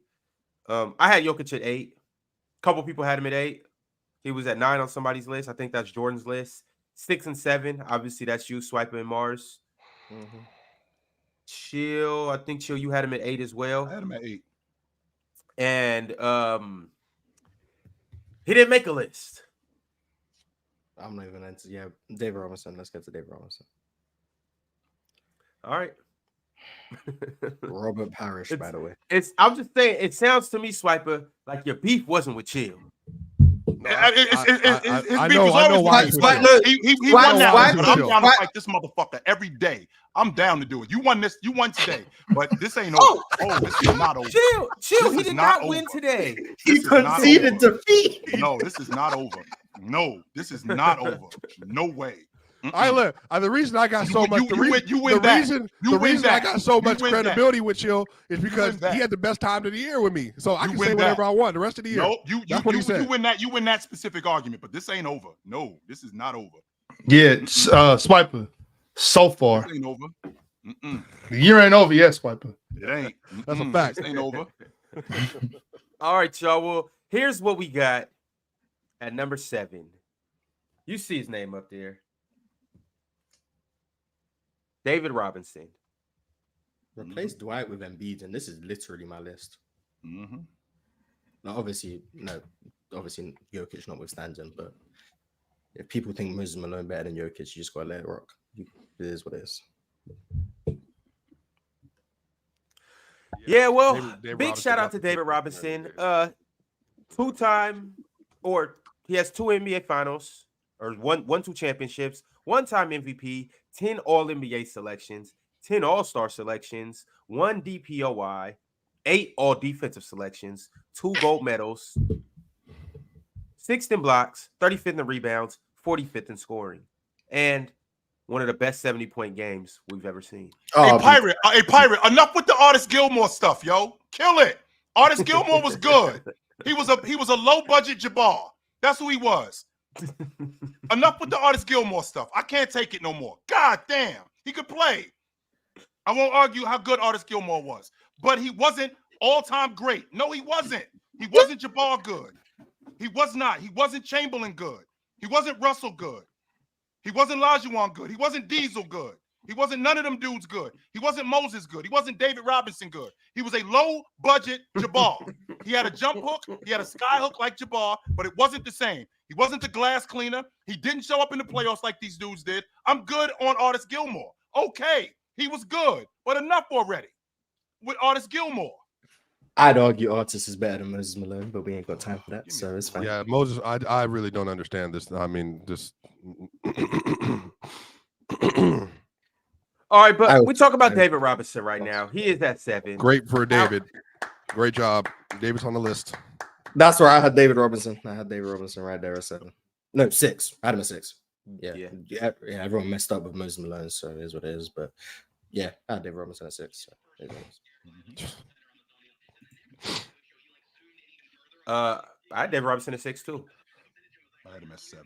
S1: I had Jokic at 8. A couple people had him at 8. He was at 9 on somebody's list. I think that's Jordan's list. 6 and 7. Obviously, that's you, Swiper and Mars.
S4: Mm-hmm.
S1: Chill. I think Chill, you had him at 8 as well.
S3: I had him at 8.
S1: And he didn't make a list.
S4: I'm not even into. Yeah, David Robinson. Let's get to David Robinson.
S1: All right.
S4: Robert Parrish, by the way.
S1: I'm just saying, it sounds to me, Swiper, like your beef wasn't with Chill.
S2: I know why.
S3: He won that
S4: why-
S3: one, but I'm
S2: Chill.
S3: down to fight this motherfucker every day. I'm down to do it. You won this. You won today, but this ain't over. Oh, this is not over.
S1: Chill.
S3: This
S1: He
S3: is
S1: did
S3: not
S1: not win
S3: over.
S1: today.
S4: He
S3: This is not
S4: conceded
S3: over.
S4: defeat.
S3: No, this is not over. No, this is not over. No way.
S2: I look. The reason I got so much. The reason I got so much credibility with Chill is because he had the best time of the year with me. So I can say whatever I want the rest of the year.
S3: No, you win that. You win that specific argument, but this ain't over. No, this is not over.
S6: Yeah, Swiper. So far,
S3: This ain't over.
S6: the year ain't over yet, Swiper.
S3: It ain't.
S2: That's a fact.
S3: This ain't over.
S1: All right, y'all. Well, here's what we got at number 7. You see his name up there. David Robinson.
S4: Replace Dwight with Embiid, and this is literally my list.
S3: Mm-hmm.
S4: Now, obviously Jokic notwithstanding, but if people think Moses Malone better than Jokic, you just gotta let it rock. It is what it is.
S1: Yeah, well,
S2: David
S1: big
S2: Robinson
S1: shout out
S2: got
S1: to
S2: the
S1: David
S2: pick.
S1: Robinson. 2-time, or he has 2 NBA finals, or 2 championships, 1-time MVP, 10 All-NBA selections, 10 All-Star selections, 1 DPOI, 8 All-Defensive selections, 2 gold medals, 6th in blocks, 35th in rebounds, 45th in scoring, and one of the best 70-point games we've ever seen.
S3: Hey, Pirate, enough with the Artist Gilmore stuff, yo. Kill it. Artist Gilmore was good. He was a low-budget Jabbar. That's who he was. Enough with the Artist Gilmore stuff. I can't take it no more. God damn. He could play. I won't argue how good Artist Gilmore was, but he wasn't all-time great. No, he wasn't. He wasn't Jabbar good. He was not. He wasn't Chamberlain good. He wasn't Russell good. He wasn't Olajuwon good. He wasn't Diesel good. He wasn't none of them dudes good. He wasn't Moses good. He wasn't David Robinson good. He was a low-budget Jabbar. He had a jump hook. He had a sky hook like Jabbar, but it wasn't the same. He wasn't the glass cleaner. He didn't show up in the playoffs like these dudes did. I'm good on Artist Gilmore. Okay, he was good, but enough already with Artist Gilmore.
S4: I'd argue Artist is better than Moses Malone, but we ain't got time for that, so it's fine.
S2: Yeah, Moses. I really don't understand this. I mean, just.
S1: All right, but we talk about David Robinson right now. He is at 7.
S2: Great for David. Great job. David's on the list.
S4: That's where I had David Robinson. I had David Robinson right there at 7. No, 6. I had him at 6. Yeah. Everyone messed up with Moses Malone, so it is what it is. But yeah, I had David Robinson at 6. So it is what it is.
S1: I had David Robinson at 6 too.
S3: I had him at 7.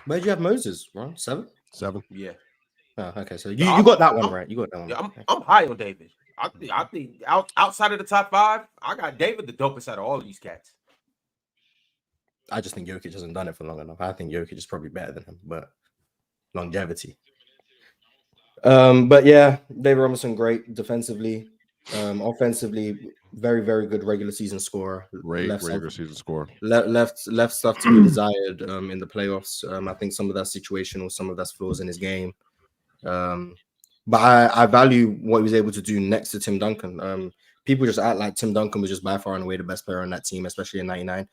S4: Where'd you have Moses, Ron? 7?
S2: 7.
S1: Yeah.
S4: Oh, okay. So you got that one right. You got that one.
S1: Yeah,
S4: right.
S1: I'm high on David. I think outside of the top 5, I got David the dopest out of all of these cats.
S4: I just think Jokic hasn't done it for long enough. I think Jokic is probably better than him, but longevity. But yeah, David Robinson, great defensively, offensively, very, very good regular season scorer.
S2: Regular season scorer.
S4: Left stuff to be desired in the playoffs. I think some of that's situational, some of that's flaws in his game. But I value what he was able to do next to Tim Duncan. People just act like Tim Duncan was just by far and away the best player on that team, especially in '99.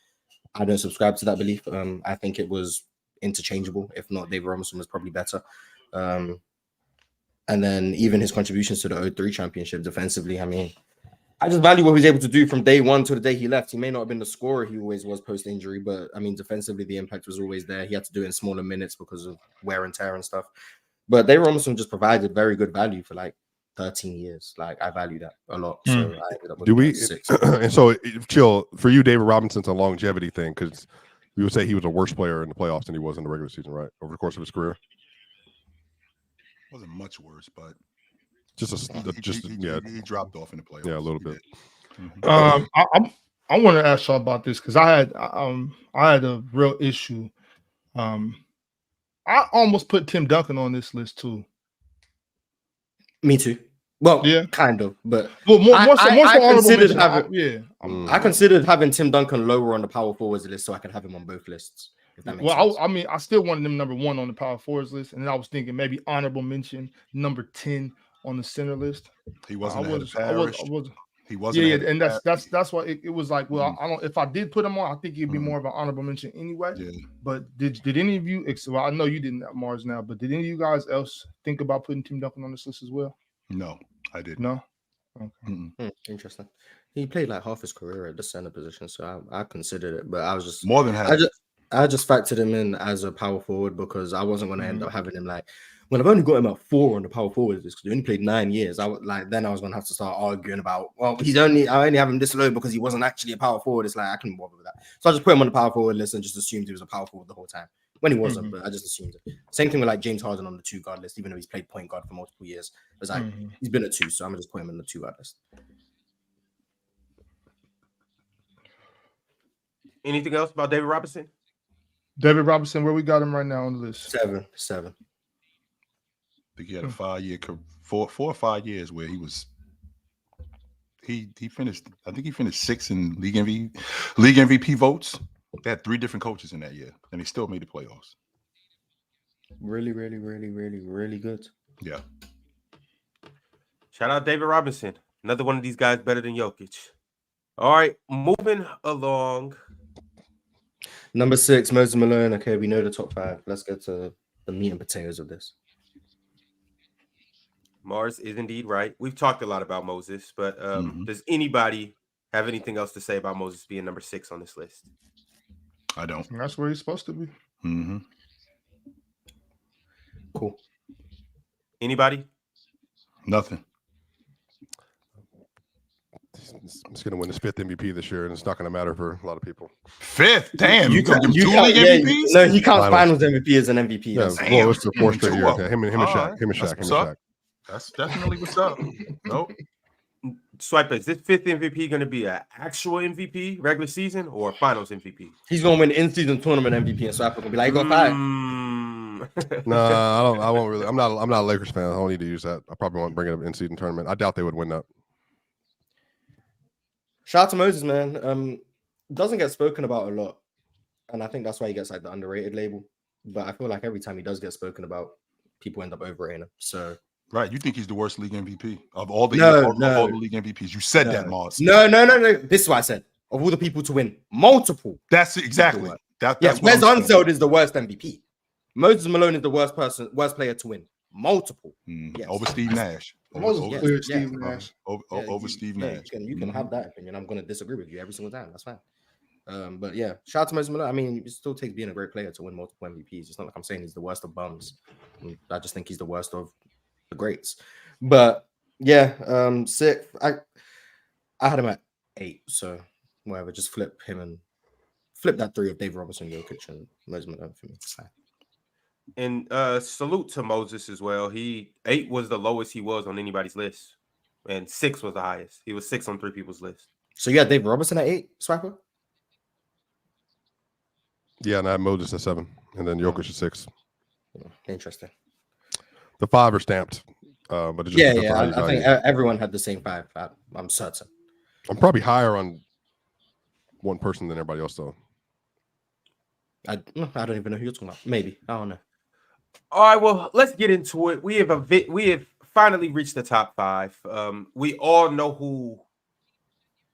S4: I don't subscribe to that belief. I think it was interchangeable. If not, David Robinson was probably better. And then even his contributions to the 2003 championship defensively, I mean, I just value what he was able to do from day one to the day he left. He may not have been the scorer he always was post-injury, but I mean, defensively, the impact was always there. He had to do it in smaller minutes because of wear and tear and stuff. But David Robinson just provided very good value for like 13 years. Like, I value that a lot. So I ended up with
S2: Do we?
S4: 6.
S2: And so, chill for you, David Robinson's a longevity thing because we would say he was a worse player in the playoffs than he was in the regular season, right? Over the course of his career,
S3: Wasn't much worse, but
S2: he
S3: dropped off in the playoffs.
S2: Yeah, a little bit.
S6: I want to ask y'all about this because I had a real issue. I almost put Tim Duncan on this list too.
S4: Me too. Well,
S6: yeah,
S4: kind of, but
S6: I
S4: considered having Tim Duncan lower on the power forwards list so I could have him on both lists. If that makes sense.
S6: I mean, I still wanted him number 1 on the power forwards list, and then I was thinking maybe honorable mention number 10 on the center list.
S3: He wasn't. He wasn't.
S6: Yeah, and that's why it was like, well, I don't. If I did put him on, I think it'd be more of an honorable mention anyway.
S3: Yeah.
S6: But did any of you? Well, I know you didn't at Mars now, but did any of you guys else think about putting Tim Duncan on this list as well?
S3: No, I didn't.
S6: No. Okay.
S4: Interesting. He played like half his career at the center position, so I considered it, but I was just
S3: more than half.
S4: I just factored him in as a power forward because I wasn't going to end up having him like. When I've only got him at 4 on the power forward list because he only played 9 years, I was going to have to start arguing about, well, I only have him this low because he wasn't actually a power forward. It's like I couldn't bother with that, so I just put him on the power forward list and just assumed he was a power forward the whole time when he wasn't. But I just assumed it. Same thing with like James Harden on the 2 guard list, even though he's played point guard for multiple years. It's like he's been at 2, so I'm gonna just put him in the 2 guard list.
S1: Anything else about David Robinson?
S6: David Robinson, where we got him right now on the list?
S4: 7.
S3: I think he had a 5-year, 4 or 5 years where he was. He finished. I think he finished 6th in league MVP votes. They had 3 different coaches in that year, and he still made the playoffs.
S4: Really, really, really, really, really good.
S3: Yeah.
S1: Shout out David Robinson. Another one of these guys better than Jokic. All right, moving along.
S4: Number 6, Moses Malone. Okay, we know the top 5. Let's get to the meat and potatoes of this.
S1: Mars is indeed right. We've talked a lot about Moses, but does anybody have anything else to say about Moses being number 6 on this list?
S3: I don't.
S6: That's where he's supposed to be.
S4: Cool.
S1: Anybody?
S3: Nothing.
S2: He's going to win his 5th MVP this year, and it's not going to matter for a lot of people.
S3: 5th? Damn. You got 2 league MVPs?
S4: No, he counts finals MVP as an MVP.
S2: Yeah, well, it's the 4th straight year. Okay. Him and Shaq.
S3: That's definitely what's up. Nope.
S1: Swipe, is this 5th MVP going to be an actual MVP, regular season, or finals MVP?
S4: He's going to win in-season tournament MVP, and Swipe going to be like, he got 5.
S2: No, I don't. I won't really. I'm not a Lakers fan. I don't need to use that. I probably won't bring it up in-season tournament. I doubt they would win that.
S4: Shout out to Moses, man. Doesn't get spoken about a lot, and I think that's why he gets like the underrated label. But I feel like every time he does get spoken about, people end up overrating him. So.
S3: Right, you think he's the worst league MVP of all the all the league MVPs? You said that, Mars.
S4: No. This is what I said. Of all the people to win multiple.
S3: That's exactly. That's
S4: Wes Unseld is the worst MVP. Moses Malone is the worst player to win multiple.
S3: Yes. Over Steve Nash.
S6: Over Steve Nash.
S3: Over Steve Nash.
S4: You can have that opinion. I'm going to disagree with you every single time. That's fine. But yeah, shout out to Moses Malone. I mean, it still takes being a great player to win multiple MVPs. It's not like I'm saying he's the worst of bums. I just think he's the worst of the greats. But yeah, 6th. I had him at 8, so whatever. Just flip that 3 of David Robinson, Jokic, and Moses Malone for me.
S1: And salute to Moses as well. 8 was the lowest he was on anybody's list, and 6 was the highest. He was 6 on 3 people's list.
S4: So you had David Robinson at 8, Swiper?
S2: Yeah, and I had Moses at 7, and then Jokic at 6.
S4: Interesting.
S2: The 5 are stamped, but it just
S4: I think everyone had the same 5. I'm certain.
S2: I'm probably higher on one person than everybody else, though.
S4: I don't even know who you're talking about. Maybe I don't know.
S1: All right, well, let's get into it. We have finally reached the top 5. We all know who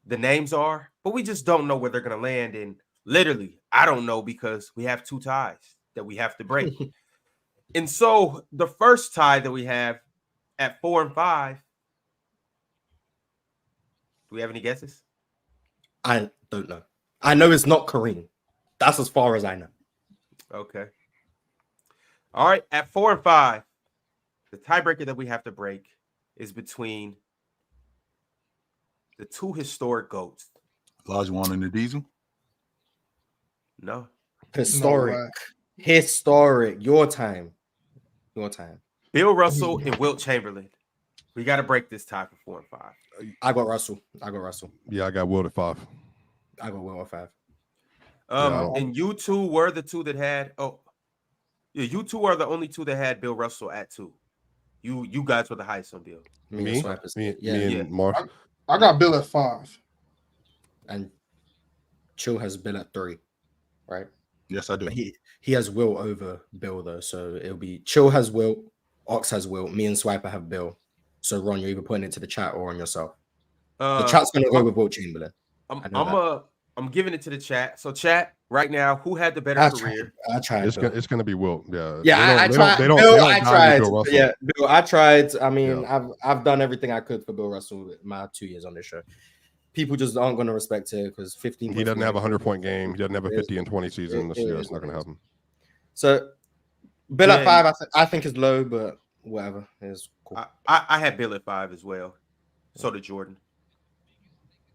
S1: the names are, but we just don't know where they're gonna land. And literally, I don't know because we have 2 ties that we have to break. And so the first tie that we have at 4 and 5. Do we have any guesses?
S4: I don't know. I know it's not Kareem. That's as far as I know.
S1: Okay. All right. At 4 and 5, the tiebreaker that we have to break is between the 2 historic GOATs.
S3: Olajuwon and the Diesel.
S1: No.
S4: Historic.
S6: No way.
S4: Historic. Your time.
S1: Bill Russell and Wilt Chamberlain. We got to break this tie for 4 and 5.
S4: I got Russell.
S2: Yeah, I got Wilt at 5.
S4: I got Wilt at 5.
S1: And you two were the 2 that had. Oh, yeah, you 2 are the only 2 that had Bill Russell at 2. You guys were the highest on Bill.
S2: Me and Mark.
S6: I got Bill at 5.
S4: And Chill has Bill at 3, right?
S3: Yes, I do.
S4: But he has Wilt over Bill though, so it'll be Chill has Wilt, Ox has Wilt, me and Swiper have Bill. So Ron, you're either putting it to the chat or on yourself. The chat's gonna go with Wilt Chamberlain.
S1: I'm giving it to the chat. So chat right now, who had the better career?
S4: I tried.
S2: It's gonna be Wilt. Yeah.
S4: Yeah, I tried. Bill, I tried. Yeah, Bill, I tried. I mean, I've done everything I could for Bill Russell with my 2 years on this show. People just aren't going to respect it because 15.
S2: He doesn't have a 100-point game. He doesn't have a 50 and 20 season this year. It's not going to happen.
S4: So Bill at 5, I think is low, but whatever is cool.
S1: I had Bill at 5 as well. So did Jordan.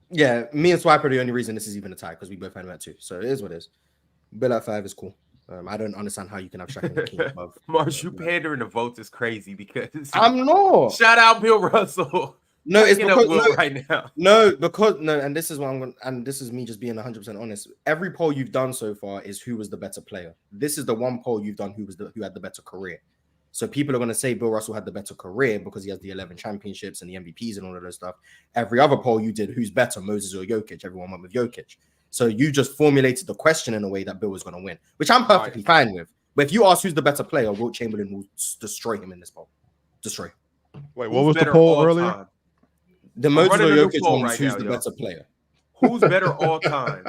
S4: Yeah, me and Swiper are the only reason this is even a tie because we both had him at 2. So it is what it is. Bill at 5 is cool. I don't understand how you can have Shaq and Hakeem above.
S1: Mars, you pandering the votes is crazy because
S4: I'm not.
S1: Shout out Bill Russell.
S4: No, it's because
S1: right now.
S4: And this is what I'm going. And this is me just being 100% honest. Every poll you've done so far is who was the better player. This is the one poll you've done who had the better career. So people are going to say Bill Russell had the better career because he has the 11 championships and the MVPs and all of those stuff. Every other poll you did, who's better, Moses or Jokic? Everyone went with Jokic. So you just formulated the question in a way that Bill was going to win, which I'm perfectly fine with. But if you ask who's the better player, Wilt Chamberlain will destroy him in this poll. Destroy.
S2: Wait, what was the poll earlier?
S1: Time?
S4: The Moses or Jokic one was who's the better player.
S1: Who's better all time?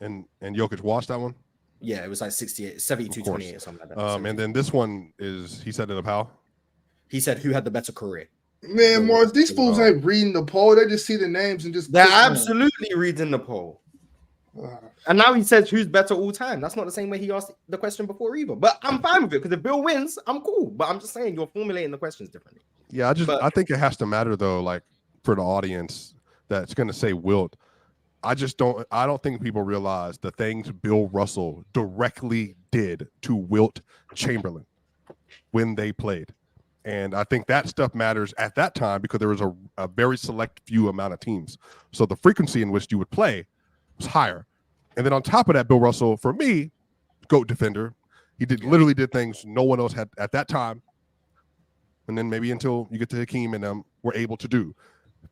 S2: And Jokic watched that one?
S4: Yeah, it was like 72-28 or something like that.
S2: And then this one is, he said it up how?
S4: He said who had the better career.
S6: Man, Morris, these fools ain't reading the poll. They just see the names and just.
S4: They're absolutely reading the poll. And now he says who's better all time. That's not the same way he asked the question before either. But I'm fine with it because if Bill wins, I'm cool. But I'm just saying you're formulating the questions differently.
S2: Yeah, I think it has to matter though, like for the audience that's going to say Wilt. I don't think people realize the things Bill Russell directly did to Wilt Chamberlain when they played. And I think that stuff matters at that time because there was a very select few amount of teams. So the frequency in which you would play was higher. And then on top of that, Bill Russell, for me, GOAT defender, he literally did things no one else had at that time. And then maybe until you get to Hakeem and them, were able to do.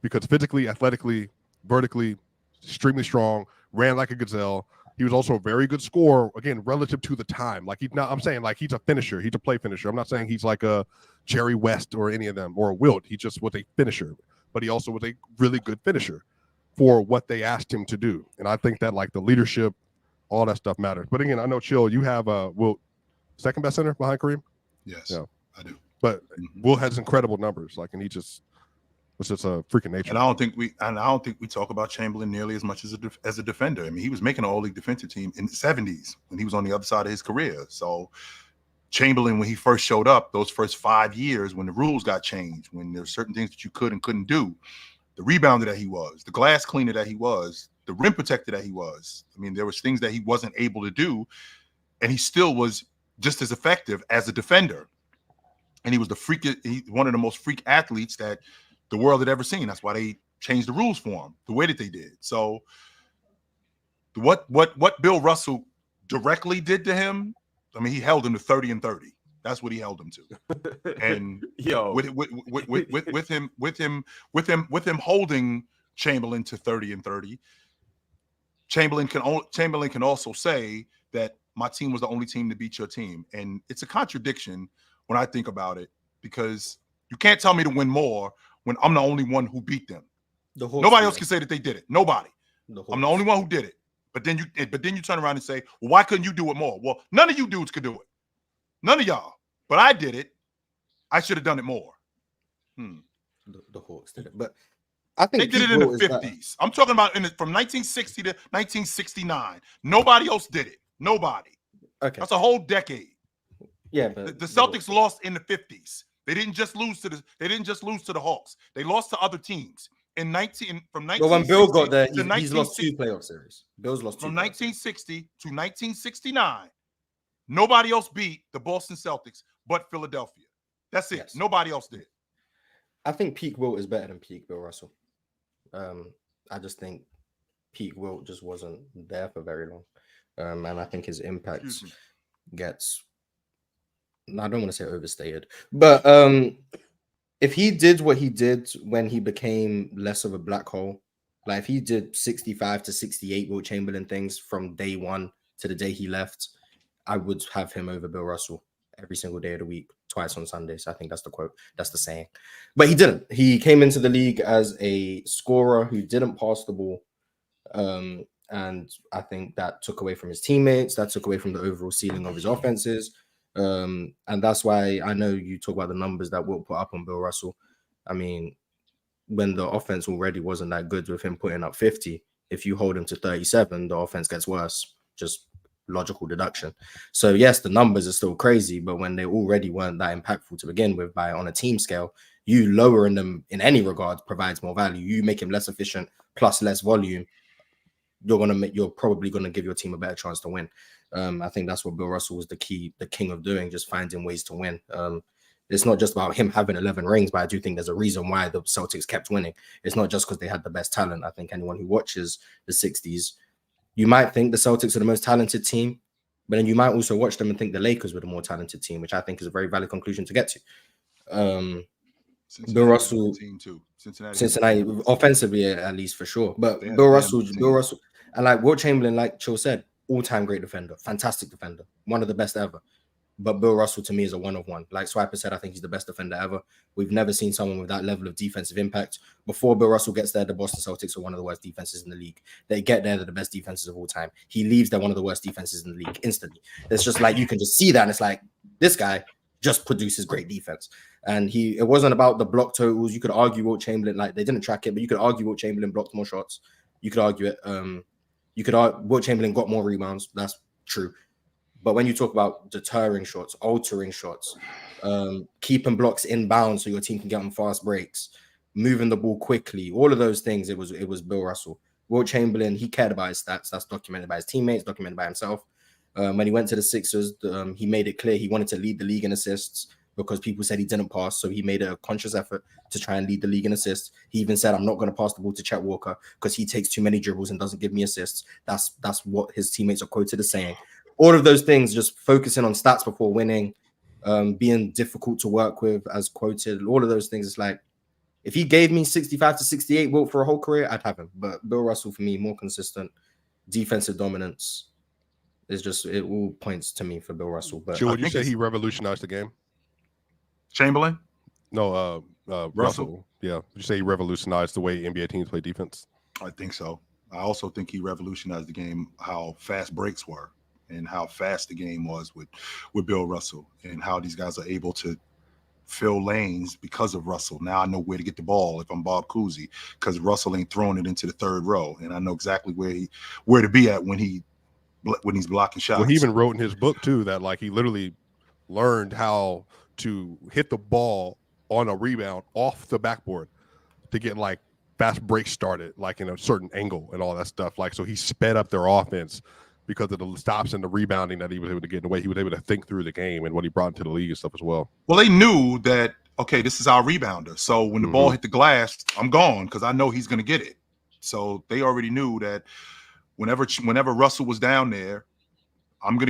S2: Because physically, athletically, vertically, extremely strong, ran like a gazelle. He was also a very good scorer, again, relative to the time. Like I'm saying like he's a finisher. He's a play finisher. I'm not saying he's like a Jerry West or any of them or a Wilt. He just was a finisher. But he also was a really good finisher for what they asked him to do. And I think that like the leadership, all that stuff matters. But again, I know, Chill, you have Wilt second best center behind Kareem?
S3: Yes,
S2: yeah.
S3: I do.
S2: But Wilt has incredible numbers. Like, and he just was just a freaking nature.
S3: And I don't think we talk about Chamberlain nearly as much as a defender. I mean, he was making an all-league defensive team in the 70s when he was on the other side of his career. So Chamberlain, when he first showed up, those first 5 years, when the rules got changed, when there were certain things that you could and couldn't do, the rebounder that he was, the glass cleaner that he was, the rim protector that he was. I mean, there was things that he wasn't able to do, and he still was just as effective as a defender. And he was one of the most freak athletes that the world had ever seen. That's why they changed the rules for him the way that they did. So what Bill Russell directly did to him, I mean, he held him to 30 and 30. That's what he held him to. And with him holding Chamberlain to 30 and 30, Chamberlain can also say that my team was the only team to beat your team. And it's a contradiction when I think about it, because you can't tell me to win more when I'm the only one who beat them. Nobody else can say that they did it. Nobody. I'm the only one who did it. But then you turn around and say, well, why couldn't you do it more? Well, none of you dudes could do it. None of y'all. But I did it. I should have done it more.
S4: The Hawks did it. But I think
S3: they did it in the 50s. I'm talking about from 1960 to 1969. Nobody else did it. Nobody.
S4: Okay.
S3: That's a whole decade.
S4: Yeah, but
S3: the Celtics lost in the 50s. They didn't just lose to the Hawks. They lost to other teams. From 1960
S4: when Bill got there, he's lost 2 playoff series. Bill's lost 2
S3: from 1960 to 1969. Nobody else beat the Boston Celtics but Philadelphia. That's it. Yes. Nobody else did.
S4: I think peak Wilt is better than peak Bill Russell. I just think peak Wilt just wasn't there for very long. And I think his impact gets, I don't want to say overstated, but if he did what he did when he became less of a black hole, like if he did 65 to 68 Wilt Chamberlain things from day one to the day he left, I would have him over Bill Russell every single day of the week, twice on Sundays. I think that's the quote. That's the saying. But he didn't. He came into the league as a scorer who didn't pass the ball. And I think that took away from his teammates. That took away from the overall ceiling of his offenses. And that's why I know you talk about the numbers that Wilt put up on Bill Russell. I mean, when the offense already wasn't that good with him putting up 50, if you hold him to 37, the offense gets worse. Just logical deduction. So yes, the numbers are still crazy, but when they already weren't that impactful to begin with, on a team scale, you lowering them in any regard provides more value. You make him less efficient plus less volume, you're probably gonna give your team a better chance to win. I think that's what Bill Russell was the king of doing, just finding ways to win. It's not just about him having 11 rings, but I do think there's a reason why the Celtics kept winning. It's not just because they had the best talent. I think anyone who watches the 60s, you might think the Celtics are the most talented team, but then you might also watch them and think the Lakers were the more talented team, which I think is a very valid conclusion to get to. Bill Russell, team too. Cincinnati, offensively at least for sure. But Bill Russell, and like Wilt Chamberlain, like Chill said, all-time great defender, fantastic defender, one of the best ever. But Bill Russell to me is a one-of-one. Like Swiper said, I think he's the best defender ever. We've never seen someone with that level of defensive impact. Before Bill Russell gets there, the Boston Celtics are one of the worst defenses in the league. They get there, they're the best defenses of all time. He leaves, they're one of the worst defenses in the league instantly. It's just like you can just see that, and it's like this guy just produces great defense. And it wasn't about the block totals. You could argue Wilt Chamberlain, like they didn't track it, but you could argue Wilt Chamberlain blocked more shots. You could argue it. Wilt Chamberlain got more rebounds. That's true. But when you talk about deterring shots, altering shots, keeping blocks inbound so your team can get on fast breaks, moving the ball quickly, all of those things, it was Bill Russell. Wilt Chamberlain, he cared about his stats. That's documented by his teammates, documented by himself. When he went to the Sixers, he made it clear he wanted to lead the league in assists because people said he didn't pass. So he made a conscious effort to try and lead the league in assists. He even said, I'm not going to pass the ball to Chet Walker because he takes too many dribbles and doesn't give me assists. That's what his teammates are quoted as saying. All of those things, just focusing on stats before winning, being difficult to work with, as quoted, all of those things. It's like, if he gave me 65 to 68 Wilt for a whole career, I'd have him. But Bill Russell, for me, more consistent, defensive dominance. It's just, it all points to me for Bill Russell. But
S2: would you say he revolutionized the game?
S3: Chamberlain?
S2: No, Russell. Yeah. Would you say he revolutionized the way NBA teams play defense?
S3: I think so. I also think he revolutionized the game, how fast breaks were and how fast the game was with Bill Russell, and how these guys are able to fill lanes because of Russell. Now I know where to get the ball if I'm Bob Cousy, because Russell ain't throwing it into the third row, and I know exactly where to be at when he's blocking shots.
S2: Well, he even wrote in his book too that like he literally learned how to hit the ball on a rebound off the backboard to get like fast breaks started, like in a certain angle and all that stuff. Like, so he sped up their offense because of the stops and the rebounding that he was able to get in the way. He was able to think through the game and what he brought into the league and stuff as well. Well,
S3: they knew that, okay, this is our rebounder. So when the ball hit the glass, I'm gone because I know he's going to get it. So they already knew that whenever Russell was down there,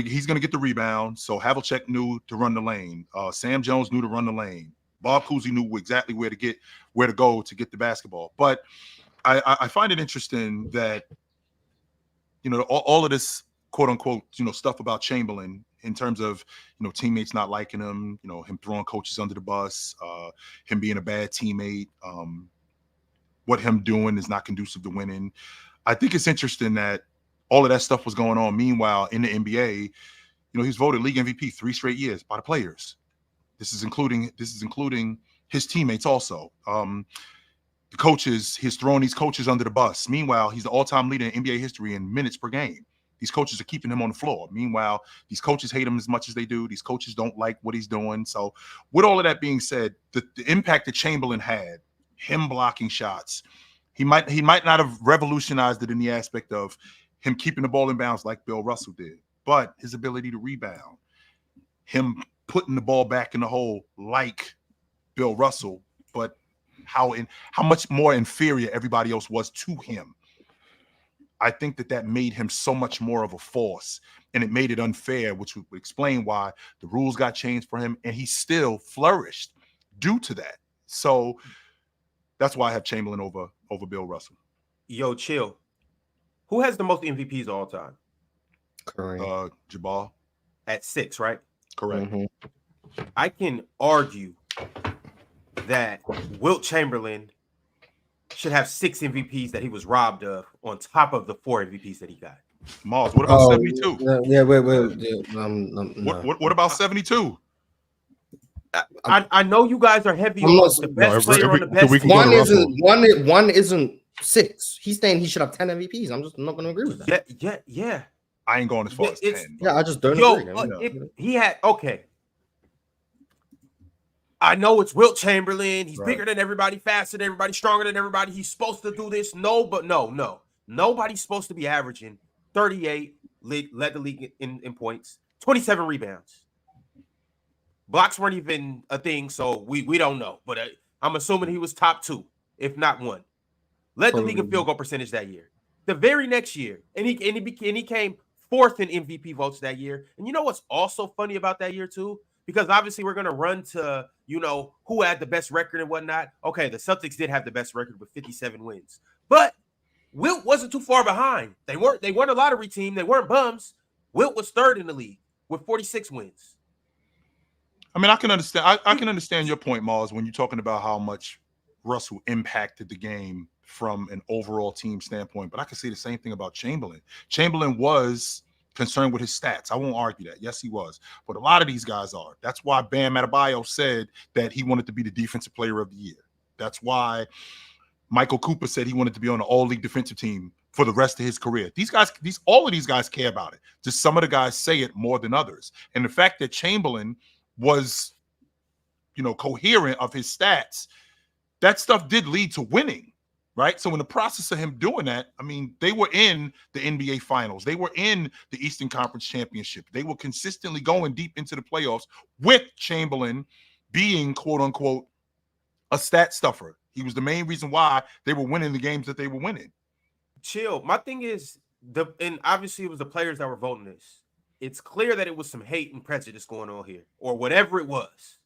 S3: he's gonna get the rebound. So Havlicek knew to run the lane. Sam Jones knew to run the lane. Bob Cousy knew exactly where to go to get the basketball. But I find it interesting that all of this quote unquote, stuff about Chamberlain in terms of, teammates not liking him, him throwing coaches under the bus, him being a bad teammate, what him doing is not conducive to winning. I think it's interesting that all of that stuff was going on. Meanwhile, in the NBA, he's voted league MVP 3 straight years by the players. This is including his teammates also. The coaches, he's throwing these coaches under the bus. Meanwhile, he's the all-time leader in NBA history in minutes per game. These coaches are keeping him on the floor. Meanwhile, these coaches hate him as much as they do. These coaches don't like what he's doing. So with all of that being said, the impact that Chamberlain had, him blocking shots, he might not have revolutionized it in the aspect of him keeping the ball in bounds like Bill Russell did, but his ability to rebound, him putting the ball back in the hole like Bill Russell, but how much more inferior everybody else was to him. I think that made him so much more of a force, and it made it unfair, which would explain why the rules got changed for him, and he still flourished due to that. So that's why I have Chamberlain over Bill Russell.
S1: Yo, chill. Who has the most MVPs of all time?
S3: Jabbar.
S1: At 6, right?
S3: Correct.
S4: Mm-hmm.
S1: I can argue that Wilt Chamberlain should have 6 MVPs that he was robbed of on top of the 4 MVPs that he got.
S3: Mars, what about 72?
S4: Yeah, wait. No.
S3: What about 72?
S1: I know you guys are heavy on the best player on the best team.
S4: One isn't 6. He's saying he should have 10 MVPs. I'm not going to agree with that.
S1: Yeah.
S3: I ain't going as far as 10.
S4: Yeah, I just don't agree.
S1: If he had I know it's Wilt Chamberlain. He's bigger than everybody, faster than everybody, stronger than everybody. He's supposed to do this. No. Nobody's supposed to be averaging 38, led the league in points, 27 rebounds. Blocks weren't even a thing, so we don't know. But I'm assuming he was top 2, if not 1. Led the league in field goal percentage that year. The very next year, and he came 4th in MVP votes that year. And you know what's also funny about that year too? Because obviously we're going to run to, who had the best record and whatnot. Okay, the Celtics did have the best record with 57 wins. But Wilt wasn't too far behind. They weren't a lottery team. They weren't bums. Wilt was 3rd in the league with 46 wins.
S3: I mean, I can understand. I can understand your point, Mars, when you're talking about how much Russell impacted the game from an overall team standpoint. But I can say the same thing about Chamberlain. Chamberlain was concerned with his stats. I won't argue that. Yes, he was. But a lot of these guys are. That's why Bam Adebayo said that he wanted to be the defensive player of the year. That's why Michael Cooper said he wanted to be on the all-league defensive team for the rest of his career. All of these guys care about it. Just some of the guys say it more than others. And the fact that Chamberlain was, coherent of his stats, that stuff did lead to winning, right? So in the process of him doing that, I mean, they were in the NBA Finals. They were in the Eastern Conference Championship. They were consistently going deep into the playoffs with Chamberlain being, quote unquote, a stat stuffer. He was the main reason why they were winning the games that they were winning.
S1: Chill. My thing is, and obviously it was the players that were voting this. It's clear that it was some hate and prejudice going on here, or whatever it was.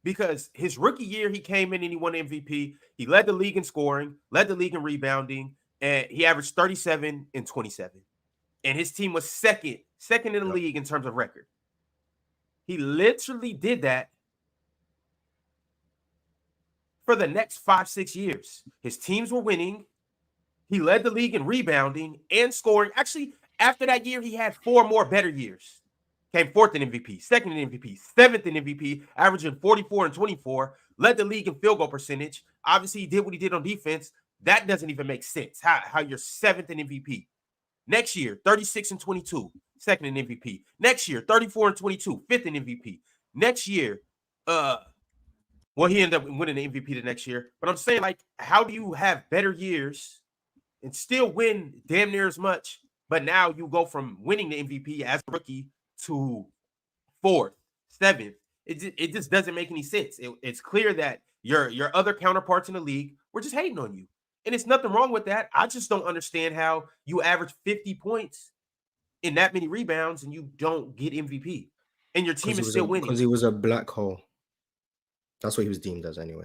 S1: Because his rookie year, he came in and he won MVP. He led the league in scoring, led the league in rebounding, and he averaged 37 and 27. And his team was second in the league in terms of record. He literally did that for the next 5-6 years. His teams were winning. He led the league in rebounding and scoring. Actually, after that year, he had 4 more better years. Came 4th in MVP, 2nd in MVP, 7th in MVP, averaging 44 and 24, led the league in field goal percentage. Obviously, he did what he did on defense. That doesn't even make sense, how you're 7th in MVP. Next year, 36 and 22, 2nd in MVP. Next year, 34 and 22, 5th in MVP. Next year, he ended up winning the MVP the next year. But I'm saying, how do you have better years and still win damn near as much, but now you go from winning the MVP as a rookie to 4th, 7th. It just doesn't make any sense. It's clear that your other counterparts in the league were just hating on you. And it's nothing wrong with that. I just don't understand how you average 50 points in that many rebounds and you don't get MVP. And your team is still winning.
S4: Because he was a black hole. That's what he was deemed as anyway.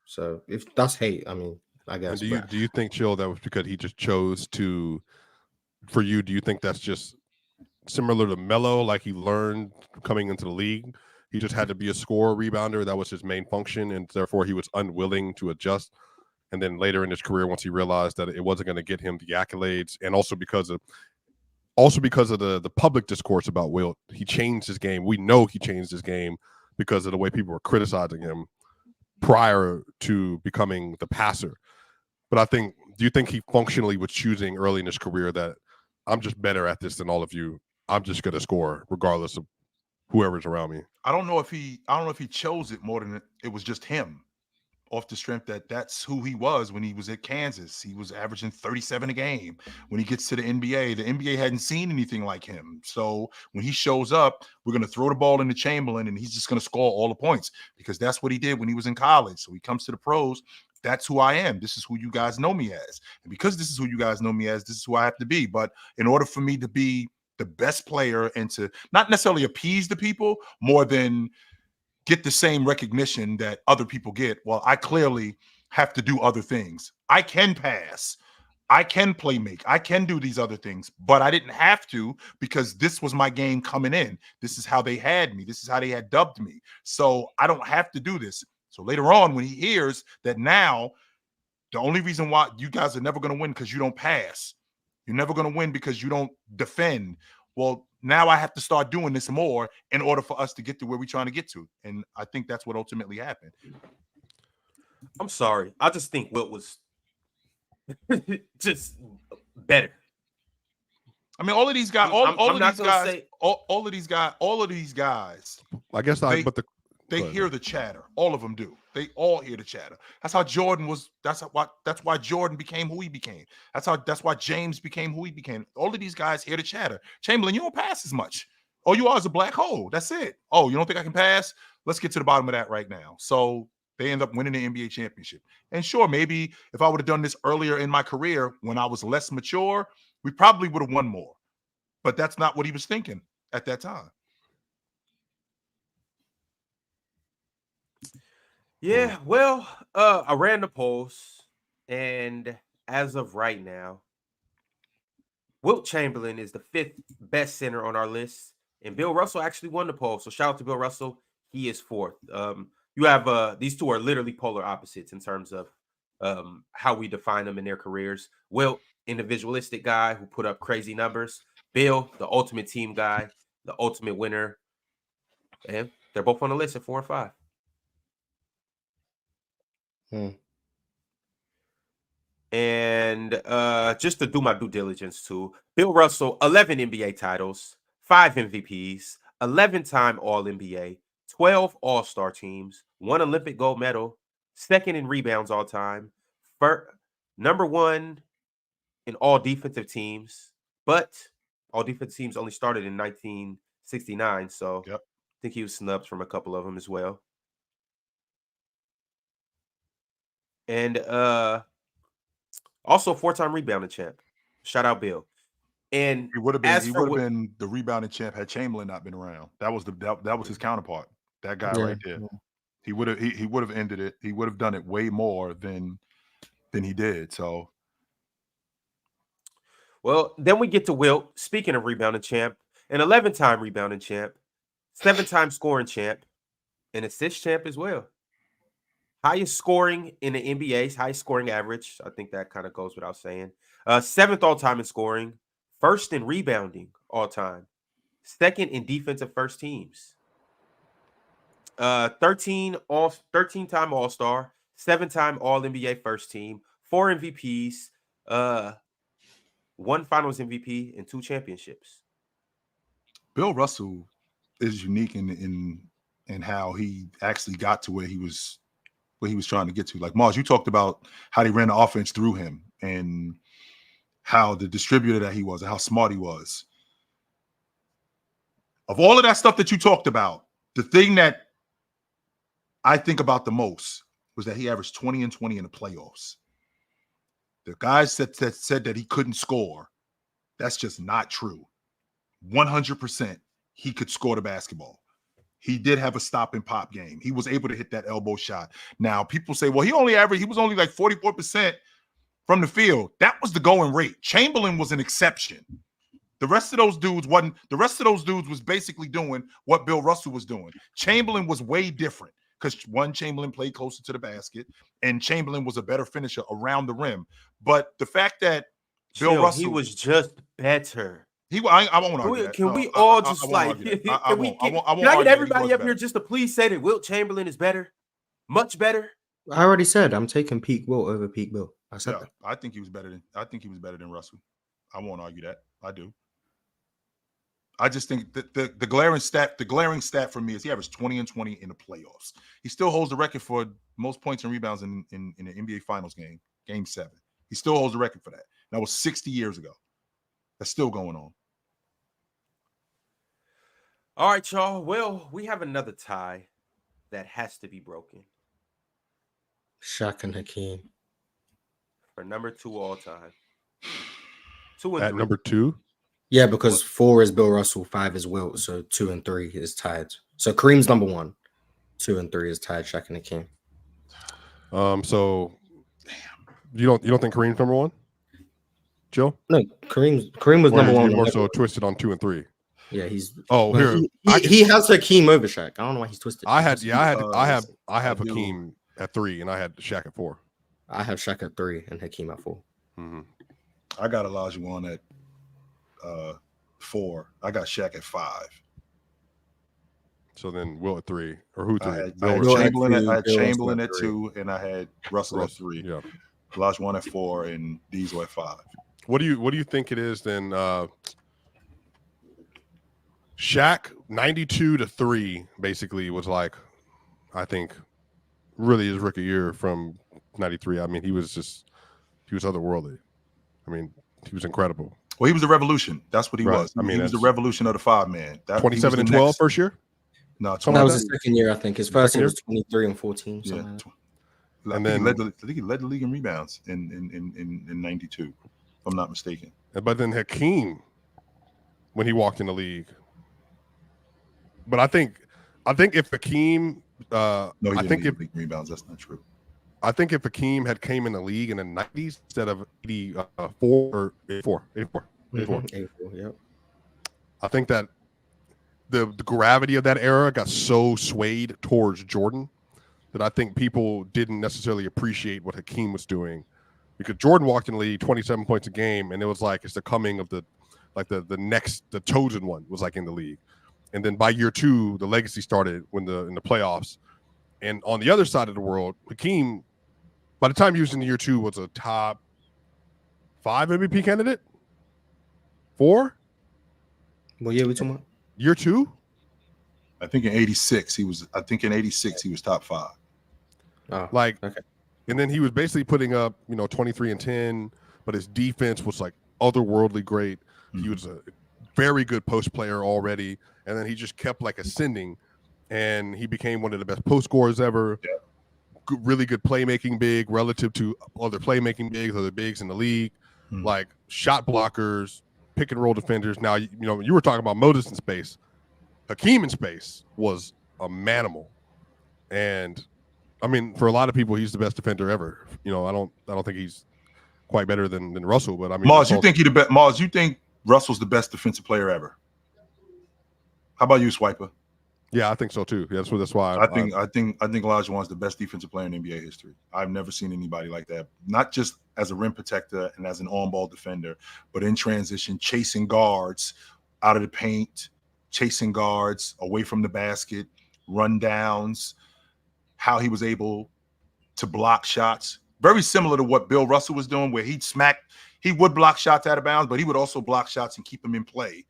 S4: So if that's hate, I mean, I guess.
S2: Do you think, Chill, that was because he just chose to, for you, do you think that's just similar to Melo, like he learned coming into the league. He just had to be a scorer, rebounder. That was his main function, and therefore he was unwilling to adjust. And then later in his career, once he realized that it wasn't going to get him the accolades, and also because of the public discourse about Wilt, he changed his game. We know he changed his game because of the way people were criticizing him prior to becoming the passer. But I think, do you think he functionally was choosing early in his career that I'm just better at this than all of you? I'm just going to score regardless of whoever's around me.
S3: I don't know if he chose it more than it was just him, off the strength that that's who he was when he was at Kansas. He was averaging 37 a game. When he gets to the NBA hadn't seen anything like him. So when he shows up, we're going to throw the ball into Chamberlain and he's just going to score all the points because that's what he did when he was in college. So he comes to the pros. That's who I am. This is who you guys know me as. And because this is who you guys know me as, this is who I have to be. But in order for me to be the best player and to not necessarily appease the people more than get the same recognition that other people get, well, I clearly have to do other things. I can pass. I can play make. I can do these other things, but I didn't have to because this was my game coming in. This is how they had me. This is how they had dubbed me. So I don't have to do this. So later on, when he hears that now the only reason why you guys are never going to win because you don't pass, you're never going to win because you don't defend. Well, now I have to start doing this more in order for us to get to where we're trying to get to. And I think that's what ultimately happened.
S1: I'm sorry. I just think Wilt was just better.
S3: I mean, all of these guys, all of these guys.
S2: I guess
S3: they hear the chatter. All of them do. They all hear the chatter. That's how Jordan was. That's why Jordan became who he became. That's why James became who he became. All of these guys hear the chatter. Chamberlain, you don't pass as much. All you are is a black hole. That's it. Oh, you don't think I can pass? Let's get to the bottom of that right now. So they end up winning the NBA championship. And sure, maybe if I would have done this earlier in my career when I was less mature, we probably would have won more. But that's not what he was thinking at that time.
S1: Yeah, well, I ran the polls, and as of right now, Wilt Chamberlain is the 5th best center on our list, and Bill Russell actually won the poll. So shout out to Bill Russell. He is 4th. You have these two are literally polar opposites in terms of how we define them in their careers. Wilt, individualistic guy who put up crazy numbers. Bill, the ultimate team guy, the ultimate winner. And they're both on the list at 4 and 5. And just to do my due diligence too, Bill Russell, 11 NBA titles, 5 MVPs, 11-time All-NBA, 12 All-Star teams, 1 Olympic gold medal, 2nd in rebounds all time, number 1 in all defensive teams, but all defensive teams only started in 1969, so
S3: yep.
S1: I think he was snubbed from a couple of them as well. And also 4-time rebounding champ. Shout out Bill. And
S3: he would have been the rebounding champ had Chamberlain not been around. That was his counterpart. That guy right there. Yeah. He would have ended it. He would have done it way more than he did. So
S1: well, then we get to Wilt. Speaking of rebounding champ, an 11-time rebounding champ, 7-time scoring champ, and assist champ as well. Highest scoring in the NBA's highest scoring average. I think that kind of goes without saying. 7th all-time in scoring. 1st in rebounding all-time. 2nd in defensive first teams. 13-time All-Star. 7-time All-NBA first team. 4 MVPs. 1 Finals MVP and 2 championships.
S3: Bill Russell is unique in how he actually got to where he was trying to get to. Like Mars, you talked about how they ran the offense through him and how the distributor that he was and how smart he was. Of all of that stuff that you talked about, the thing that I think about the most was that he averaged 20 and 20 in the playoffs. The guys that said that he couldn't score, that's just not true. 100% he could score the basketball. He did have a stop and pop game. He was able to hit that elbow shot. Now, people say, well, he was only like 44% from the field. That was the going rate. Chamberlain was an exception. The rest of those dudes wasn't. The rest of those dudes was basically doing what Bill Russell was doing. Chamberlain was way different because Chamberlain played closer to the basket, and Chamberlain was a better finisher around the rim. But the fact that Bill Russell,
S1: he was just better.
S3: I won't argue that.
S1: Can we
S3: I
S1: all
S3: won't
S1: just
S3: argue
S1: like?
S3: that.
S1: Can I get
S3: argue that he
S1: everybody
S3: was
S1: up here
S3: better.
S1: just to please say that Wilt Chamberlain is better, much better?
S4: I already said I'm taking peak Wilt over peak Bill. I said that.
S3: I think he was better than Russell. I won't argue that. I do. I just think that the glaring stat for me is he averaged 20 and 20 in the playoffs. He still holds the record for most points and rebounds in the NBA Finals game 7. He still holds the record for that. That was 60 years ago. That's still going on.
S1: All right, y'all. Well, we have another tie that has to be broken
S4: Shaq and Hakeem.
S1: for number 2 all time. 2 and
S2: At
S1: 3.
S2: number 2.
S4: Yeah, because 4 is Bill Russell, 5 is Wilt, so 2 and 3 is tied. So Kareem's number 1, 2 and 3 is tied. Shaq and Hakeem.
S2: So you don't think Kareem's number 1? Jill?
S4: No, Kareem was number 1.
S2: More so twisted on 2 and 3.
S4: Yeah, he's.
S2: Oh,
S4: well,
S2: here
S4: he has Hakeem over Shaq. I don't know why he's twisted.
S2: I have Hakeem at 3, and I had Shaq at 4.
S4: I have Shaq at 3 and Hakeem at 4.
S2: Mm-hmm.
S3: I got Olajuwon at 4. I got Shaq at 5.
S2: So then Will at 3, or who 3?
S3: I had
S4: Bill
S3: Chamberlain at
S4: at
S3: 2, and I had Russell at 3.
S2: Yeah.
S3: Olajuwon at 4, and Diesel at 5.
S2: What do you think it is then? Shaq 92-3 basically was like, I think, really his rookie year from 93. I mean, he was otherworldly. I mean, he was incredible.
S3: Well, he was the revolution. That's what he was.
S2: I mean,
S3: he was the revolution of the 5-man.
S2: 27 and 12 first year?
S3: No,
S4: that was his second year, I think. His first year was 23 and 14.
S3: Yeah.
S4: Like
S3: and then I think he led the league in rebounds in 92, if I'm not mistaken.
S2: But then Hakeem, when he walked in the league. But I think if Hakeem
S3: No, he
S2: I
S3: didn't
S2: think
S3: lead
S2: if
S3: the league in rebounds, that's not true.
S2: I think if Hakeem had came in the league in the 90s instead of 84 or 84.
S4: yep.
S2: I think that the gravity of that era got so swayed towards Jordan that I think people didn't necessarily appreciate what Hakeem was doing, because Jordan walked in the league 27 points a game, and it was like it's the coming of the chosen one was like in the league. And then by year 2, the legacy started in the playoffs. And on the other side of the world, Hakeem, by the time he was in year 2, was a top 5 MVP candidate. 4?
S4: What year we talking about?
S2: Year 2?
S3: I think in 86 he was top 5.
S4: Oh,
S2: Like,
S4: okay.
S2: And then he was basically putting up, 23 and 10, but his defense was like otherworldly great.
S3: Mm-hmm.
S2: He was a very good post player already, and then he just kept like ascending, and he became one of the best post scorers ever.
S3: Yeah.
S2: Really good playmaking big relative to other playmaking bigs, other bigs in the league, like shot blockers, pick and roll defenders. Now, you were talking about Moses in space. Hakeem in space was a manimal, and I mean, for a lot of people, he's the best defender ever. I don't think he's quite better than Russell, but I mean,
S3: Mars, you think he the best? Mars, you think Russell's the best defensive player ever? How about you, Swiper?
S2: Yeah, I think so too. Yeah, that's why
S3: I think Olajuwon's the best defensive player in NBA history. I've never seen anybody like that. Not just as a rim protector and as an on-ball defender, but in transition, chasing guards out of the paint, chasing guards away from the basket, run downs, how he was able to block shots. Very similar to what Bill Russell was doing, where he would block shots out of bounds, but he would also block shots and keep them in play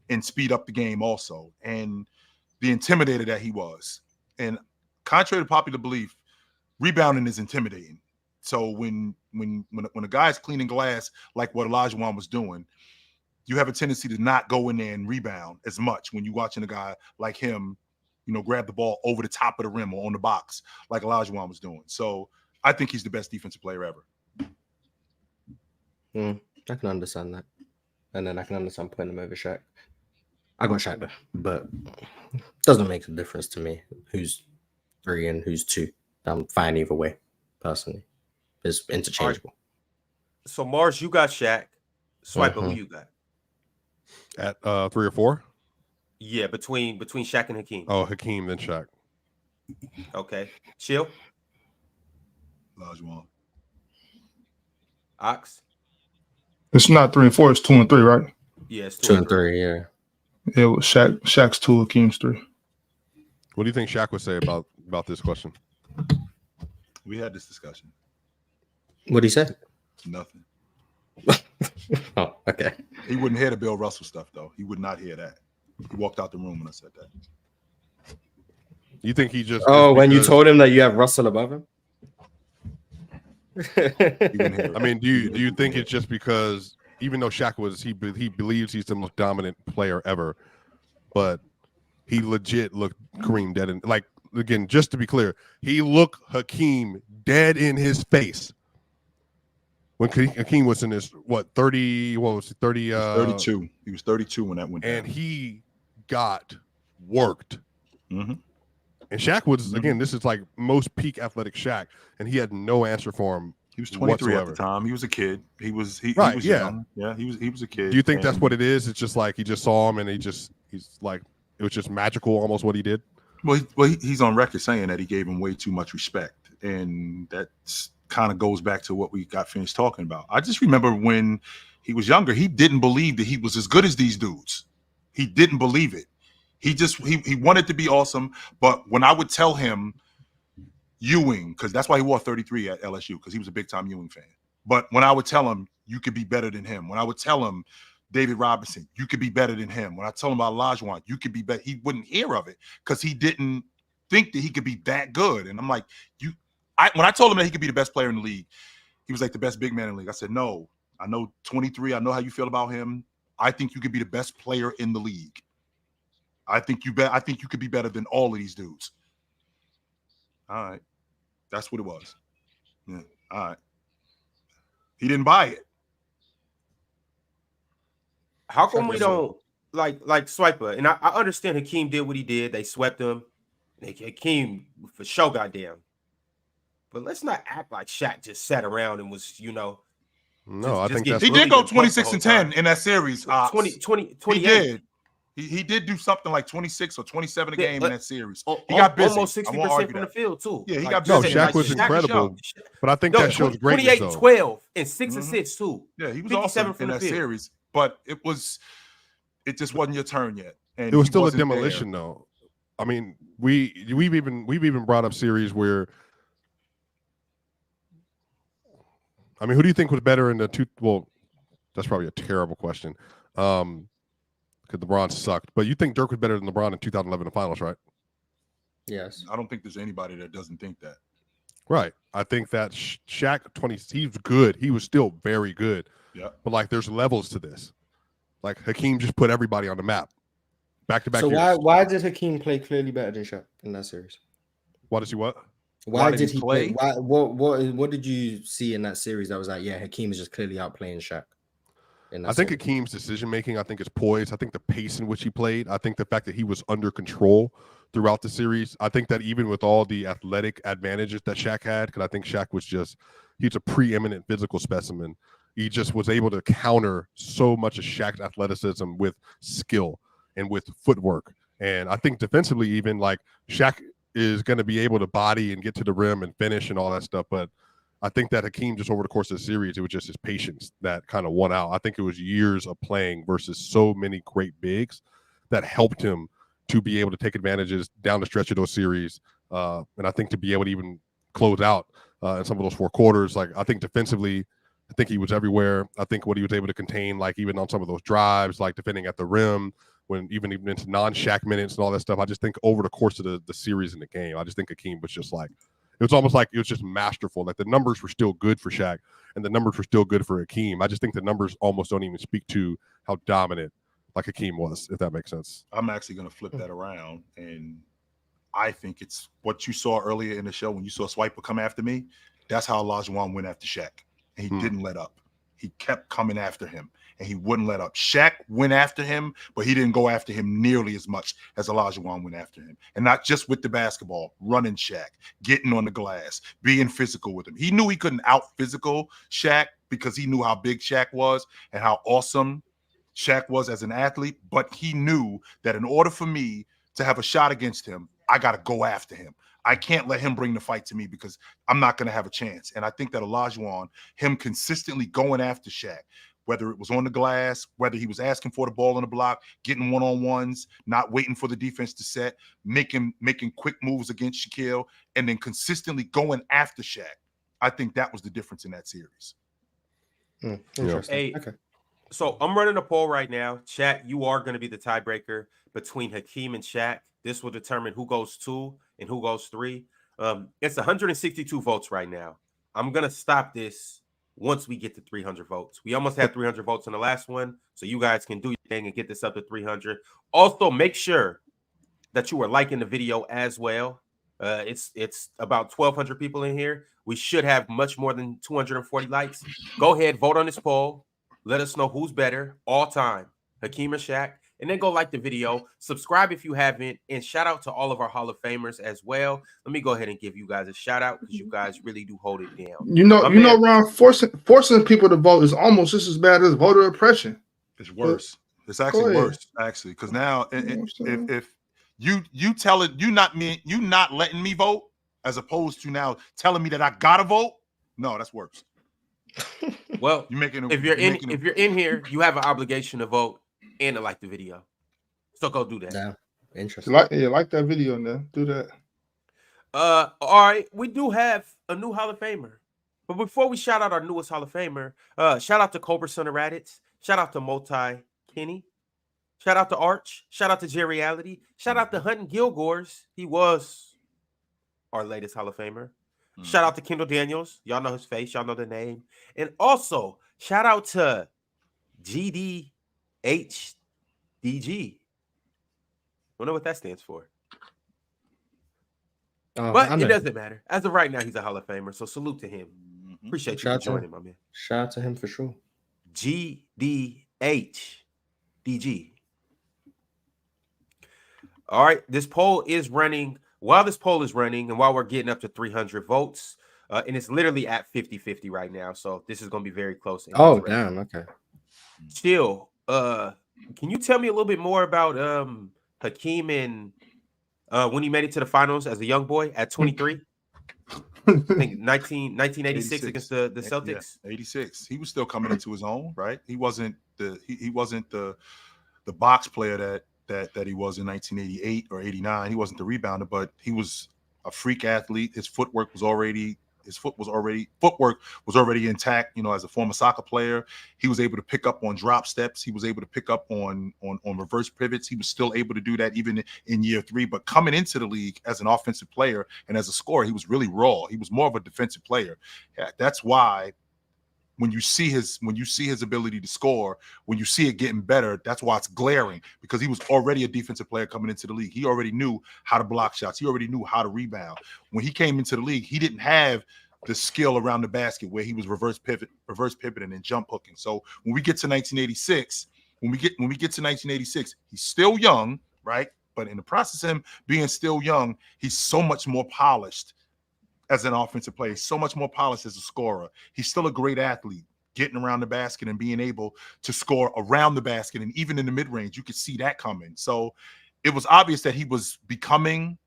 S3: and speed up the game also. And the intimidator that he was. And contrary to popular belief, rebounding is intimidating. So when a guy is cleaning glass like what Olajuwon was doing, you have a tendency to not go in there and rebound as much when you're watching a guy like him, grab the ball over the top of the rim or on the box like Olajuwon was doing. So I think he's the best defensive player ever.
S4: I can understand that. And then I can understand putting him over Shaq. I got Shaq there, but it doesn't make a difference to me who's 3 and who's 2. I'm fine either way, personally. It's interchangeable.
S1: Right. So Mars, you got Shaq. Swiper, who you got?
S2: At 3 or 4?
S1: Yeah, between Shaq and Hakeem.
S2: Oh, Hakeem, then Shaq.
S1: Okay. Chill.
S3: Olajuwon.
S1: Ox.
S6: It's not 3 and 4. It's 2 and 3, right?
S1: Yeah, it's
S4: 2 and 3. Yeah.
S6: It was Shaq's 2, Hakeem's 3.
S2: What do you think Shaq would say about this question?
S3: We had this discussion.
S4: What did he say?
S3: Nothing.
S4: Oh, okay.
S3: He wouldn't hear the Bill Russell stuff, though. He would not hear that. He walked out the room when I said that.
S2: You think he just?
S4: Oh, when you told him that you have Russell above him?
S2: I mean, do you think it's just because even though Shaq he believes he's the most dominant player ever, but he legit looked Kareem dead in, like, again, just to be clear, he looked Hakeem dead in his face when Hakeem was in his 30, what was it, 30
S3: 32. He was 32 when that went down.
S2: and he got worked.
S3: Mm-hmm.
S2: And Shaq was, again, this is like most peak athletic Shaq, and he had no answer for him.
S3: He was 23
S2: whatsoever.
S3: at the time. He was a kid. He was
S2: Right, yeah.
S3: young. Yeah, he was a kid.
S2: Do you think that's what it is? It's just like he just saw him and he's like, it was just magical almost what he did?
S3: Well, he's on record saying that he gave him way too much respect. And that kind of goes back to what we got finished talking about. I just remember when he was younger, he didn't believe that he was as good as these dudes. He didn't believe it. He wanted to be awesome. But when I would tell him Ewing, because that's why he wore 33 at LSU, because he was a big time Ewing fan. But when I would tell him you could be better than him, when I would tell him David Robinson, you could be better than him, when I told him about Olajuwon, you could be better, he wouldn't hear of it because he didn't think that he could be that good. And I'm like, when I told him that he could be the best player in the league, he was like the best big man in the league. I said, no, I know 23. I know how you feel about him. I think you could be the best player in the league. I think you could be better than all of these dudes. All right. That's what it was. Yeah. All right. He didn't buy it.
S1: How come we don't like Swiper? And I understand Hakeem did what he did. They swept him. Hakeem for sure got down. But let's not act like Shaq just sat around and was,
S2: No,
S1: just
S2: I think that's
S3: He did go 26 and 10 in that series.
S1: 28.
S3: He did. He did do something like 26 or 27 a game in that series. He got busy.
S1: Almost 60% from the field, too.
S3: Yeah, he
S1: Like,
S3: got busy.
S2: No, Shaq was incredible. But I think that shows greatness,
S1: 28
S2: though.
S1: and 12 and 6 assists, too.
S3: Yeah, he was awesome in that series. But it just wasn't your turn yet. And
S2: it was still a demolition, though. I mean, we've even brought up series where, I mean, who do you think was better in the two? Well, that's probably a terrible question, because LeBron sucked. But you think Dirk was better than LeBron in 2011 in the finals, right?
S4: Yes.
S3: I don't think there's anybody that doesn't think that.
S2: Right. I think that Shaq he was good. He was still very good.
S3: Yeah.
S2: But like, there's levels to this. Like Hakeem just put everybody on the map. Back to back.
S4: So
S2: years.
S4: why did Hakeem play clearly better than Shaq in that series?
S2: Why does he what?
S4: Why did he play? What did you see in that series that was like, yeah, Hakeem is just clearly outplaying Shaq?
S2: I think Hakeem's decision making, I think his poise, I think the pace in which he played, I think the fact that he was under control throughout the series. I think that even with all the athletic advantages that Shaq had, because I think Shaq was he's a preeminent physical specimen. He just was able to counter so much of Shaq's athleticism with skill and with footwork. And I think defensively, even like Shaq is going to be able to body and get to the rim and finish and all that stuff. But I think that Hakeem, just over the course of the series, it was just his patience that kind of won out. I think it was years of playing versus so many great bigs that helped him to be able to take advantages down the stretch of those series. And I think to be able to even close out in some of those four quarters, like I think defensively, I think he was everywhere. I think what he was able to contain, like even on some of those drives, like defending at the rim, when even into non-Shaq minutes and all that stuff. I just think over the course of the series and the game, I just think Hakeem was just like, it was almost like it was just masterful. Like the numbers were still good for Shaq and the numbers were still good for Hakeem. I just think the numbers almost don't even speak to how dominant like Hakeem was, if that makes sense.
S3: I'm actually going to flip that around. And I think it's what you saw earlier in the show when you saw Swiper come after me. That's how Olajuwon went after Shaq. And he didn't let up. He kept coming after him, and he wouldn't let up. Shaq went after him, but he didn't go after him nearly as much as Olajuwon went after him. And not just with the basketball, running Shaq, getting on the glass, being physical with him. He knew he couldn't out-physical Shaq because he knew how big Shaq was and how awesome Shaq was as an athlete, but he knew that in order for me to have a shot against him, I got to go after him. I can't let him bring the fight to me because I'm not going to have a chance. And I think that Olajuwon, him consistently going after Shaq, whether it was on the glass, whether he was asking for the ball on the block, getting one-on-ones, not waiting for the defense to set, making quick moves against Shaquille, and then consistently going after Shaq. I think that was the difference in that series.
S4: Interesting.
S1: Hey,
S4: Okay.
S1: so I'm running a poll right now. Chat, you are going to be the tiebreaker between Hakeem and Shaq. This will determine who goes 2 and who goes 3. It's 162 votes right now. I'm going to stop this once we get to 300 votes. We almost had 300 votes in the last one, so you guys can do your thing and get this up to 300. Also, make sure that you are liking the video as well. It's about 1,200 people in here. We should have much more than 240 likes. Go ahead, vote on this poll. Let us know who's better all time, Hakeem or Shaq. And then go like the video. Subscribe if you haven't. And shout out to all of our Hall of Famers as well. Let me go ahead and give you guys a shout out because you guys really do hold it down.
S6: You know, Ron, forcing people to vote is almost just as bad as voter oppression.
S3: It's worse. It's actually worse, actually, because now if you tell it, you not letting me vote, as opposed to now telling me that I gotta vote. No, that's worse.
S1: Well, if you're in here, you have an obligation to vote and to like the video. So go do that.
S4: Yeah, interesting.
S6: Like that video, man. Do that.
S1: All right, we do have a new Hall of Famer. But before we shout out our newest Hall of Famer, shout out to Cobra Son of Raditz, shout out to Multi Kenny, shout out to Arch, shout out to Jerry Reality, shout out to Hunting Gilgores. He was our latest Hall of Famer. Shout out to Kendall Daniels. Y'all know his face. Y'all know the name. And also, shout out to GDHDG. Wonder what that stands for. But it doesn't matter. As of right now, he's a Hall of Famer. So salute to him. Appreciate you joining, my man.
S4: Shout out to him for sure.
S1: GDHDG. All right. This poll is running. While this poll is running and while we're getting up to 300 votes, and it's literally at 50-50 right now. So this is going to be very close.
S4: Oh, damn. Okay.
S1: Chill. Can you tell me a little bit more about Hakeem and when he made it to the finals as a young boy at 23? I think 1986 against the Celtics.
S3: Yeah, 86. He was still coming into his own, right? He wasn't the box player that he was in 1988 or 89. He wasn't the rebounder, but he was a freak athlete. His footwork was already intact. You know, as a former soccer player, he was able to pick up on drop steps. He was able to pick up on reverse pivots. He was still able to do that even in year 3. But coming into the league as an offensive player and as a scorer, he was really raw. He was more of a defensive player. Yeah, that's why when you see his ability to score, when you see it getting better, that's why it's glaring, because he was already a defensive player coming into the league. He already knew how to block shots. He already knew how to rebound. When he came into the league, he didn't have the skill around the basket where he was reverse pivoting and jump hooking. So when we get to 1986, he's still young, right? But in the process of him being still young, he's so much more polished as an offensive player, so much more polished as a scorer. He's still a great athlete, getting around the basket and being able to score around the basket. And even in the mid-range, you could see that coming. So it was obvious that he was becoming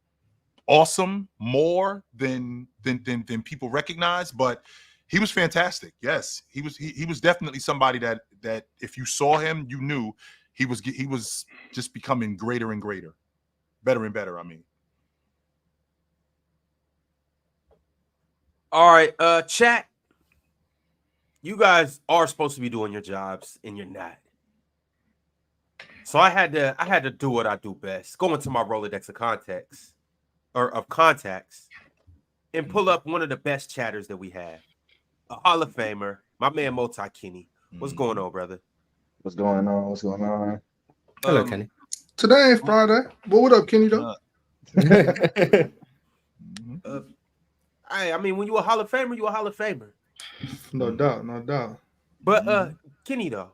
S3: awesome more than people recognize, but he was fantastic. Yes, he was definitely somebody that if you saw him, you knew he was just becoming greater and greater, better and better, I mean.
S1: All right, chat. You guys are supposed to be doing your jobs, and you're not. So I had to do what I do best. Go into my Rolodex of contacts, and pull up one of the best chatters that we have, a Hall of Famer, my man Multi Kenny. What's going on, brother?
S7: What's going on?
S4: Hello, Kenny.
S6: Today ain't Friday. Well, what up, Kenny, though?
S1: I mean, when you a Hall of Famer, you a Hall of Famer.
S6: No doubt.
S1: But Kenny, though,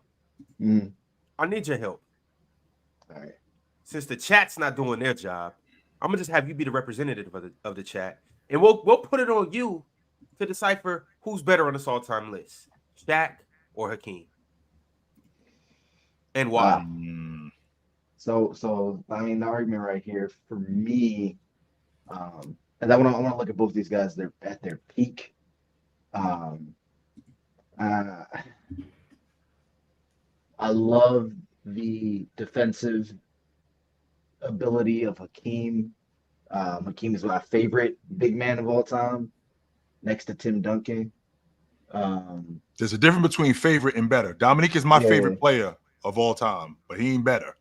S7: Mm.
S1: I need your help.
S7: All right.
S1: Since the chat's not doing their job, I'm gonna just have you be the representative of the chat, and we'll put it on you to decipher who's better on this all-time list, Shaq or Hakeem. And why?
S7: So I mean, the argument right here for me, and I want to look at both these guys. They're at their peak. I love the defensive ability of Hakeem. Hakeem is my favorite big man of all time, next to Tim Duncan.
S3: There's a difference between favorite and better. Dominique is my favorite player of all time, but he ain't better.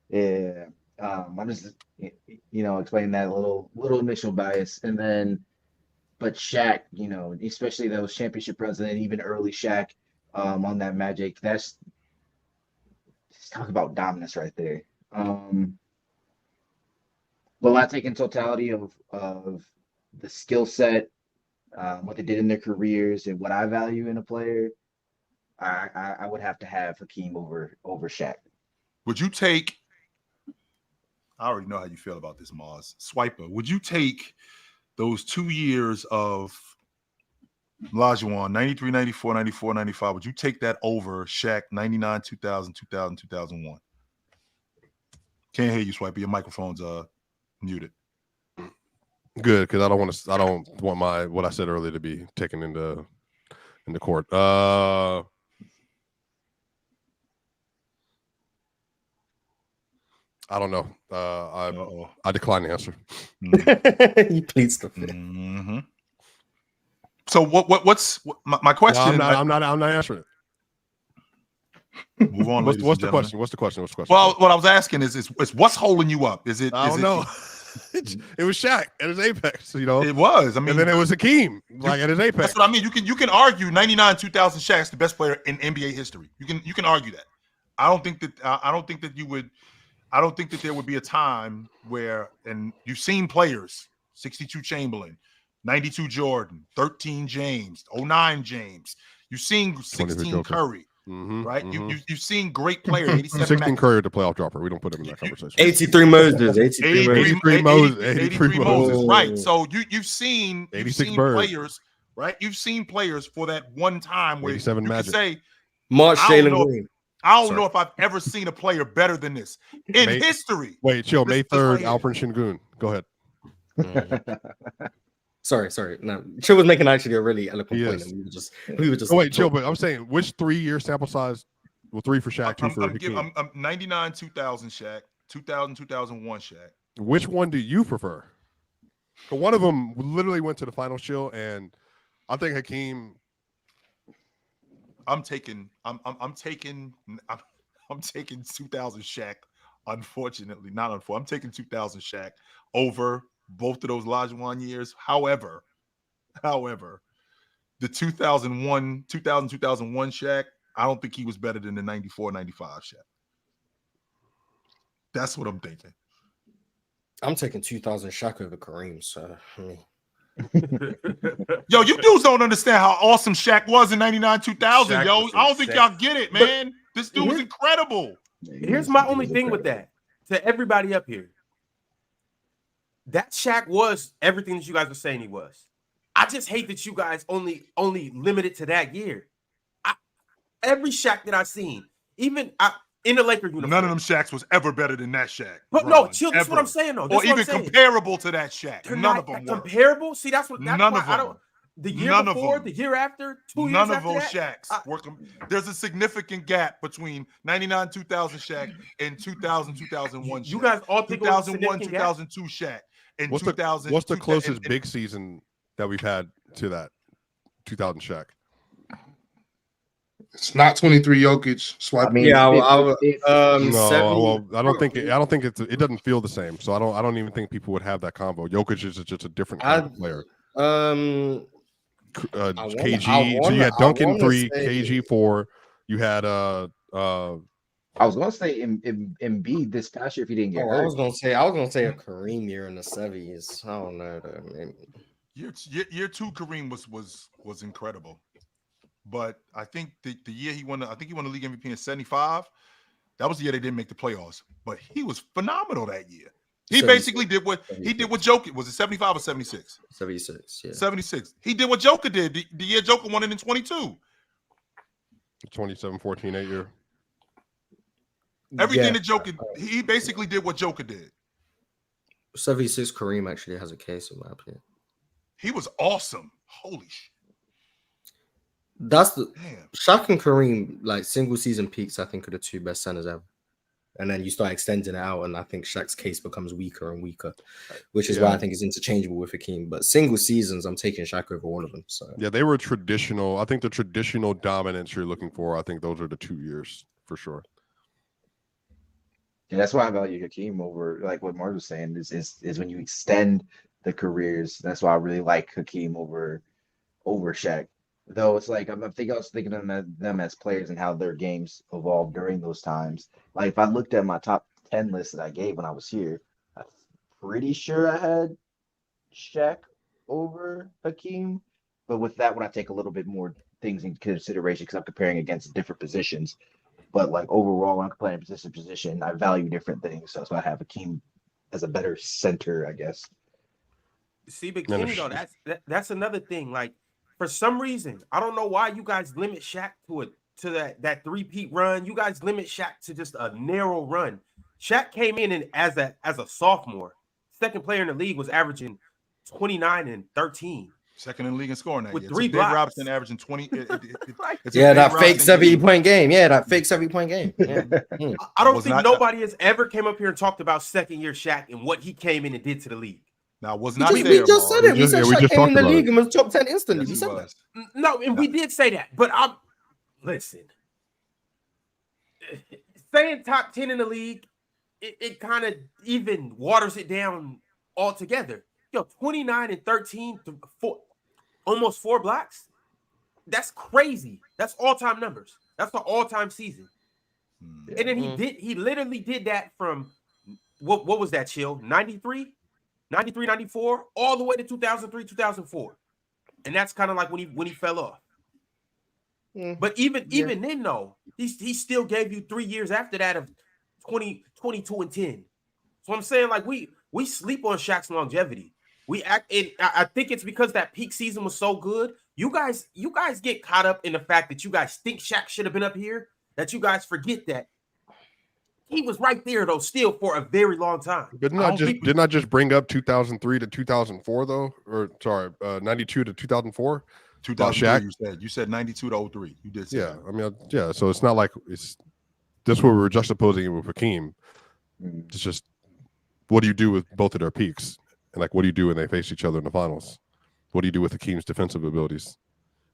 S7: Yeah. I'm just explaining that a little initial bias, and then, but Shaq, especially those championship runs, and even early Shaq, on that Magic. That's just talk about dominance right there. Well, I take in totality of the skill set, what they did in their careers, and what I value in a player. I would have to have Hakeem over Shaq.
S3: Would you take? I already know how you feel about this, Mars. Swiper, would you take those 2 years of Olajuwon, 93, 94, 94, 95? Would you take that over Shaq, 99, 2000, 2000, 2001? Can't hear you, Swiper. Your microphone's muted.
S2: Good, because I don't want what I said earlier to be taken into court. I don't know. I decline the answer.
S4: He pleads the fifth.
S3: Mm-hmm. So what's my question?
S2: No, I'm not answering
S3: it. Move on.
S2: What's the question? What's the question?
S3: Well, what I was asking is what's holding you up? Is it?
S2: I don't know. It was Shaq at his apex,
S3: It was. I mean,
S2: and then it was Hakeem, at his apex.
S3: That's what I mean. You can argue 99, 2000 Shaq's the best player in NBA history. You can argue that. I don't think that there would be a time where, and you've seen players, 62 Chamberlain, 92 Jordan, 13 James, 09 James. You've seen 16 Curry, right? You've seen great players. 87
S2: 16 Curry, the playoff dropper. We don't put him in that conversation.
S4: 83 Moses. 83
S3: Moses. Right. So you've seen
S2: 86 Bird.
S3: players, right? You've seen players for that one time where
S2: 87
S3: you
S2: Magic.
S3: can say,
S4: Mark Jalen Green.
S3: I don't know if I've ever seen a player better than this in history.
S2: Wait, chill. May 3rd, Alfred Şengün. Go ahead.
S4: Sorry. No, Chill was making actually a really eloquent point.
S2: Yes.
S4: And we were just.
S2: Oh, wait, chill. But I'm saying, which 3-year sample size? Well, 3 for Shaq, 2 for Hakeem.
S3: I'm 99, 2000 Shaq, 2000, 2001 Shaq.
S2: Which one do you prefer? So one of them literally went to the final, chill, and I think Hakeem.
S3: I'm taking 2000 Shaq. Unfortunately, I'm taking 2000 Shaq over both of those Olajuwon years. However, the 2001 Shaq, I don't think he was better than the 94, 95 Shaq. That's what I'm thinking.
S4: I'm taking 2000 Shaq over Kareem. So,
S3: Yo, you dudes don't understand how awesome Shaq was in 99, 2000.
S1: Shaq
S3: Yo,
S1: was
S3: I don't think y'all get it, man. This dude was incredible.
S1: Here's my only thing with that. To everybody up here, that Shaq was everything that you guys were saying he was. I just hate that you guys only limited to that year. Every Shaq that I've seen, even in the Laker uniform,
S3: None of them Shaqs was ever better than that Shaq.
S1: But no, chill. That's what I'm saying, though.
S3: Or even comparable to that Shaq. None of them were.
S1: Comparable? See, that's
S3: None of them.
S1: I don't. The year
S3: None
S1: before,
S3: of them.
S1: the year after, 2 years
S3: None
S1: after
S3: of those
S1: that,
S3: Shaqs were. There's a significant gap between 99, 2000 Shaq and 2000, 2001 Shaq.
S1: You guys all think
S3: 2001, 2002 Shaq and
S2: What's
S3: 2000.
S2: What's the closest big season that we've had to that 2000 Shaq?
S6: It's not 23 Jokic. Swipe.
S7: I mean,
S4: yeah,
S2: No,
S4: 70,
S2: well, I don't think it doesn't feel the same. So I don't even think people would have that combo. Jokic is just a different kind of player. KG. So you had Duncan 3, KG 4. You had
S7: I was gonna say Embiid this past year if he didn't get hurt.
S4: I was gonna say a Kareem year in the 70s. I don't know.
S3: Year 2 Kareem was incredible. But I think the year he won the league MVP in 75. That was the year they didn't make the playoffs. But he was phenomenal that year. He
S4: 76.
S3: basically did what he did with Joker. Was it 75 or 76?
S4: 76, yeah.
S3: 76. He did what Joker did the year Joker won it in 22.
S2: 27-14 8 year.
S3: Everything that Joker, he basically did what Joker did.
S4: 76 Kareem actually has a case in my opinion.
S3: He was awesome. Holy shit.
S4: That's the
S3: Damn.
S4: Shaq and Kareem, like single season peaks, I think are the two best centers ever. And then you start extending it out, and I think Shaq's case becomes weaker and weaker, which is why I think it's interchangeable with Hakeem. But single seasons, I'm taking Shaq over all of them. So
S2: yeah, they were traditional. I think the traditional dominance you're looking for, I think those are the 2 years for sure.
S7: Yeah, that's why I value Hakeem over, like what Mark was saying, is when you extend the careers. That's why I really like Hakeem over Shaq. Though it's like I was thinking of them as players and how their games evolved during those times. Like if I looked at my top 10 list that I gave when I was here, I'm pretty sure I had Shaq over Hakeem. But with that one, I take a little bit more things into consideration because I'm comparing against different positions. But like overall, when I'm comparing position to position, I value different things. So that's why I have Hakeem as a better center, I guess.
S1: See, but Kenny, though, that's another thing. Like, for some reason, I don't know why you guys limit Shaq to that three-peat run. You guys limit Shaq to just a narrow run. Shaq came in and as a sophomore, second player in the league, was averaging 29 and 13.
S3: Second in the league in scoring that
S1: with
S3: year.
S1: 3
S3: Big
S1: blocks.
S3: Robinson averaging 20.
S4: That fake 70-point game. Yeah, that fake 70-point game. Yeah.
S1: I don't think nobody has ever came up here and talked about second-year Shaq and what he came in and did to the league.
S3: Now, was not
S4: we just said it. We said Shaq came in the league and was top 10 instantly.
S3: Yes,
S4: we said that.
S1: No, and we did say that. But listen. Saying top 10 in the league, it kind of even waters it down altogether. 29 and 13, almost 4 blocks. That's crazy. That's all-time numbers. That's the all-time season. Yeah. And then he literally did that from what was that, Chill? 93, 94, all the way to 2003, 2004. And that's kind of like when he fell off. But even then, though, he still gave you 3 years after that of 20, 22 and 10. So I'm saying, like, we sleep on Shaq's longevity. I think it's because that peak season was so good. You guys get caught up in the fact that you guys think Shaq should have been up here, that you guys forget that he was right there though, still for a very long time.
S2: But didn't I just bring up 2003 to 2004 though, or sorry, 92 to 2004?
S3: 2003, you said 92 to 03. You did say that.
S2: I mean, yeah. So it's not like it's just what we were juxtaposing it with Hakeem. It's just what do you do with both of their peaks? And like, what do you do when they face each other in the finals? What do you do with Hakeem's defensive abilities?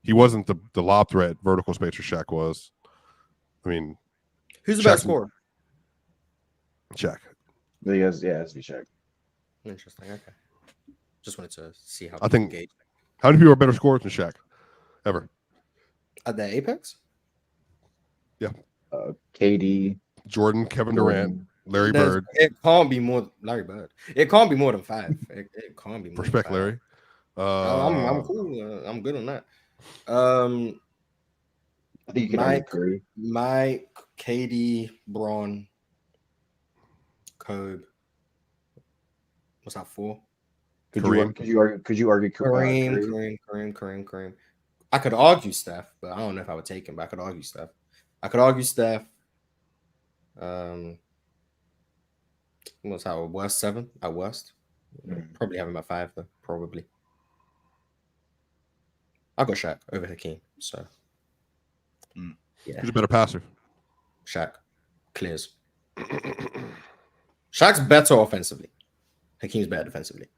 S2: He wasn't the lob threat vertical spacer Shaq was. I mean,
S4: who's the best scorer?
S2: Shaq.
S7: It has to be Shaq.
S4: Interesting. Okay. Just wanted to see how
S2: I think. How many people are better scorers than Shaq ever?
S4: At the apex?
S2: Yeah.
S7: KD,
S2: Jordan, Kevin Durant, Larry Bird.
S4: It can't be more Larry Bird. It can't be more than 5. It can't be more.
S2: Respect,
S4: than 5.
S2: Larry.
S4: I'm cool. I'm good on that.
S7: I think you can
S4: Mike, KD, Braun, Kobe. What's that 4?
S7: Could you argue
S4: Kareem? I could argue Steph, but I don't know if I would take him. But I could argue Steph. What's that? Worst 7 at worst. Probably have him at 5 though. Probably. I got Shaq over Hakeem. So yeah.
S2: Who's a better passer?
S4: Shaq clears. Shaq's better offensively. Hakeem's better defensively.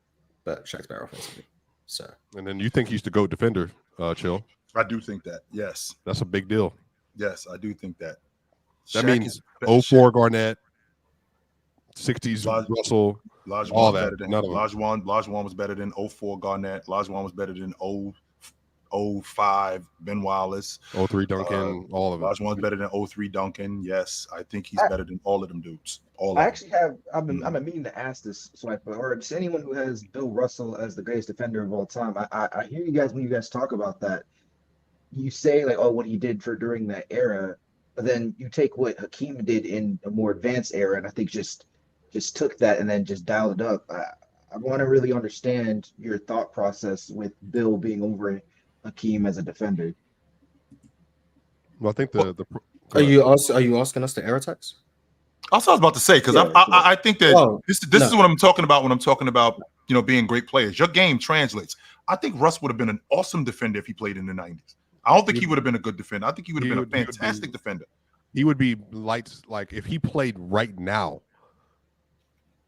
S4: But Shaq's better offensively. So,
S2: and then you think he's the GOAT defender, Chill?
S3: I do think that. Yes,
S2: that's a big deal.
S3: Yes, I do think that.
S2: That means 04 Garnett, 60s Russell, all that.
S3: Olajuwon was better than 04 Garnett. Olajuwon was better than 05 Ben Wallace.
S2: 03 Duncan, all of it.
S3: Olajuwon's better than 03 Duncan. Yes, I think he's better than all of them dudes.
S7: I've been meaning to ask this, or just anyone who has Bill Russell as the greatest defender of all time. I hear you guys when you guys talk about that. You say like, oh, what he did during that era, but then you take what Hakeem did in a more advanced era, and I think just took that and then just dialed it up. I want to really understand your thought process with Bill being over Hakeem as a defender.
S2: Well, I think
S4: Are you asking us to era text?
S3: That's what I was about to say, because
S7: Yeah,
S3: I think that
S4: Well,
S3: this
S4: no.
S3: is what I'm talking about when I'm talking about, you know, being great players. Your game translates. I think Russ would have been an awesome defender if he played in the 90s. I don't think he would have been a good defender. I think he would have been a fantastic defender.
S2: He would be lights like if he played right now.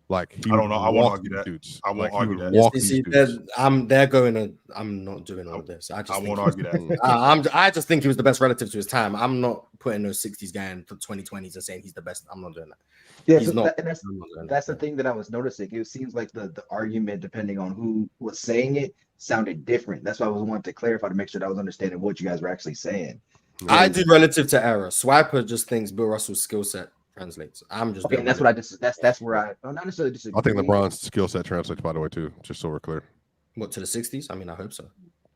S2: Like he
S3: I don't know. I won't
S2: walk
S3: argue
S2: these
S3: that.
S2: dudes.
S3: I won't
S2: Like, he
S3: argue
S2: would
S3: that.
S2: walk
S4: You
S2: these
S4: see,
S2: dudes.
S4: they're going. I'm not doing all this. I
S3: I won't argue that.
S4: I just think he was the best relative to his time. I'm not putting those 60s guy in the 2020s and saying he's the best. I'm not doing that.
S7: Yeah,
S4: He's
S7: so
S4: not.
S7: that's the thing that I was noticing. It seems like the argument, depending on who was saying it, sounded different. That's why I was wanting to clarify to make sure that I was understanding what you guys were actually saying.
S4: I do relative to error. Swiper just thinks Bill Russell's skill set translates. I'm just
S7: Okay, and that's what I just that's where I not necessarily disagree.
S2: I think LeBron's skill set translates, by the way, too. Just so we're clear.
S4: What, to the 60s? I mean, I hope so.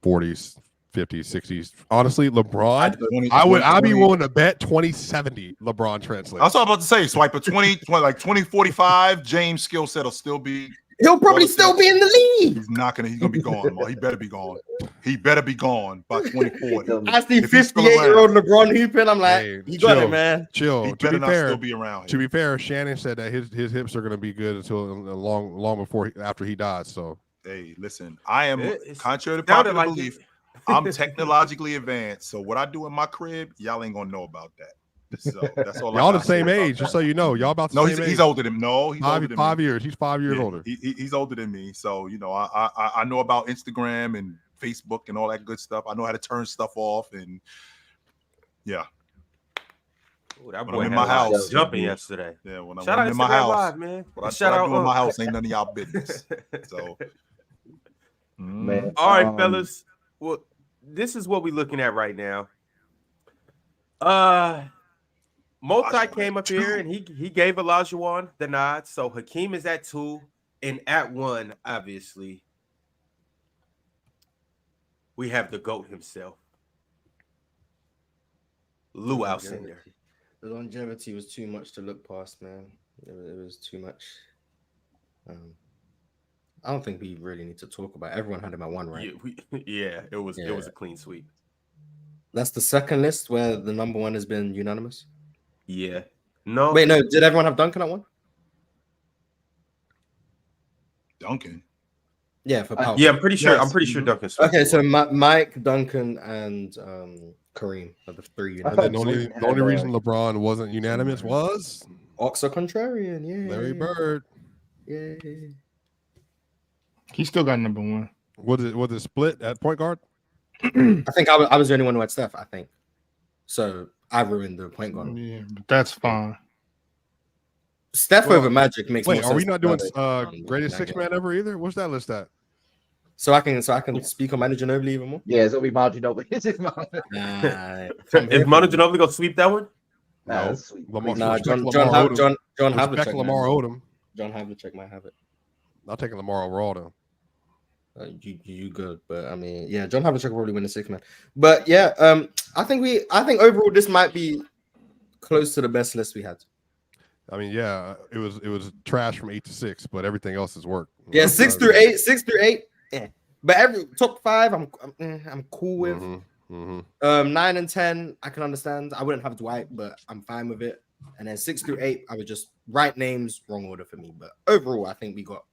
S2: 40s, 50s, 60s. Honestly, LeBron, I'd be willing to bet 2070 LeBron translates.
S3: I was about to say, swipe a 2045, James' skill set will still be.
S4: He'll probably still be in the league.
S3: He's gonna be gone. Well, he better be gone. He better be gone by 2040.
S4: I see
S3: If he's still
S4: 58-year-old
S3: around.
S4: LeBron hooping. I'm like,
S2: Hey,
S4: you got
S2: chill.
S4: it, man.
S2: Chill.
S3: He
S2: To
S3: better
S2: be
S3: not
S2: fair,
S3: still be around
S2: to
S3: here.
S2: be fair, Shannon said that his hips are going to be good until long before after he dies. So
S3: Hey, listen, I am
S1: It's
S3: contrary to
S1: sounded
S3: popular
S1: like
S3: belief.
S1: it.
S3: I'm technologically advanced, so what I do in my crib, y'all ain't gonna know about that. So that's all.
S2: y'all
S3: I
S2: the
S3: gotta say
S2: same
S3: about
S2: age,
S3: that.
S2: just so you know. Y'all about the
S3: No,
S2: same age.
S3: he's older than no. He's older than
S2: five
S3: me.
S2: years. He's 5 years
S3: Yeah,
S2: older.
S3: he's older than me, so you know I know about Instagram and Facebook and all that good stuff. I know how to turn stuff off, and yeah,
S1: Ooh, that
S3: When
S1: boy
S3: I'm in
S1: had
S3: my
S1: a lot
S3: house.
S1: jumping yesterday.
S3: yeah. When
S1: Shout
S3: I'm
S1: out
S3: in my
S1: Instagram
S3: house,
S1: Live, man.
S3: what
S1: Shout
S3: I
S1: out
S3: do in my house ain't none of y'all business. So,
S7: Man,
S1: All right, fellas. Well, this is what we're looking at right now. Multi
S3: Olajuwon
S1: came
S3: at
S1: up here
S3: 2.
S1: and he gave Olajuwon the nod. So Hakeem is at 2 and at 1, obviously. We have the GOAT himself. Lou Alcindor.
S4: The longevity was too much to look past, man. It was too much. I don't think we really need to talk about it. Everyone had him at 1, right?
S1: Yeah, it was a clean sweep.
S4: That's the second list where the number 1 has been unanimous.
S1: Yeah. No.
S4: Wait, no. Did everyone have Duncan at 1?
S3: Duncan.
S4: Yeah, for power.
S1: Yeah, I'm pretty sure.
S3: Yes.
S1: I'm pretty sure Duncan's.
S4: Okay, so Mike, Duncan, and Kareem are the 3
S2: And then
S4: unanimous.
S2: the only reason LeBron wasn't unanimous was
S4: Oxer contrarian, yeah.
S2: Larry Bird.
S4: Yeah.
S6: He still got number 1.
S2: Was it split at point guard?
S4: I think I was the only one who had Steph, I think. So I ruined the point guard.
S6: Yeah, but that's fine.
S4: Steph over Magic makes
S2: Wait,
S4: more
S2: are we
S4: sense
S2: not doing
S4: than
S2: greatest
S4: Magic.
S2: 6-man ever either? What's that list at?
S4: So I can speak on Manu Ginobili even more.
S7: Yeah, it's gonna be Manu Ginobili.
S1: Is Manu Ginobili gonna sweep that one?
S3: No.
S7: That's sweet.
S2: Lamar,
S4: John
S2: Lamar Odom.
S4: Havlicek.
S2: Respect Lamar Odom.
S4: John Havlicek might have it.
S2: Not taking Lamar overall though.
S4: You good, but I mean, yeah, John Havlicek will probably win the 6-man. But yeah, I think overall this might be close to the best list we had.
S2: I mean, yeah, it was trash from 8 to 6, but everything else is work.
S4: Yeah, 6 through 8. Yeah, but every top 5, I'm cool with. 9 and 10, I can understand. I wouldn't have Dwight, but I'm fine with it. And then 6 through 8, I would just right names, wrong order for me. But overall, I think we got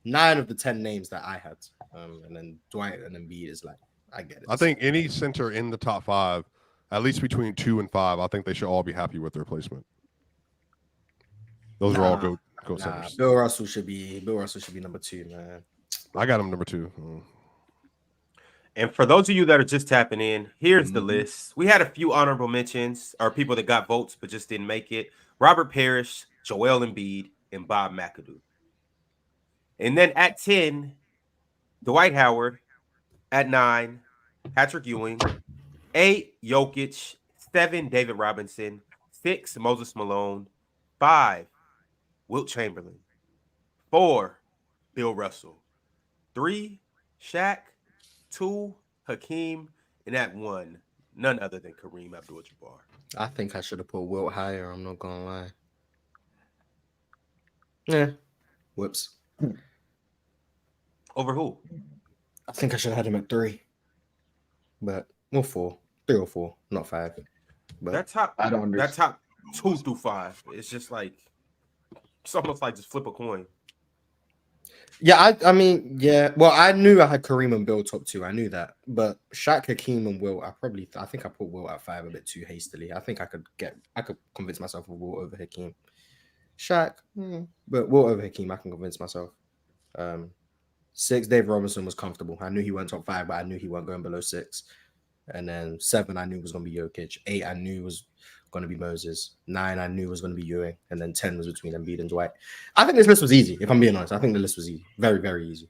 S4: 9 of the 10 names that I had. And then Dwight and then B is like, I get it.
S2: I think any center in the top 5, at least between 2 and 5, I think they should all be happy with their placement. Those are all go centers.
S4: Bill Russell should be number 2, man.
S2: I got him number 2.
S1: And for those of you that are just tapping in, here's the list. We had a few honorable mentions, or people that got votes but just didn't make it. Robert Parrish, Joel Embiid, and Bob McAdoo. And then at 10, Dwight Howard. At 9, Patrick Ewing. 8, Jokic. 7, David Robinson. 6, Moses Malone. 5, Wilt Chamberlain. 4, Bill Russell. 3, Shaq. 2, Hakeem. And at 1, none other than Kareem Abdul-Jabbar.
S4: I think I should have put Wilt higher. I'm not gonna lie. Yeah. Whoops.
S1: Over who?
S4: I think I should have had him at 3. But or 4. 3 or 4, not 5. But
S1: That top.
S7: I don't
S1: That
S7: understand.
S1: top. 2 through 5. It's just like it's almost like just flip a coin.
S4: Yeah, I mean, yeah. Well, I knew I had Kareem and Bill top 2. I knew that, but Shaq, Hakeem, and Will. I think I put Will at 5 a bit too hastily. I think I could convince myself of Will over Hakeem. Shaq, but Will over Hakeem, I can convince myself. 6, Dave Robinson was comfortable. I knew he went top 5, but I knew he wasn't going below 6. And then 7, I knew was going to be Jokic. 8, I knew was going to be Moses. 9, I knew was going to be Ewing. And then 10 was between Embiid and Dwight. I think this list was easy, if I'm being honest. I think the list was easy. Very, very easy.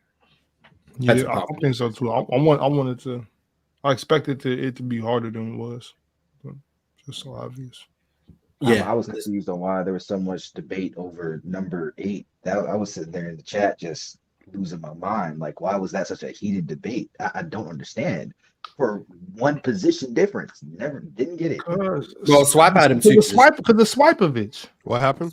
S6: Yeah, I think so too. I expected it to be harder than it was. But just so obvious.
S7: Yeah, I was confused on why there was so much debate over number 8. I was sitting there in the chat just losing my mind. Like, why was that such a heated debate? I don't understand. For one position difference, didn't get it.
S4: Well, Swipe had him too.
S6: Because the Swipovich.
S2: What happened?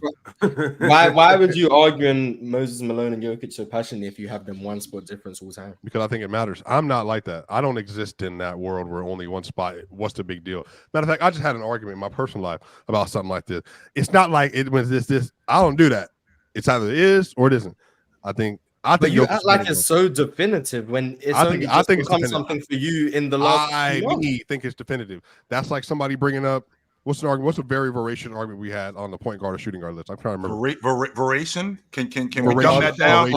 S4: Why would you argue Moses Malone and Jokic so passionately if you have them 1 spot difference all the time?
S2: Because I think it matters. I'm not like that. I don't exist in that world where only 1 spot. What's the big deal? Matter of fact, I just had an argument in my personal life about something like this. It's not like it was this. I don't do that. It's either it is or it isn't. I think
S4: but you act like it's so definitive when it's I think it's something for you in the last.
S2: I think it's definitive. That's like somebody bringing up what's an argument? What's a very voracious argument we had on the point guard or shooting guard list? I'm trying to remember.
S3: Voration? Can we dumb that down?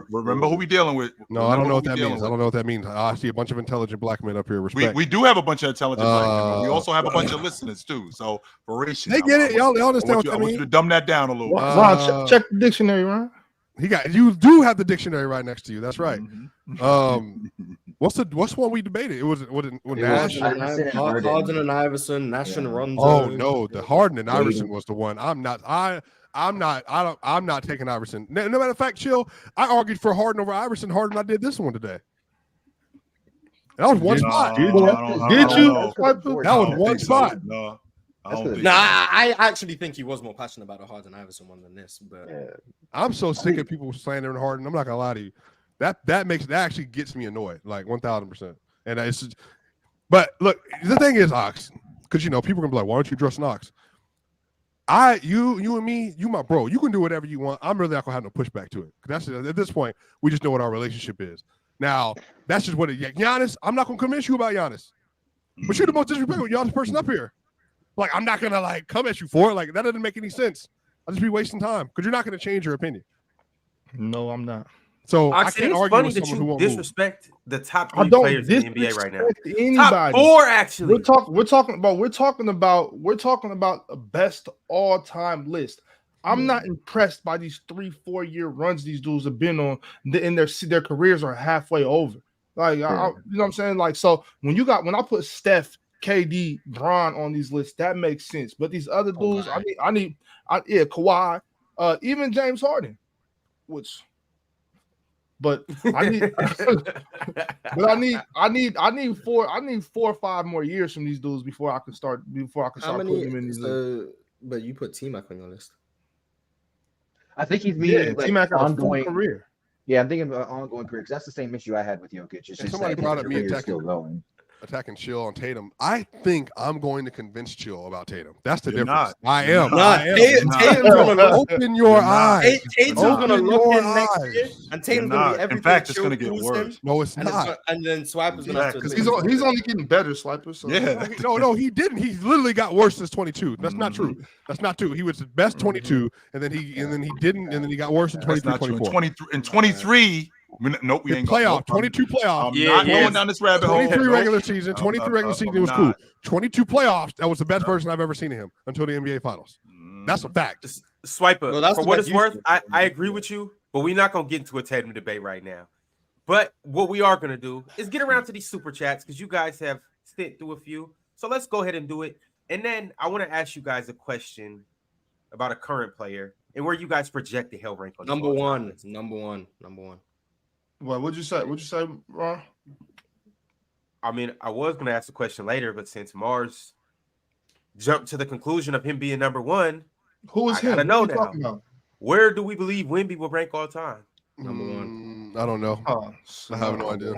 S3: Remember who we dealing with.
S2: No, I don't know what that means. I don't know what that means. I see a bunch of intelligent black men up here. Respect.
S3: We do have a bunch of intelligent black men. We also have a bunch of listeners too. So voration.
S2: They get it. Y'all understand what that means?
S3: I want you to dumb that down a little.
S6: Ron, check the dictionary, Ron.
S2: You do have the dictionary right next to you. That's right. What's one we debated? It was Nash,
S4: Harden and Iverson, Nash and Rondo.
S2: Oh no, the Harden and Iverson was the one. I'm not taking Iverson. No matter of fact, chill. I argued for Harden over Iverson harder than I did this one today. That was one spot.
S6: Did you?
S2: That was one spot.
S3: No.
S4: I actually think he was more passionate about the Harden Iverson one than this. But
S2: I'm so sick of people slandering Harden. I'm not gonna lie to you. That actually gets me annoyed, like 1,000%. And it's just, but look, the thing is, Ox, because people are gonna be like, why don't you trust Ox? You and me, you my bro. You can do whatever you want. I'm really not gonna have no pushback to it. That's at this point, we just know what our relationship is. Now, that's just what it is. Giannis, I'm not gonna convince you about Giannis, but you're the most disrespectful Giannis person up here. Like, I'm not gonna come at you for it. Like, that doesn't make any sense. I'll just be wasting time because you're not gonna change your opinion.
S6: No, I'm not.
S2: So I can't argue with someone who won't
S1: disrespect the top 3 players in the NBA right now.
S6: Anybody.
S1: Top 4, actually.
S6: We're talking about a best all-time list. I'm not impressed by these 3-4 year runs these dudes have been on. In their careers are halfway over. Like, you know what I'm saying? Like, so when I put Steph, KD, Bron on these lists, that makes sense. But these other dudes, I need Kawhi, even James Harden, but I need 4 or 5 more years from these dudes before I can start putting them in these lists.
S4: But you put T-Mac on your list.
S7: I think he's meaning
S6: T-Mac has a full career.
S7: Yeah, I'm thinking about ongoing career because that's the same issue I had with Jokic. It's just
S2: somebody brought up me
S7: attacking
S2: Chill on Tatum. I think I'm going to convince Chill about Tatum. That's the difference.
S3: Not.
S2: I am.
S4: Tatum's going to
S2: open your eyes.
S4: Tatum's going to look in next year, and Tatum's going to be everything.
S3: In fact, it's going to get worse.
S2: No, it's not.
S4: And then Swiper's going to have to.
S6: Because he's only getting better, Swiper. So.
S3: Yeah.
S2: No, he didn't. He literally got worse since 22. That's not true. That's not true. He was the best 22, and then he didn't, and then he got worse in 23, 24.
S3: In 23. Nope, we ain't
S2: playoff. 22 playoffs.
S3: I'm not going down this rabbit hole.
S2: 23 regular season. 23 regular season. It was cool. 22 playoffs. That was the best version I've ever seen of him until the NBA Finals. That's a fact.
S1: Swiper. For what it's worth, I agree with you, but we're not gonna get into a Tatum debate right now. But what we are gonna do is get around to these super chats because you guys have sent through a few. So let's go ahead and do it. And then I want to ask you guys a question about a current player and where you guys project the hell rank on
S4: number one.
S6: What'd you say, Ron?
S1: I mean, I was going to ask the question later, but since Mars jumped to the conclusion of him being number 1,
S6: who is him?
S1: I know now. Where do we believe Wemby will rank all time?
S4: Number 1.
S2: I don't know. I have no idea.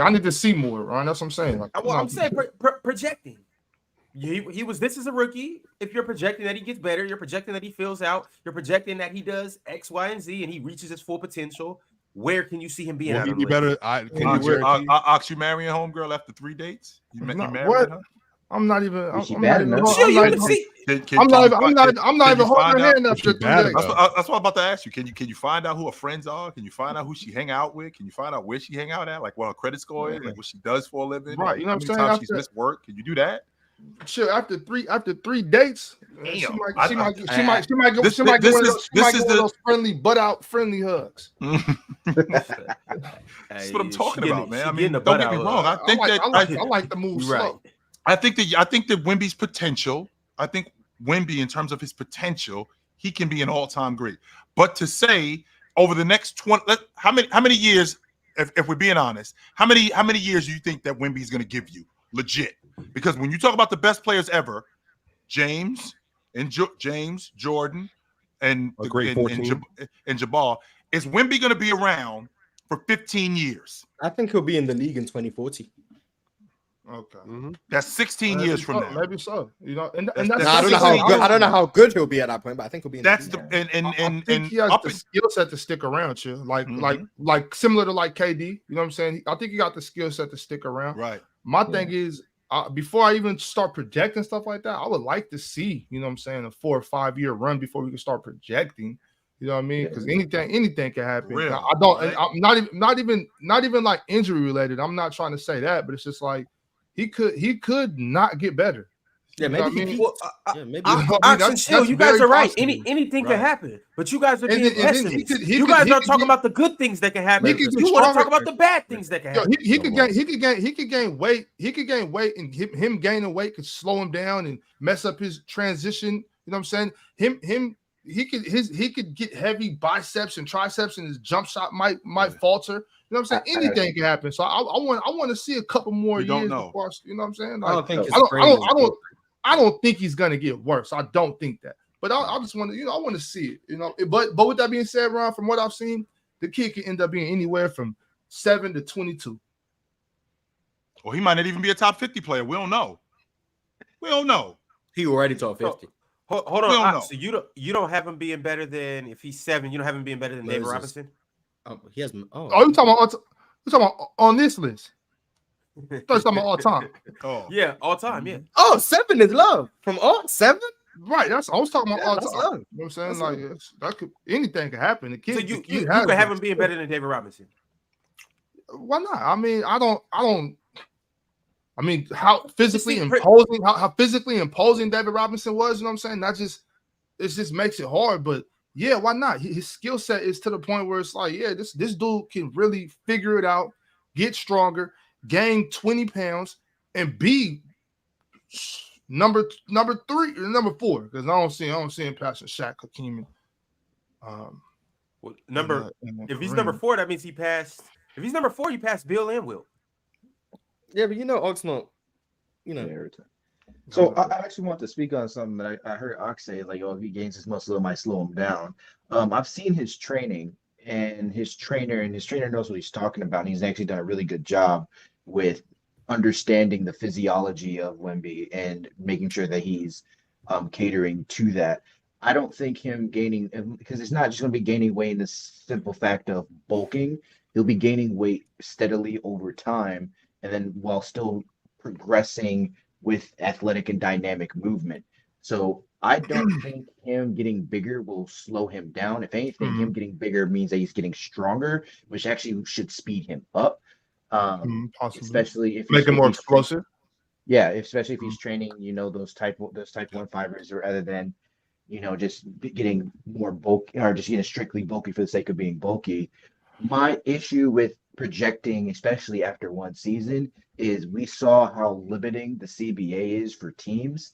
S6: I need to see more, Ron. That's what I'm saying.
S1: I'm saying projecting. He was this as a rookie. If you're projecting that he gets better, you're projecting that he fills out, you're projecting that he does X, Y, and Z, and he reaches his full potential. Where can you see him being
S2: Will
S1: out
S2: he
S1: on
S2: be
S1: the list?
S2: better? Can you
S3: Ox,
S2: guarantee?
S3: Ox, you marrying homegirl after 3 dates? You
S6: Nah,
S3: married
S6: what?
S3: her?
S6: I'm not even.
S7: Is she
S6: I'm
S7: bad
S6: not even.
S7: enough?
S1: Chill, you
S6: I'm
S1: can
S6: not
S1: see.
S6: I'm not even holding her hand up
S2: Is
S6: to
S2: she bad enough?
S3: That's what I'm about to ask you. Can you find out who her friends are? Can you find out who she hang out with? Can you find out where she hang out at? Like what her credit score is, like what she does for a living,
S6: Right,
S3: like,
S6: you know
S3: how
S6: what I'm
S3: many
S6: saying?
S3: times she's missed work? Can you do that?
S6: Shit, after three dates, she
S3: Damn.
S6: might get
S3: This
S6: one of
S3: is
S6: those friendly butt out friendly hugs.
S3: That's what I'm talking about, man. I mean,
S1: Getting the
S3: don't
S1: butt
S3: get me
S1: out.
S3: wrong. I think
S6: I like the move
S1: You're
S6: slow.
S1: right.
S3: I think that Wemby's potential. I think Wemby, in terms of his potential, he can be an all-time great. But to say over the next 20, how many years, if we're being honest, how many years do you think that Wemby is going to give you legit? Because when you talk about the best players ever, James, Jordan, and
S2: A great 14.
S3: Jabbar, is Wemby going to be around for 15 years?
S4: I think he'll be in the league in 2040.
S6: Okay,
S3: That's 16 years from now.
S6: Maybe so. You know, and
S3: That's-
S6: that's
S3: that's
S4: I don't know
S3: how
S4: how good. I don't know how good he'll be at that point, but I think he'll be. In
S3: That's
S4: the league.
S3: the
S6: I think he has the skill set to stick around, you like similar to like KD. You know what I'm saying? I think he got the skill set to stick around.
S3: right.
S6: My thing is, before I even start projecting stuff like that, I would like to see, you know what I'm saying, a 4 or 5 year run before we can start projecting. You know what I mean? Because anything can happen.
S3: Really?
S6: I don't. And I'm not even like injury related. I'm not trying to say that, but it's just like he could not get better.
S4: Yeah,
S6: You know
S4: maybe.
S6: what I
S4: Yeah,
S6: mean?
S4: maybe.
S1: Oxen, chill. You guys
S6: very
S1: are right.
S6: possible.
S1: Anything
S3: Right.
S1: can happen, but you guys are
S6: And
S1: being
S6: then
S1: pessimists.
S6: he
S1: You
S6: could-
S1: guys
S6: he
S1: are
S6: could
S1: talking
S6: get-
S1: about the good things that can happen.
S6: he could get
S1: You want to talk
S6: stronger.
S1: about the bad things that can
S6: Yo,
S1: happen.
S6: he could gain weight, and him gaining weight could slow him down and mess up his transition. You know what I'm saying? He could get heavy biceps and triceps, and his jump shot might falter. You know what I'm saying? Anything can happen. So I want to see a couple more
S3: We don't
S6: years
S3: know.
S6: before. You know what I'm saying?
S4: I
S6: Like,
S4: don't think.
S6: I don't think he's gonna get worse. I don't think that. But I just want to, I want to see it. You know. But with that being said, Ron, from what I've seen, the kid can end up being anywhere from 7 to 22.
S3: Or he might not even be a top 50 player. We don't know.
S4: He already top 50.
S1: Hold
S3: We don't
S1: on.
S3: know.
S1: So you don't have him being better than, if he's 7, you don't have him being better than David
S4: Moses.
S1: Robinson?
S4: He has.
S6: Oh, you talking about on this list? I thought you talking about all time.
S3: Oh,
S1: Yeah, all time. Yeah.
S4: Oh, 7 is love from all 7.
S6: Right. I was talking about all
S4: that's
S6: time.
S4: love.
S6: You know what I'm saying?
S4: That's
S6: Like that could anything could happen. The kid.
S1: So
S6: the
S1: you
S6: kid
S1: could have
S6: it.
S1: him being better than David Robinson.
S6: Why not? I mean, I don't. I mean, how physically
S1: See,
S6: imposing, how physically imposing David Robinson was. You know what I'm saying? That just makes it hard. But yeah, why not? His skill set is to the point where it's like, yeah, this dude can really figure it out, get stronger, gain 20 pounds, and be number 3 or number 4. Because I don't see him passing Shaq, Hakeem, and
S1: Well, if he's number 4, that means he passed. If he's number 4, he passed Bill and Will.
S4: Yeah, but Ox not.
S7: So I actually want to speak on something that I heard Ox say, like, if he gains his muscle, it might slow him down. I've seen his training, and his trainer knows what he's talking about. And he's actually done a really good job with understanding the physiology of Wemby and making sure that he's catering to that. I don't think him gaining, because it's not just going to be gaining weight in the simple fact of bulking. He'll be gaining weight steadily over time, and then while still progressing with athletic and dynamic movement. So I don't think him getting bigger will slow him down. If anything, him getting bigger means that he's getting stronger, which actually should speed him up.
S6: possibly,
S7: Especially if
S6: make him more explosive.
S7: Yeah, especially if he's training, those type 1 fibers, rather than, just getting more bulky or just strictly bulky for the sake of being bulky. My issue with projecting, especially after one season, is we saw how limiting the CBA is for teams.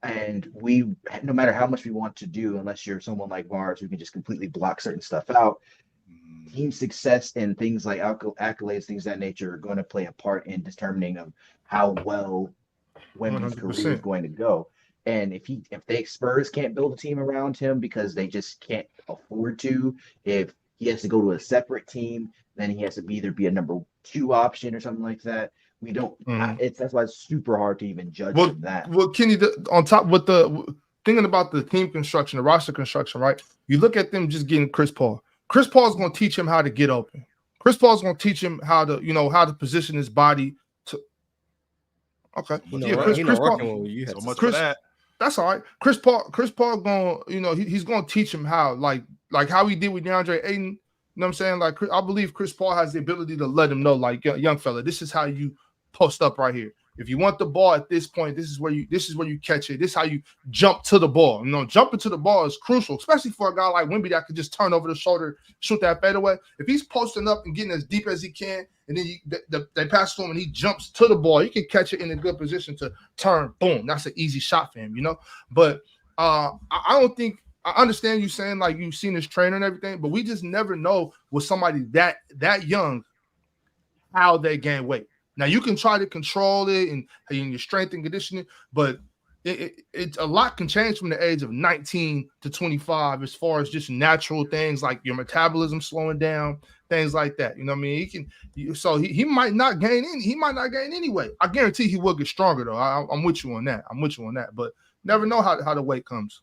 S7: And no matter how much we want to do, unless you're someone like Mars who can just completely block certain stuff out, team success and things like accolades, things of that nature, are going to play a part in determining of how well Wemby's career is going to go. And if the Spurs can't build a team around him because they just can't afford to, if he has to go to a separate team, then he has to either be a number 2 option or something like that, We don't.
S6: Mhm.
S7: That's why it's super hard to even judge
S6: Well,
S7: that.
S6: well, Kenny, on top with the thinking about the team construction, the roster construction, right? You look at them just getting Chris Paul. Chris Paul is going to teach him how to get open. Chris Paul is going to teach him how to position his body to. Okay,
S4: He
S6: yeah,
S4: not,
S6: Chris
S4: he not
S6: Paul.
S4: rocking what you had
S3: So
S4: to
S3: much
S4: say.
S3: for that.
S6: That's all right. Chris Paul going, he's going to teach him how, like how he did with DeAndre Ayton. You know what I'm saying? Like, I believe Chris Paul has the ability to let him know, like, young fella, this is how you post up right here. If you want the ball at this point, this is where you catch it. This is how you jump to the ball. Jumping to the ball is crucial, especially for a guy like Wemby that could just turn over the shoulder, shoot that fadeaway. If he's posting up and getting as deep as he can, and then they pass to him and he jumps to the ball, he can catch it in a good position to turn. Boom, that's an easy shot for him, But I don't think I understand you saying like you've seen his trainer and everything, but we just never know with somebody that young how they gain weight. Now you can try to control it and your strength and conditioning, but it a lot can change from the age of 19 to 25 as far as just natural things like your metabolism slowing down, things like that. You know what I mean? He might not gain any. He might not gain any weight. I guarantee he will get stronger though. I'm with you on that. But never know how the weight comes.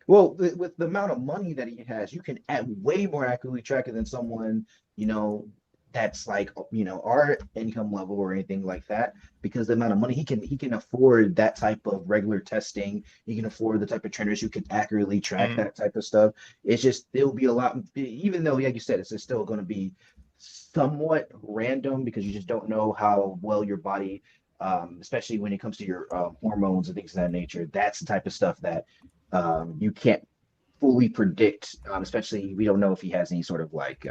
S7: Well, with the amount of money that he has, you can way more accurately track it than someone, that's like, our income level or anything like that, because the amount of money he can afford that type of regular testing. He can afford the type of trainers who can accurately track that type of stuff. It's just, there'll be a lot, even though, like you said, it's still going to be somewhat random because you just don't know how well your body, especially when it comes to your hormones and things of that nature. That's the type of stuff that you can't fully predict, especially we don't know if he has any sort of like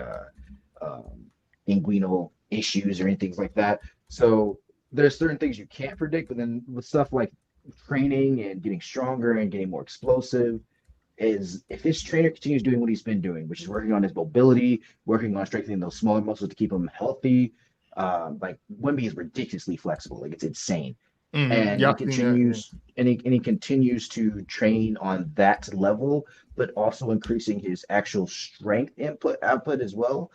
S7: inguinal issues or anything like that. So there's certain things you can't predict, but then with stuff like training and getting stronger and getting more explosive, is if his trainer continues doing what he's been doing, which is working on his mobility, working on strengthening those smaller muscles to keep him healthy. Like Wemby is ridiculously flexible, like it's insane. And he continues and he continues to train on that level, but also increasing his actual strength output as well.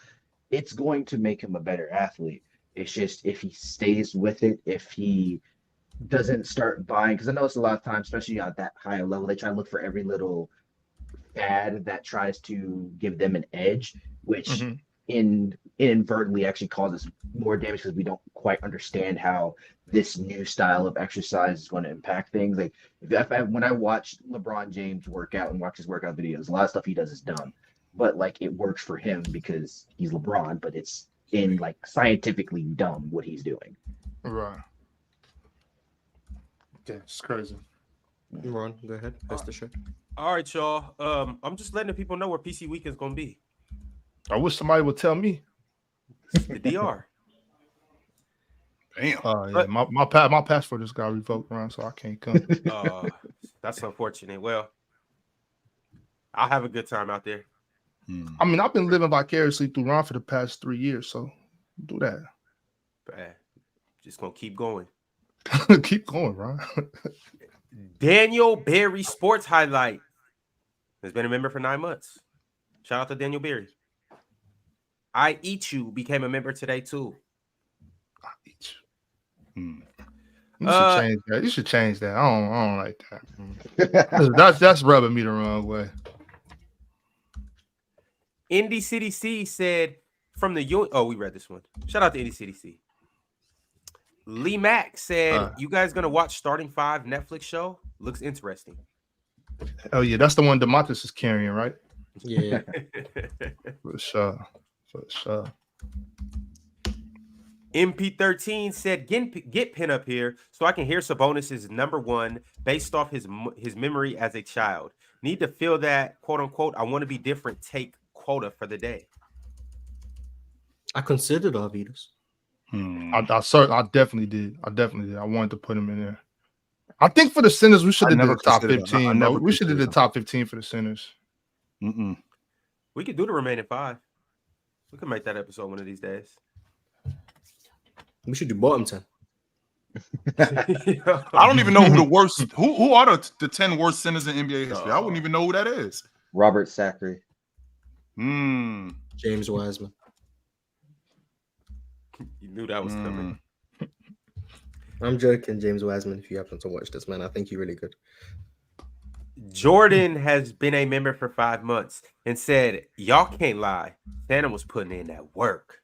S7: It's going to make him a better athlete. It's just if he stays with it, if he doesn't start buying, because I know it's a lot of times, especially at that higher level, they try to look for every little fad that tries to give them an edge, which inadvertently actually causes more damage because we don't quite understand how this new style of exercise is going to impact things. Like when I watch LeBron James work out and watch his workout videos, a lot of stuff he does is dumb, but like it works for him because he's LeBron, but it's in like scientifically dumb what he's doing.
S6: Right. Yeah, it's crazy.
S4: Ron, go ahead. That's the show.
S1: All right, y'all. I'm just letting the people know where PC Weekend's gonna be.
S6: I wish somebody would tell me.
S1: The DR.
S3: Damn.
S6: Yeah, my passport just got revoked, Ron, so I can't come.
S1: That's unfortunate. Well, I'll have a good time out there.
S6: I mean, I've been living vicariously through Ron for the past 3 years, so do that.
S1: Just gonna keep going.
S6: Keep going, Ron.
S1: Daniel Berry Sports Highlight has been a member for 9 months. Shout out to Daniel Berry. I Eat You became a member today too.
S6: I Eat You. You should change that. You should change that. I don't like that. That's rubbing me the wrong way.
S1: Indy City C said from the we read this one. Shout out to Indy City C. Lee Mack said, "You guys gonna watch Starting Five Netflix show? Looks interesting."
S6: Oh yeah, that's the one DeMontis is carrying, right?
S4: Yeah,
S6: for sure.
S1: MP13 said, "Get Pin up here so I can hear Sabonis's number one based off his memory as a child. Need to feel that quote unquote I want to be different take quota for the day."
S4: I considered Arvidas.
S6: I definitely did. I wanted to put him in there. I think for the Sinners, we should have did the top 15. No, we should have did the top 15 for the Sinners.
S1: We could do the remaining 5. We could make that episode one of these days.
S4: We should do bottom 10.
S3: I don't even know who the worst. Who are the 10 worst sinners in NBA history? I wouldn't even know who that is.
S7: Robert Sacre.
S4: James Wiseman.
S1: You knew that was coming.
S4: I'm joking, James Wiseman. If you happen to watch this, man, I think you're really good.
S1: Jordan has been a member for 5 months and said, "Y'all can't lie. Santa was putting in that work."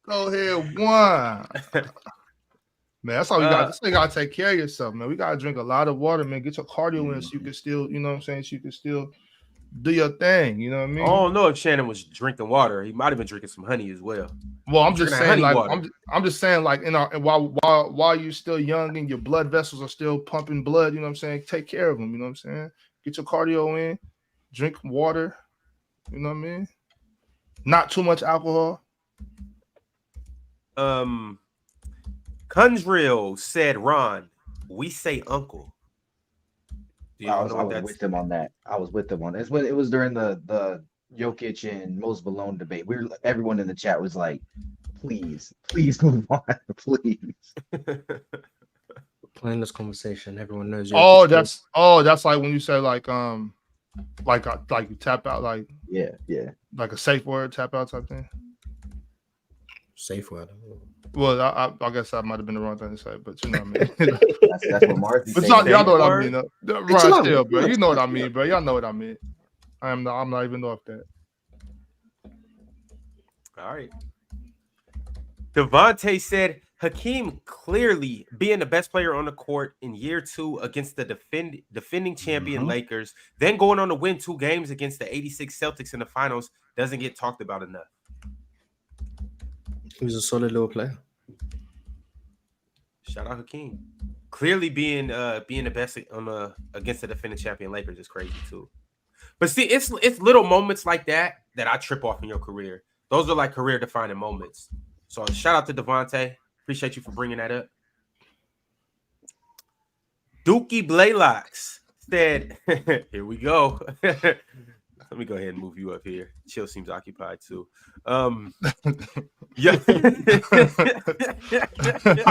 S6: Go ahead, one. Man, that's all you got. That's why you gotta take care of yourself, man. We gotta drink a lot of water, man. Get your cardio in so you can still, you know what I'm saying? So you can still do your thing. You know what I mean?
S1: I don't know if Shannon was drinking water. He might have been drinking some honey as well.
S6: Well, I'm just saying, like,
S1: water.
S6: I'm just saying, like, while you're still young and your blood vessels are still pumping blood, you know what I'm saying? Take care of them. You know what I'm saying? Get your cardio in, drink water. You know what I mean? Not too much alcohol.
S1: Kunzriel said, "Ron, we say uncle."
S7: I was with them on that. I was with them on it. It was during the Jokic and Most Malone debate. Everyone in the chat was like, please move on, please.
S4: Playing this conversation, everyone knows.
S6: That's like when you say like you tap out, like
S7: yeah,
S6: like a safe word tap out type thing.
S4: Safe word.
S6: Well, I guess that might have been the wrong thing to say, but you know what I mean.
S7: that's what Mark.
S6: But y'all know what I mean, right? Still, bro, you know what I mean, bro. Y'all know what I mean. I'm not even off that.
S1: All right. Devontae said, "Hakeem clearly being the best player on the court in year 2 against the defending champion Lakers, then going on to win 2 games against the 86 Celtics in the finals doesn't get talked about enough."
S4: He was a solid little player.
S1: Shout out Hakeem. Clearly being the best on against the defending champion Lakers is crazy too. But see, it's little moments like that I trip off in your career. Those are like career defining moments. So shout out to Devontae. Appreciate you for bringing that up. Dookie Blaylocks said, "Here we go." Let me go ahead and move you up here. Chill seems occupied too. Yeah.
S3: I'm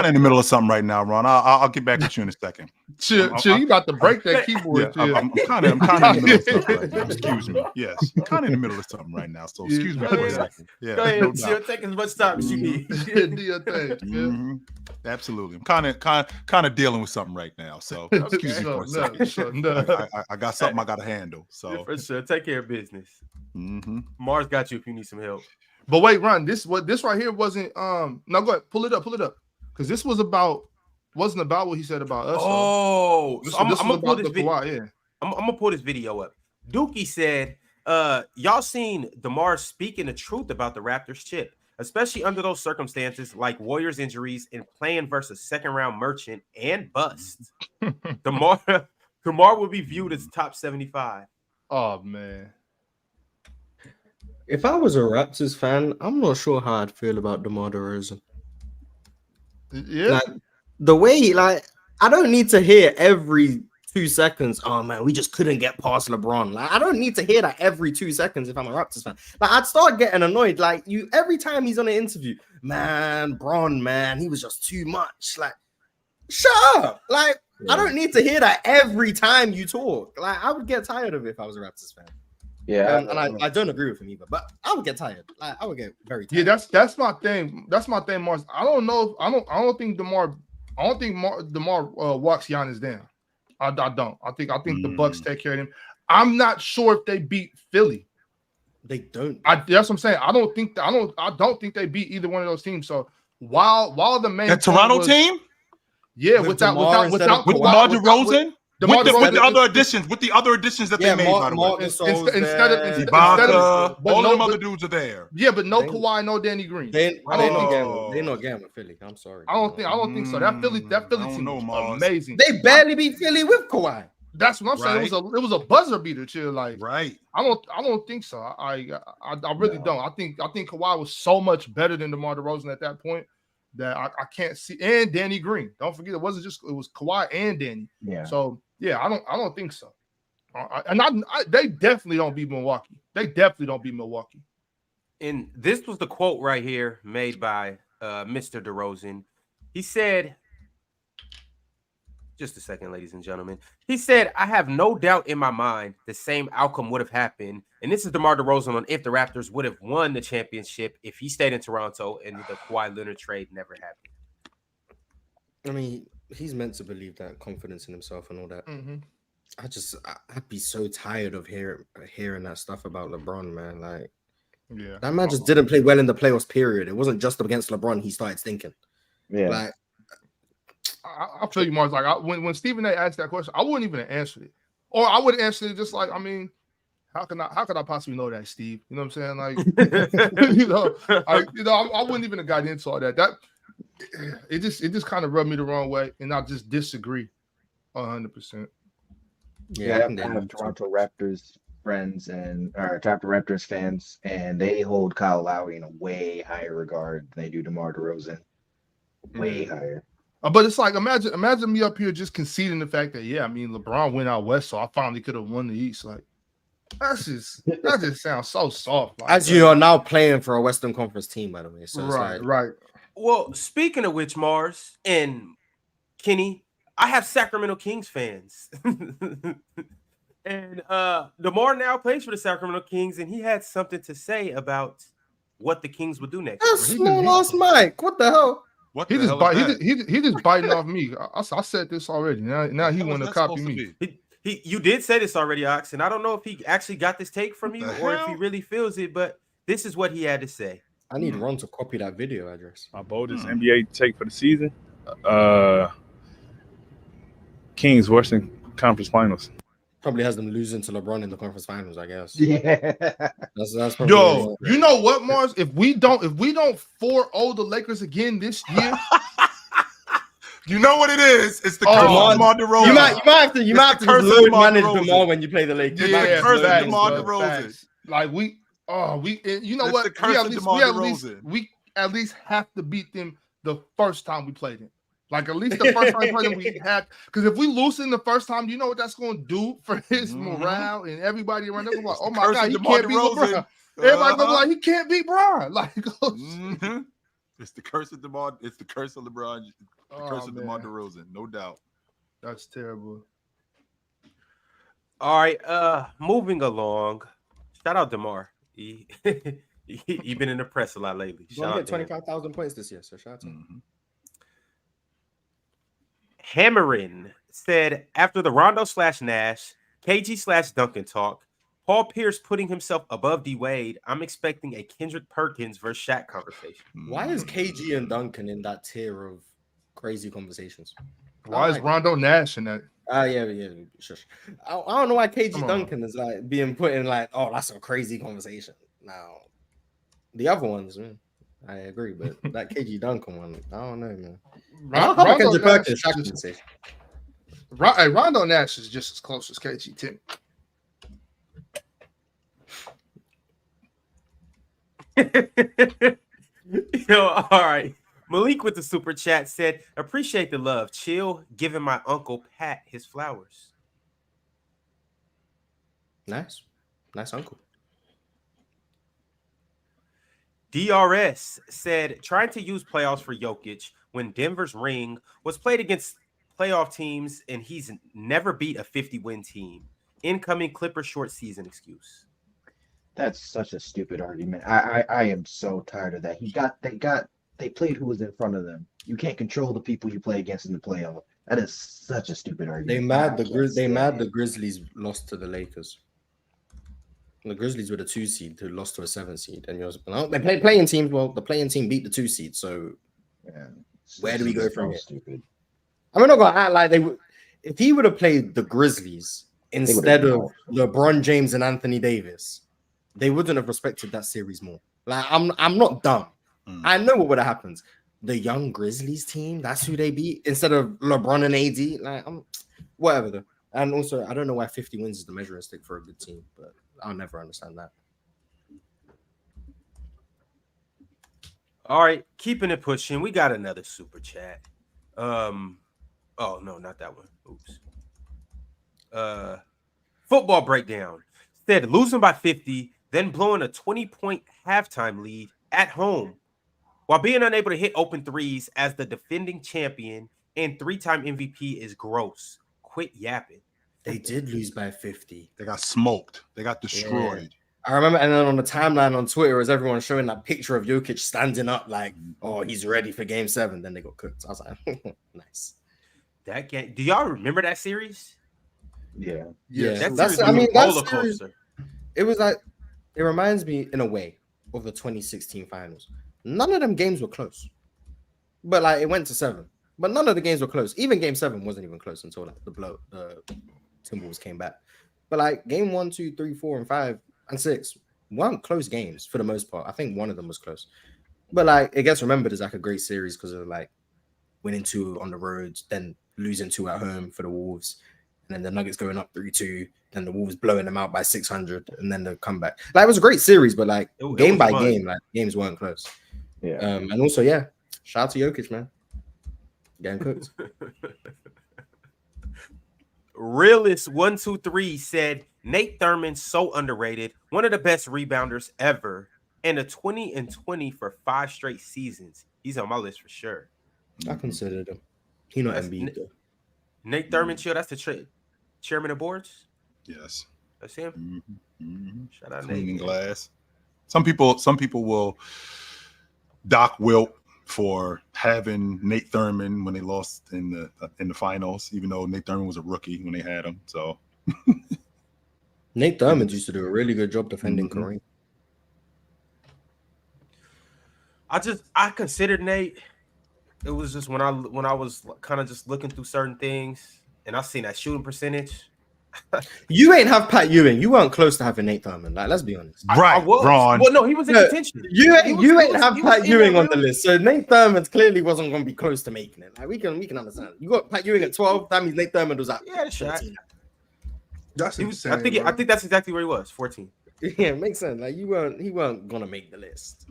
S3: in the middle of something right now, Ron. I'll get back at you in a second.
S6: Chill, you about to break that keyboard.
S3: Yeah, I'm kind of in the middle of something right now. Excuse me. Yes, I'm kind of in the middle of something right now. So excuse me for a second. Yeah,
S1: go ahead, Chill. Take as much time as you need.
S6: Do your thing.
S3: Mm-hmm. Absolutely. I'm kind of dealing with something right now. So excuse me for a second. I got something I got to handle. So
S1: yeah, for sure, take care of business.
S3: Mm-hmm.
S1: Mars got you if you need some help.
S6: But wait, Ron, this right here wasn't no, go ahead, pull it up, because this wasn't about what he said about us.
S1: Oh,
S6: this
S1: I'm
S6: was
S1: gonna pull
S6: about
S1: this video.
S6: Yeah,
S1: I'm gonna pull this video up. Dookie said, "Y'all seen DeMar speaking the truth about the Raptors chip, especially under those circumstances like Warriors injuries and playing versus second round merchant and bust. DeMar will be viewed as top 75."
S6: Oh man.
S4: If I was a Raptors fan, I'm not sure how I'd feel about DeMar DeRozan.
S6: Yeah.
S4: Like, the way, I don't need to hear every 2 seconds, "Oh man, we just couldn't get past LeBron." Like, I don't need to hear that every 2 seconds if I'm a Raptors fan. Like, I'd start getting annoyed. Like, every time he's on an interview, "Man, Bron, man, he was just too much." Like, shut up. Like, I don't need to hear that every time you talk. Like, I would get tired of it if I was a Raptors fan.
S7: Yeah,
S4: and I don't agree with him either, but I would get tired. Like, I would get very tired.
S6: Yeah, that's my thing. That's my thing, Mars. I don't think DeMar walks Giannis down. I don't. I think the Bucks take care of him. I'm not sure if they beat Philly.
S4: They don't.
S6: That's what I'm saying. I don't think they beat either one of those teams. So while the main
S3: Toronto team,
S6: yeah,
S4: with
S6: without
S3: DeMar DeRozan. With the other additions that they made, by the way.
S6: Instead of
S3: all them other dudes are there.
S6: Yeah, but no Kawhi, no Danny Green.
S4: They're not getting with Philly. I'm sorry.
S6: I don't think so. That Philly team was amazing.
S4: They barely beat Philly with Kawhi.
S6: That's what I'm saying. It was a buzzer beater, chill. Like,
S3: right.
S6: I don't think so. I really don't. I think Kawhi was so much better than DeMar DeRozan at that point that I can't see. And Danny Green. Don't forget, it was Kawhi and Danny.
S7: Yeah.
S6: So yeah, I don't think so. They definitely don't beat Milwaukee.
S1: And this was the quote right here made by Mr. DeRozan. He said, Just a second, ladies and gentlemen. He said, I have no doubt in my mind the same outcome would have happened. And this is DeMar DeRozan on if the Raptors would have won the championship if he stayed in Toronto and the Kawhi Leonard trade never happened.
S4: I mean, he's meant to believe that confidence in himself and all that.
S6: Mm-hmm.
S4: I'd be so tired of hearing that stuff about LeBron, man. Like,
S6: Yeah,
S4: that man just didn't play well in the playoffs, period. It wasn't just against LeBron he started stinking.
S7: Yeah.
S4: Like,
S6: I feel you, Mars. Like when Stephen A asked that question, I wouldn't even have answered it, or I would answer it just like, I mean, how could I possibly know that, Steve? You know what I'm saying? Like, I wouldn't even have got into all that. It just kind of rubbed me the wrong way, and I just disagree 100%.
S7: Yeah, I have Toronto Raptors friends or Toronto Raptors fans, and they hold Kyle Lowry in a way higher regard than they do DeMar DeRozan. Way higher.
S6: But it's like, imagine me up here just conceding the fact that, yeah, I mean, LeBron went out west, so I finally could have won the East. Like, that just sounds so soft. Like,
S4: as you are now playing for a Western Conference team, by the way. So
S6: right.
S1: Well, speaking of which, Mars and Kenny, I have Sacramento Kings fans. And DeMar now plays for the Sacramento Kings, and he had something to say about what the Kings would do next.
S4: That's small ass Mike. What the hell?
S3: What
S6: He
S3: the
S6: just
S3: hell is that?
S6: he just biting off me. I said this already. Now he want to copy me.
S1: You did say this already, Ox, and I don't know if he actually got this take from you or if he
S3: hell?
S1: really feels it, but this is what he had to say.
S4: I need Ron to copy that video address.
S8: My boldest NBA take for the season. Kings Western Conference Finals.
S4: Probably has them losing to LeBron in the conference finals, I guess.
S7: Yeah.
S4: That's probably
S6: Yo, you know what, Mars? If we don't 4-0 the Lakers again this year,
S3: You know what it is? It's the curse of DeMar DeRozan.
S4: You might have to
S3: curse of
S4: load
S3: DeMar
S4: manage
S3: DeRozan.
S4: DeMar when you play the Lakers.
S3: Yeah, curse of
S6: facts,
S3: DeMar
S6: bro,
S3: DeRozan.
S6: facts. Like you know
S3: It's
S6: what?
S3: the curse of DeMar DeRozan.
S6: We at least have to beat them the first time we played them. Like, at least the first time we played them, we had, because if we lose him the first time, you know what that's going to do for his morale and everybody around there. Like, oh my God, he can't beat LeBron. Everybody gonna be like, he can't beat Bron. Like,
S3: It's the curse of DeMar. It's the curse of LeBron. The curse of DeMar DeRozan, no doubt.
S6: That's terrible.
S1: All right, moving along. Shout out DeMar. He been in the press a lot lately.
S4: He's going to get 25,000 points this year, so shout out to him.
S1: Hammerin said, after the Rondo/Nash, KG/Duncan talk, Paul Pierce putting himself above D-Wade, I'm expecting a Kendrick Perkins versus Shaq conversation.
S4: Why is KG and Duncan in that tier of crazy conversations?
S6: Why is Rondo Nash in that?
S4: Yeah, shush. I don't know why KG
S6: Come on.
S4: Duncan is like being put in like, oh, that's a crazy conversation. Now, the other ones, man, I agree, but that KG Duncan one, I don't know, man.
S6: Rondo Nash is just as close as KG Tim.
S1: Yo, all right. Malik with the super chat said, appreciate the love. Chill, giving my uncle Pat his flowers.
S4: Nice uncle.
S1: DRS said, trying to use playoffs for Jokic when Denver's ring was played against playoff teams and he's never beat a 50-win team. Incoming Clipper short season excuse.
S7: That's such a stupid argument. I am so tired of that. They played who was in front of them. You can't control the people you play against in the playoff. That is such a stupid argument.
S4: The Grizzlies lost to the Lakers. The Grizzlies were the 2 seed who lost to a 7 seed, and they played playing teams. Well, the playing team beat the 2 seed. So where do we go from here?
S7: Stupid.
S4: I'm not gonna act like they would. If he would have played the Grizzlies instead of LeBron James and Anthony Davis, they wouldn't have respected that series more. Like, I'm not dumb. I know what would have happened. The young Grizzlies team, that's who they beat instead of LeBron and AD. Like, whatever though. And also, I don't know why 50 wins is the measuring stick for a good team, but I'll never understand that.
S1: All right, keeping it pushing. We got another super chat. Oh no, not that one. Oops. Football breakdown said losing by 50, then blowing a 20-point halftime lead at home while being unable to hit open threes as the defending champion and 3-time MVP is gross. Quit yapping.
S4: They did lose by 50.
S3: They got smoked. They got destroyed.
S4: I remember, and then on the timeline on Twitter, as everyone showing that picture of Jokic standing up, like, oh, he's ready for Game 7. Then they got cooked. I was like, nice.
S1: That game. Do y'all remember that series?
S7: Yeah.
S4: Yeah,
S1: That series was
S4: that
S1: roller
S4: series,
S1: coaster.
S4: it was like, it reminds me in a way of the 2016 finals. None of them games were close, but like it went to 7. But none of the games were close. Even Game 7 wasn't even close until like the Timberwolves came back. But like Game 1, 2, 3, 4, and 5 and 6 weren't close games for the most part. I think one of them was close, but like it gets remembered as like a great series because of like winning 2 on the road, then losing 2 at home for the Wolves, and then the Nuggets going up 3-2, then the Wolves blowing them out by 600, and then the comeback. Like it was a great series, but like game by game, like games weren't close.
S7: Yeah.
S4: And also, yeah, shout out to Jokic, man, getting cooked.
S1: Realist123 said Nate Thurman so underrated, one of the best rebounders ever, and a 20-20 for 5 straight seasons. He's on my list for sure.
S4: I considered him. He not
S1: That's
S4: Embiid though.
S1: Nate Thurman, chill. That's the chairman of boards.
S3: Yes.
S1: That's him. Shout out
S3: Cleaning
S1: Nate.
S3: glass. Some people will dock Wilt for having Nate Thurman when they lost in the finals, even though Nate Thurman was a rookie when they had him. So
S4: Nate Thurman used to do a really good job defending Kareem.
S1: I considered Nate. It was just when I was kind of just looking through certain things and I seen that shooting percentage.
S4: You ain't have Pat Ewing. You weren't close to having Nate Thurman. Like, let's be honest.
S3: right,
S1: I was.
S3: Ron.
S1: Well, no, he was in contention.
S4: You ain't have
S1: he was
S4: Pat
S1: in
S4: Ewing
S1: there,
S4: on the list, so Nate Thurman clearly wasn't going to be close to making it. Like we can understand. You got Pat Ewing at 12. That means Nate Thurman was at
S1: Yeah, shot.
S4: 14.
S6: That's
S1: He was,
S6: insane.
S1: I think that's exactly where he was. 14.
S4: Yeah, it makes sense. Like he weren't gonna make the list.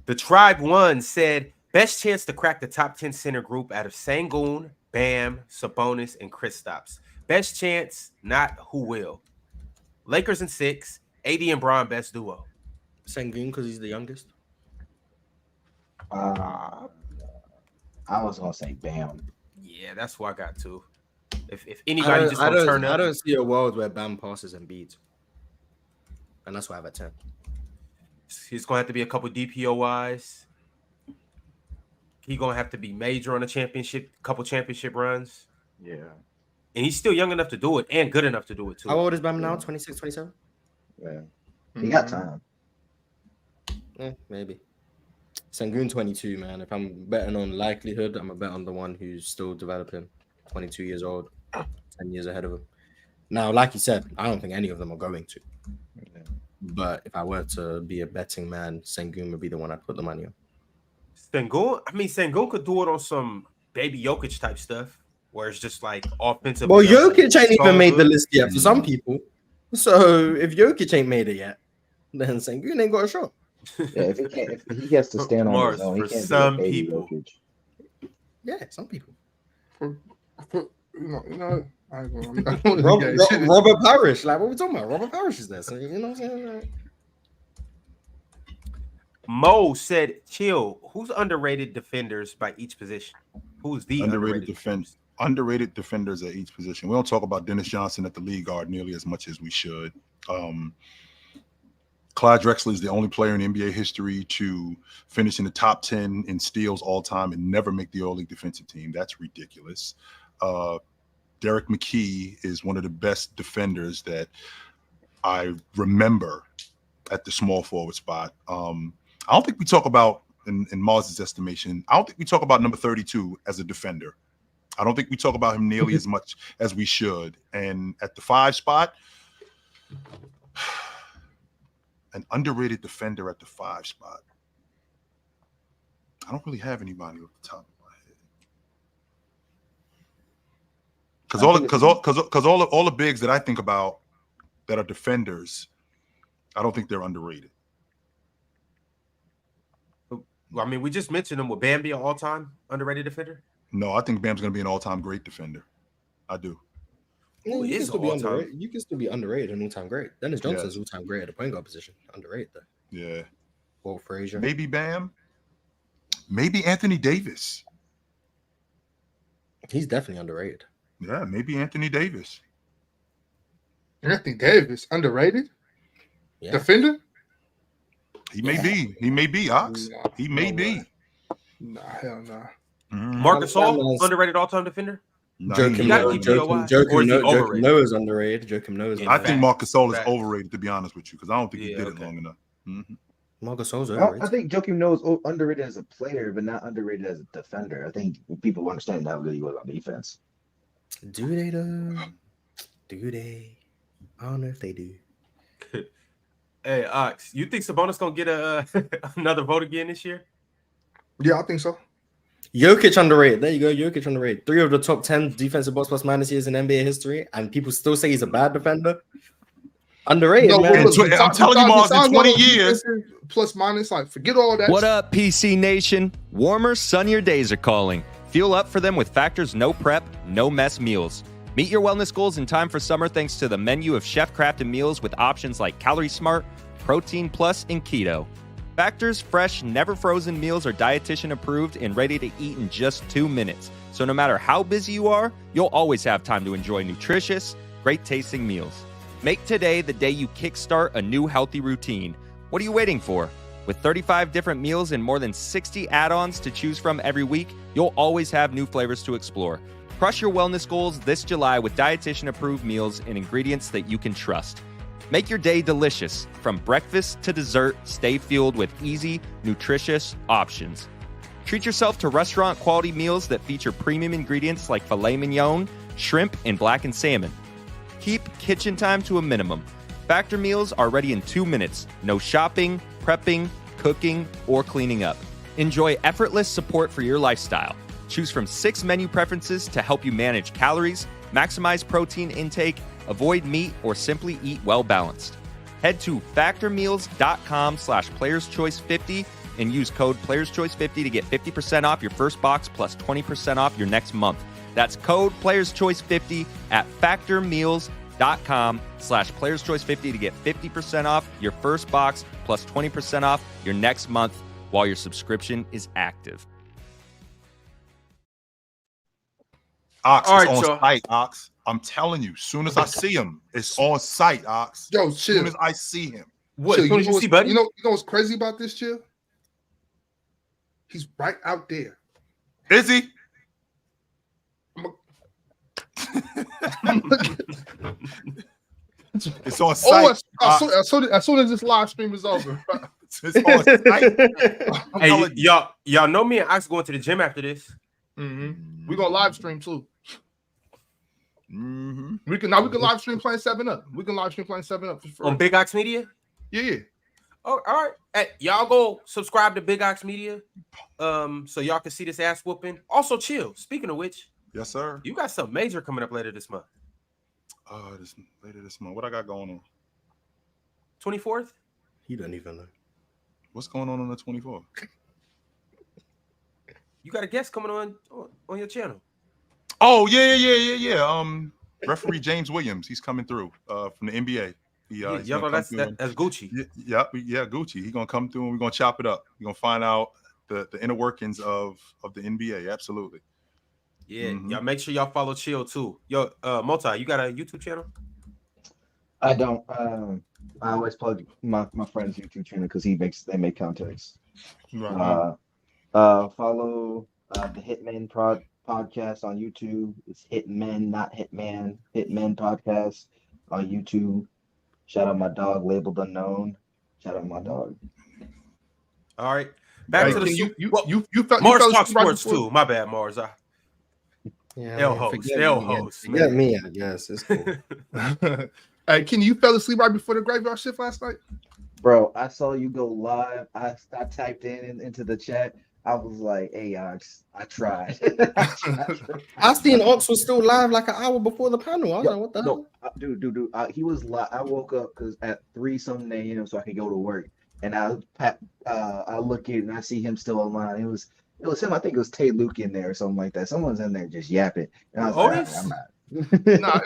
S1: The Tribe One said best chance to crack the top 10 center group out of Sengun, Bam, Sabonis, and Kristaps. Best chance, not who will. Lakers in 6, AD and Bron best duo.
S4: Sengun because he's the youngest.
S7: I was gonna say Bam.
S1: Yeah, that's who I got too. If anybody just gonna turn up,
S4: I don't see a world where Bam passes and beats, and that's why I have at 10.
S1: he's gonna have to be a couple DPOYs. He's gonna have to be major on a couple championship runs.
S7: Yeah.
S1: And he's still young enough to do it and good enough to do it too.
S4: How old is Bam now? 26, 27?
S7: Yeah. He got time.
S4: Yeah, maybe. Sengun 22, man. If I'm betting on likelihood, I'm a bet on the one who's still developing. 22 years old, 10 years ahead of him. Now, like you said, I don't think any of them are going to.
S7: Yeah.
S4: But if I were to be a betting man, Sengun would be the one I'd put the money on.
S1: Sengun could do it on some baby Jokic type stuff, where it's just like offensive.
S4: Well, Jokic ain't even
S1: so
S4: made the
S1: good.
S4: list yet for some people. So if Jokic ain't made it yet, then Sengun ain't got a shot.
S7: Yeah, if he has to stand on
S1: Mars,
S7: his own, he
S1: for
S7: can't
S1: some
S7: be a baby
S1: people.
S7: Jokic.
S4: Yeah, some people. Robert Parrish, like what we talking about? Robert Parrish is there, so you know what I'm saying?
S1: Mo said, "Chill. Who's underrated defenders by each position? Who's the
S3: Underrated defenders at each position. We don't talk about Dennis Johnson at the league guard nearly as much as we should. Clyde Drexler is the only player in NBA history to finish in the top 10 in steals all time and never make the All-League defensive team. That's ridiculous. Derek McKee is one of the best defenders that I remember at the small forward spot. I don't think we talk about, in Mars's estimation, I don't think we talk about number 32 as a defender. I don't think we talk about him nearly as much as we should. And at the 5 spot, an underrated defender at the 5 spot. I don't really have anybody off the top of my head. Because all the bigs that I think about that are defenders, I don't think they're underrated.
S1: I mean, we just mentioned him. Would Bam be an all-time underrated defender?
S3: No, I think Bam's going to be an all-time great defender. I do.
S4: Yeah, you,
S1: is
S4: can still be
S1: all-time?
S4: underrated. You can still be underrated and all-time great. Dennis Johnson's all-time great at the point guard position. Underrated though.
S3: Yeah.
S4: Walt Frazier.
S3: Maybe Bam. Maybe Anthony Davis.
S4: He's definitely underrated.
S3: Yeah, maybe Anthony Davis.
S6: Anthony Davis, underrated
S4: Yeah.
S6: defender.
S3: He may be. He may be, Ox.
S6: Nah,
S3: He may
S6: no
S3: be.
S6: way. Nah, hell nah.
S1: Marcus Gasol, underrated all-time defender.
S3: No,
S4: Joakim
S1: got
S4: Noah-
S1: DPOY,
S4: Joakim
S1: or is he
S4: Noah- Joakim
S1: overrated?
S4: Noah's underrated. Joakim Noah's
S1: Yeah,
S3: I
S4: underrated.
S3: think Marcus Gasol is
S1: Facts.
S3: overrated, to be honest with you, because I don't think he
S1: Yeah,
S3: did
S1: okay.
S3: it long enough. Mhm.
S4: Marcus Gasol's
S7: I
S4: overrated.
S7: think Joakim Noah is underrated as a player, but not underrated as a defender. I think people understand how good he was on defense.
S4: Do they though? Do they? I don't know if they do.
S1: Hey, Ox, you think Sabonis gonna get a another vote again this year?
S6: Yeah, I think so.
S4: Jokic underrated. There you go. Jokic underrated. 3 of the top 10 defensive box plus minus years in NBA history, and people still say he's a bad defender. Underrated,
S6: No,
S4: man.
S6: well, look,
S3: I'm telling you, Mars, in
S6: besides
S3: 20
S6: all those
S3: years.
S6: defensive plus minus, like forget all that.
S5: What up, PC Nation? Warmer, sunnier days are calling. Fuel up for them with Factor's no prep, no mess meals. Meet your wellness goals in time for summer thanks to the menu of chef-crafted meals with options like Calorie Smart, Protein Plus, and Keto. Factor's fresh, never frozen meals are dietitian approved and ready to eat in just 2 minutes. So no matter how busy you are, you'll always have time to enjoy nutritious, great tasting meals. Make today the day you kickstart a new healthy routine. What are you waiting for? With 35 different meals and more than 60 add-ons to choose from every week, you'll always have new flavors to explore. Crush your wellness goals this July with dietitian-approved meals and ingredients that you can trust. Make your day delicious. From breakfast to dessert, stay fueled with easy, nutritious options. Treat yourself to restaurant-quality meals that feature premium ingredients like filet mignon, shrimp, and blackened salmon. Keep kitchen time to a minimum. Factor meals are ready in 2 minutes. No shopping, prepping, cooking, or cleaning up. Enjoy effortless support for your lifestyle. Choose from 6 menu preferences to help you manage calories, maximize protein intake, avoid meat, or simply eat well balanced. Head to factormeals.com/playerschoice50 and use code playerschoice50 to get 50% off your first box plus 20% off your next month. That's code playerschoice50 at factormeals.com/playerschoice50 to get 50% off your first box plus 20% off your next month while your subscription is active.
S3: Ox,
S1: All
S3: it's
S1: right,
S3: on
S1: y'all.
S3: site, Ox. I'm telling you, soon as I see him, it's on site, Ox.
S6: Yo,
S3: As soon
S6: chill.
S3: as I see him.
S1: What?
S6: Chill.
S1: As soon as you
S6: what's-
S1: see Buddy?
S6: You know what's crazy about this, chill? He's right out there.
S3: Is he? It's on
S6: Oh,
S3: site.
S6: as soon as this live stream is over.
S3: It's on site. I'm
S1: Hey,
S3: telling you.
S1: y'all know me and Ox going to the gym after this.
S6: Mm-hmm. We're gonna live stream too.
S3: Mhm.
S6: We can live stream playing 7-Up. We can live stream playing 7-Up for
S1: On Big Ox Media.
S6: yeah.
S1: Oh, all right. Hey, y'all go subscribe to Big Ox Media, so y'all can see this ass whooping. Also, chill. Speaking of which,
S3: Yes, sir.
S1: you got something major coming up later this month.
S3: Later this month. What I got going on?
S1: 24th.
S4: You don't even know.
S3: What's going on the 24th?
S1: You got a guest coming on your channel.
S3: Oh, yeah. Referee James Williams. He's coming through from the NBA. He's
S1: Y'all
S3: gonna
S1: know
S3: come
S1: that's
S3: through and-
S1: Gucci.
S3: Yeah, Gucci. He's gonna come through and we're gonna chop it up. We're gonna find out the inner workings of the NBA. Absolutely.
S1: Yeah,
S3: Mhm.
S1: y'all make sure y'all follow Chill too. Yo, Multi, you got a YouTube channel?
S7: I don't. I always plug my friend's YouTube channel because they make context. Follow the Hitman podcast on YouTube. It's Hitmen, not Hitman. Hitmen podcast on YouTube. Shout out my dog, labeled unknown. Shout out my dog.
S1: All right, back
S6: Hey,
S1: to the
S6: can
S1: Super.
S6: you felt
S1: Mars
S6: you fell
S1: talk
S6: asleep right
S1: sports
S6: before-
S1: too. My bad, Mars.
S4: Yeah,
S1: L
S4: man,
S1: host,
S4: forget
S1: L
S4: me,
S1: host,
S4: Forget
S1: man.
S4: me, I guess. It's cool.
S6: Hey, Kenny, you fell asleep right before the graveyard shift last night?
S7: Bro, I saw you go live. I typed into the chat. I was like, hey, Ox, I tried.
S4: I seen Ox was still live like an hour before the panel. I was like, what the hell?
S7: No, dude. He was live. I woke up because at 3-something a.m. so I could go to work. And I look in and I see him still online. It was him. I think it was Tay Luke in there or something like that. Someone's in there just yapping. And I was like,
S1: Otis?
S7: I'm not.
S6: Nah,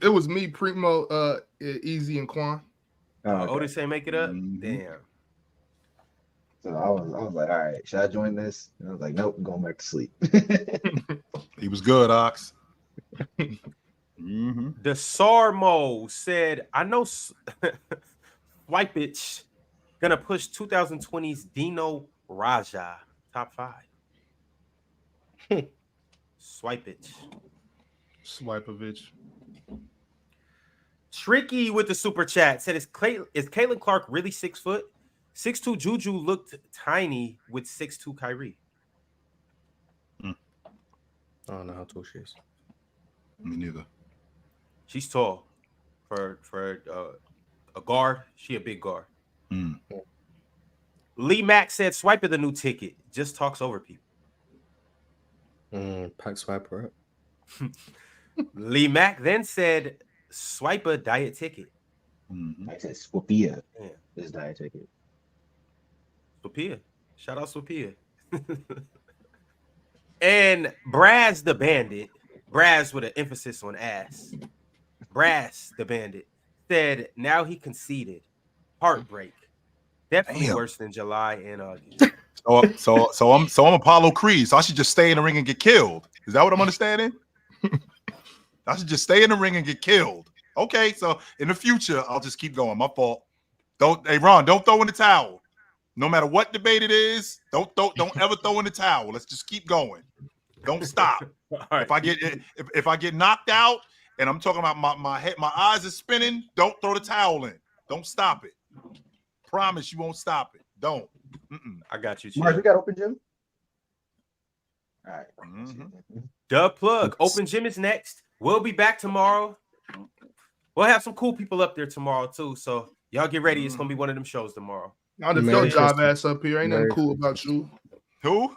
S6: it was me, Primo, Easy, and Quan.
S7: Oh, okay.
S1: Otis ain't make it up.
S3: Mhm.
S1: Damn.
S7: So I was like, all right, should I join this? And I was like, nope, I'm going back to sleep.
S3: He was good, Ox. Mm-hmm.
S1: The Sarmo said, I know Swipage gonna push 2020's Dino Raja top 5. Swipage.
S6: Swipovich.
S1: Tricky with the super chat said, is Caitlin Clark really 6 foot? 6'2" Juju looked tiny with 6'2" Kyrie.
S4: I don't know how tall she is.
S3: Me neither.
S1: She's tall for a guard. She a big guard.
S3: Mm.
S1: Lee Mack said, "Swiper the new ticket. Just talks over people."
S4: Pack Swiper up.
S1: Lee Mack then said, "Swiper diet ticket."
S3: Mm-hmm.
S7: I said Swapia
S1: Yeah.
S7: is diet ticket.
S1: Swapia. Shout out Swapia. And Braz the Bandit, Braz with an emphasis on ass. Braz the Bandit said, now he conceded. Heartbreak. Definitely
S3: Damn.
S1: worse than July and August.
S3: So I'm Apollo Creed. So I should just stay in the ring and get killed. Is that what I'm understanding? I should just stay in the ring and get killed. Okay, so in the future, I'll just keep going. My fault. Hey Ron, don't throw in the towel. No matter what debate it is, don't ever throw in the towel. Let's just keep going. Don't stop.
S1: All right.
S3: If I get knocked out and I'm talking about my head, my eyes are spinning, don't throw the towel in. Don't stop it. Promise you won't stop it. Don't.
S1: I got you.
S7: Mark, we got open gym. All right.
S3: Mm-hmm.
S1: The plug. Open gym is next. We'll be back tomorrow. We'll have some cool people up there tomorrow too. So y'all get ready. It's gonna be one of them shows tomorrow.
S6: Now the
S4: Merry
S6: your job
S4: Christmas.
S6: ass up here. Ain't nothing
S4: Merry
S6: cool about you.
S3: Who?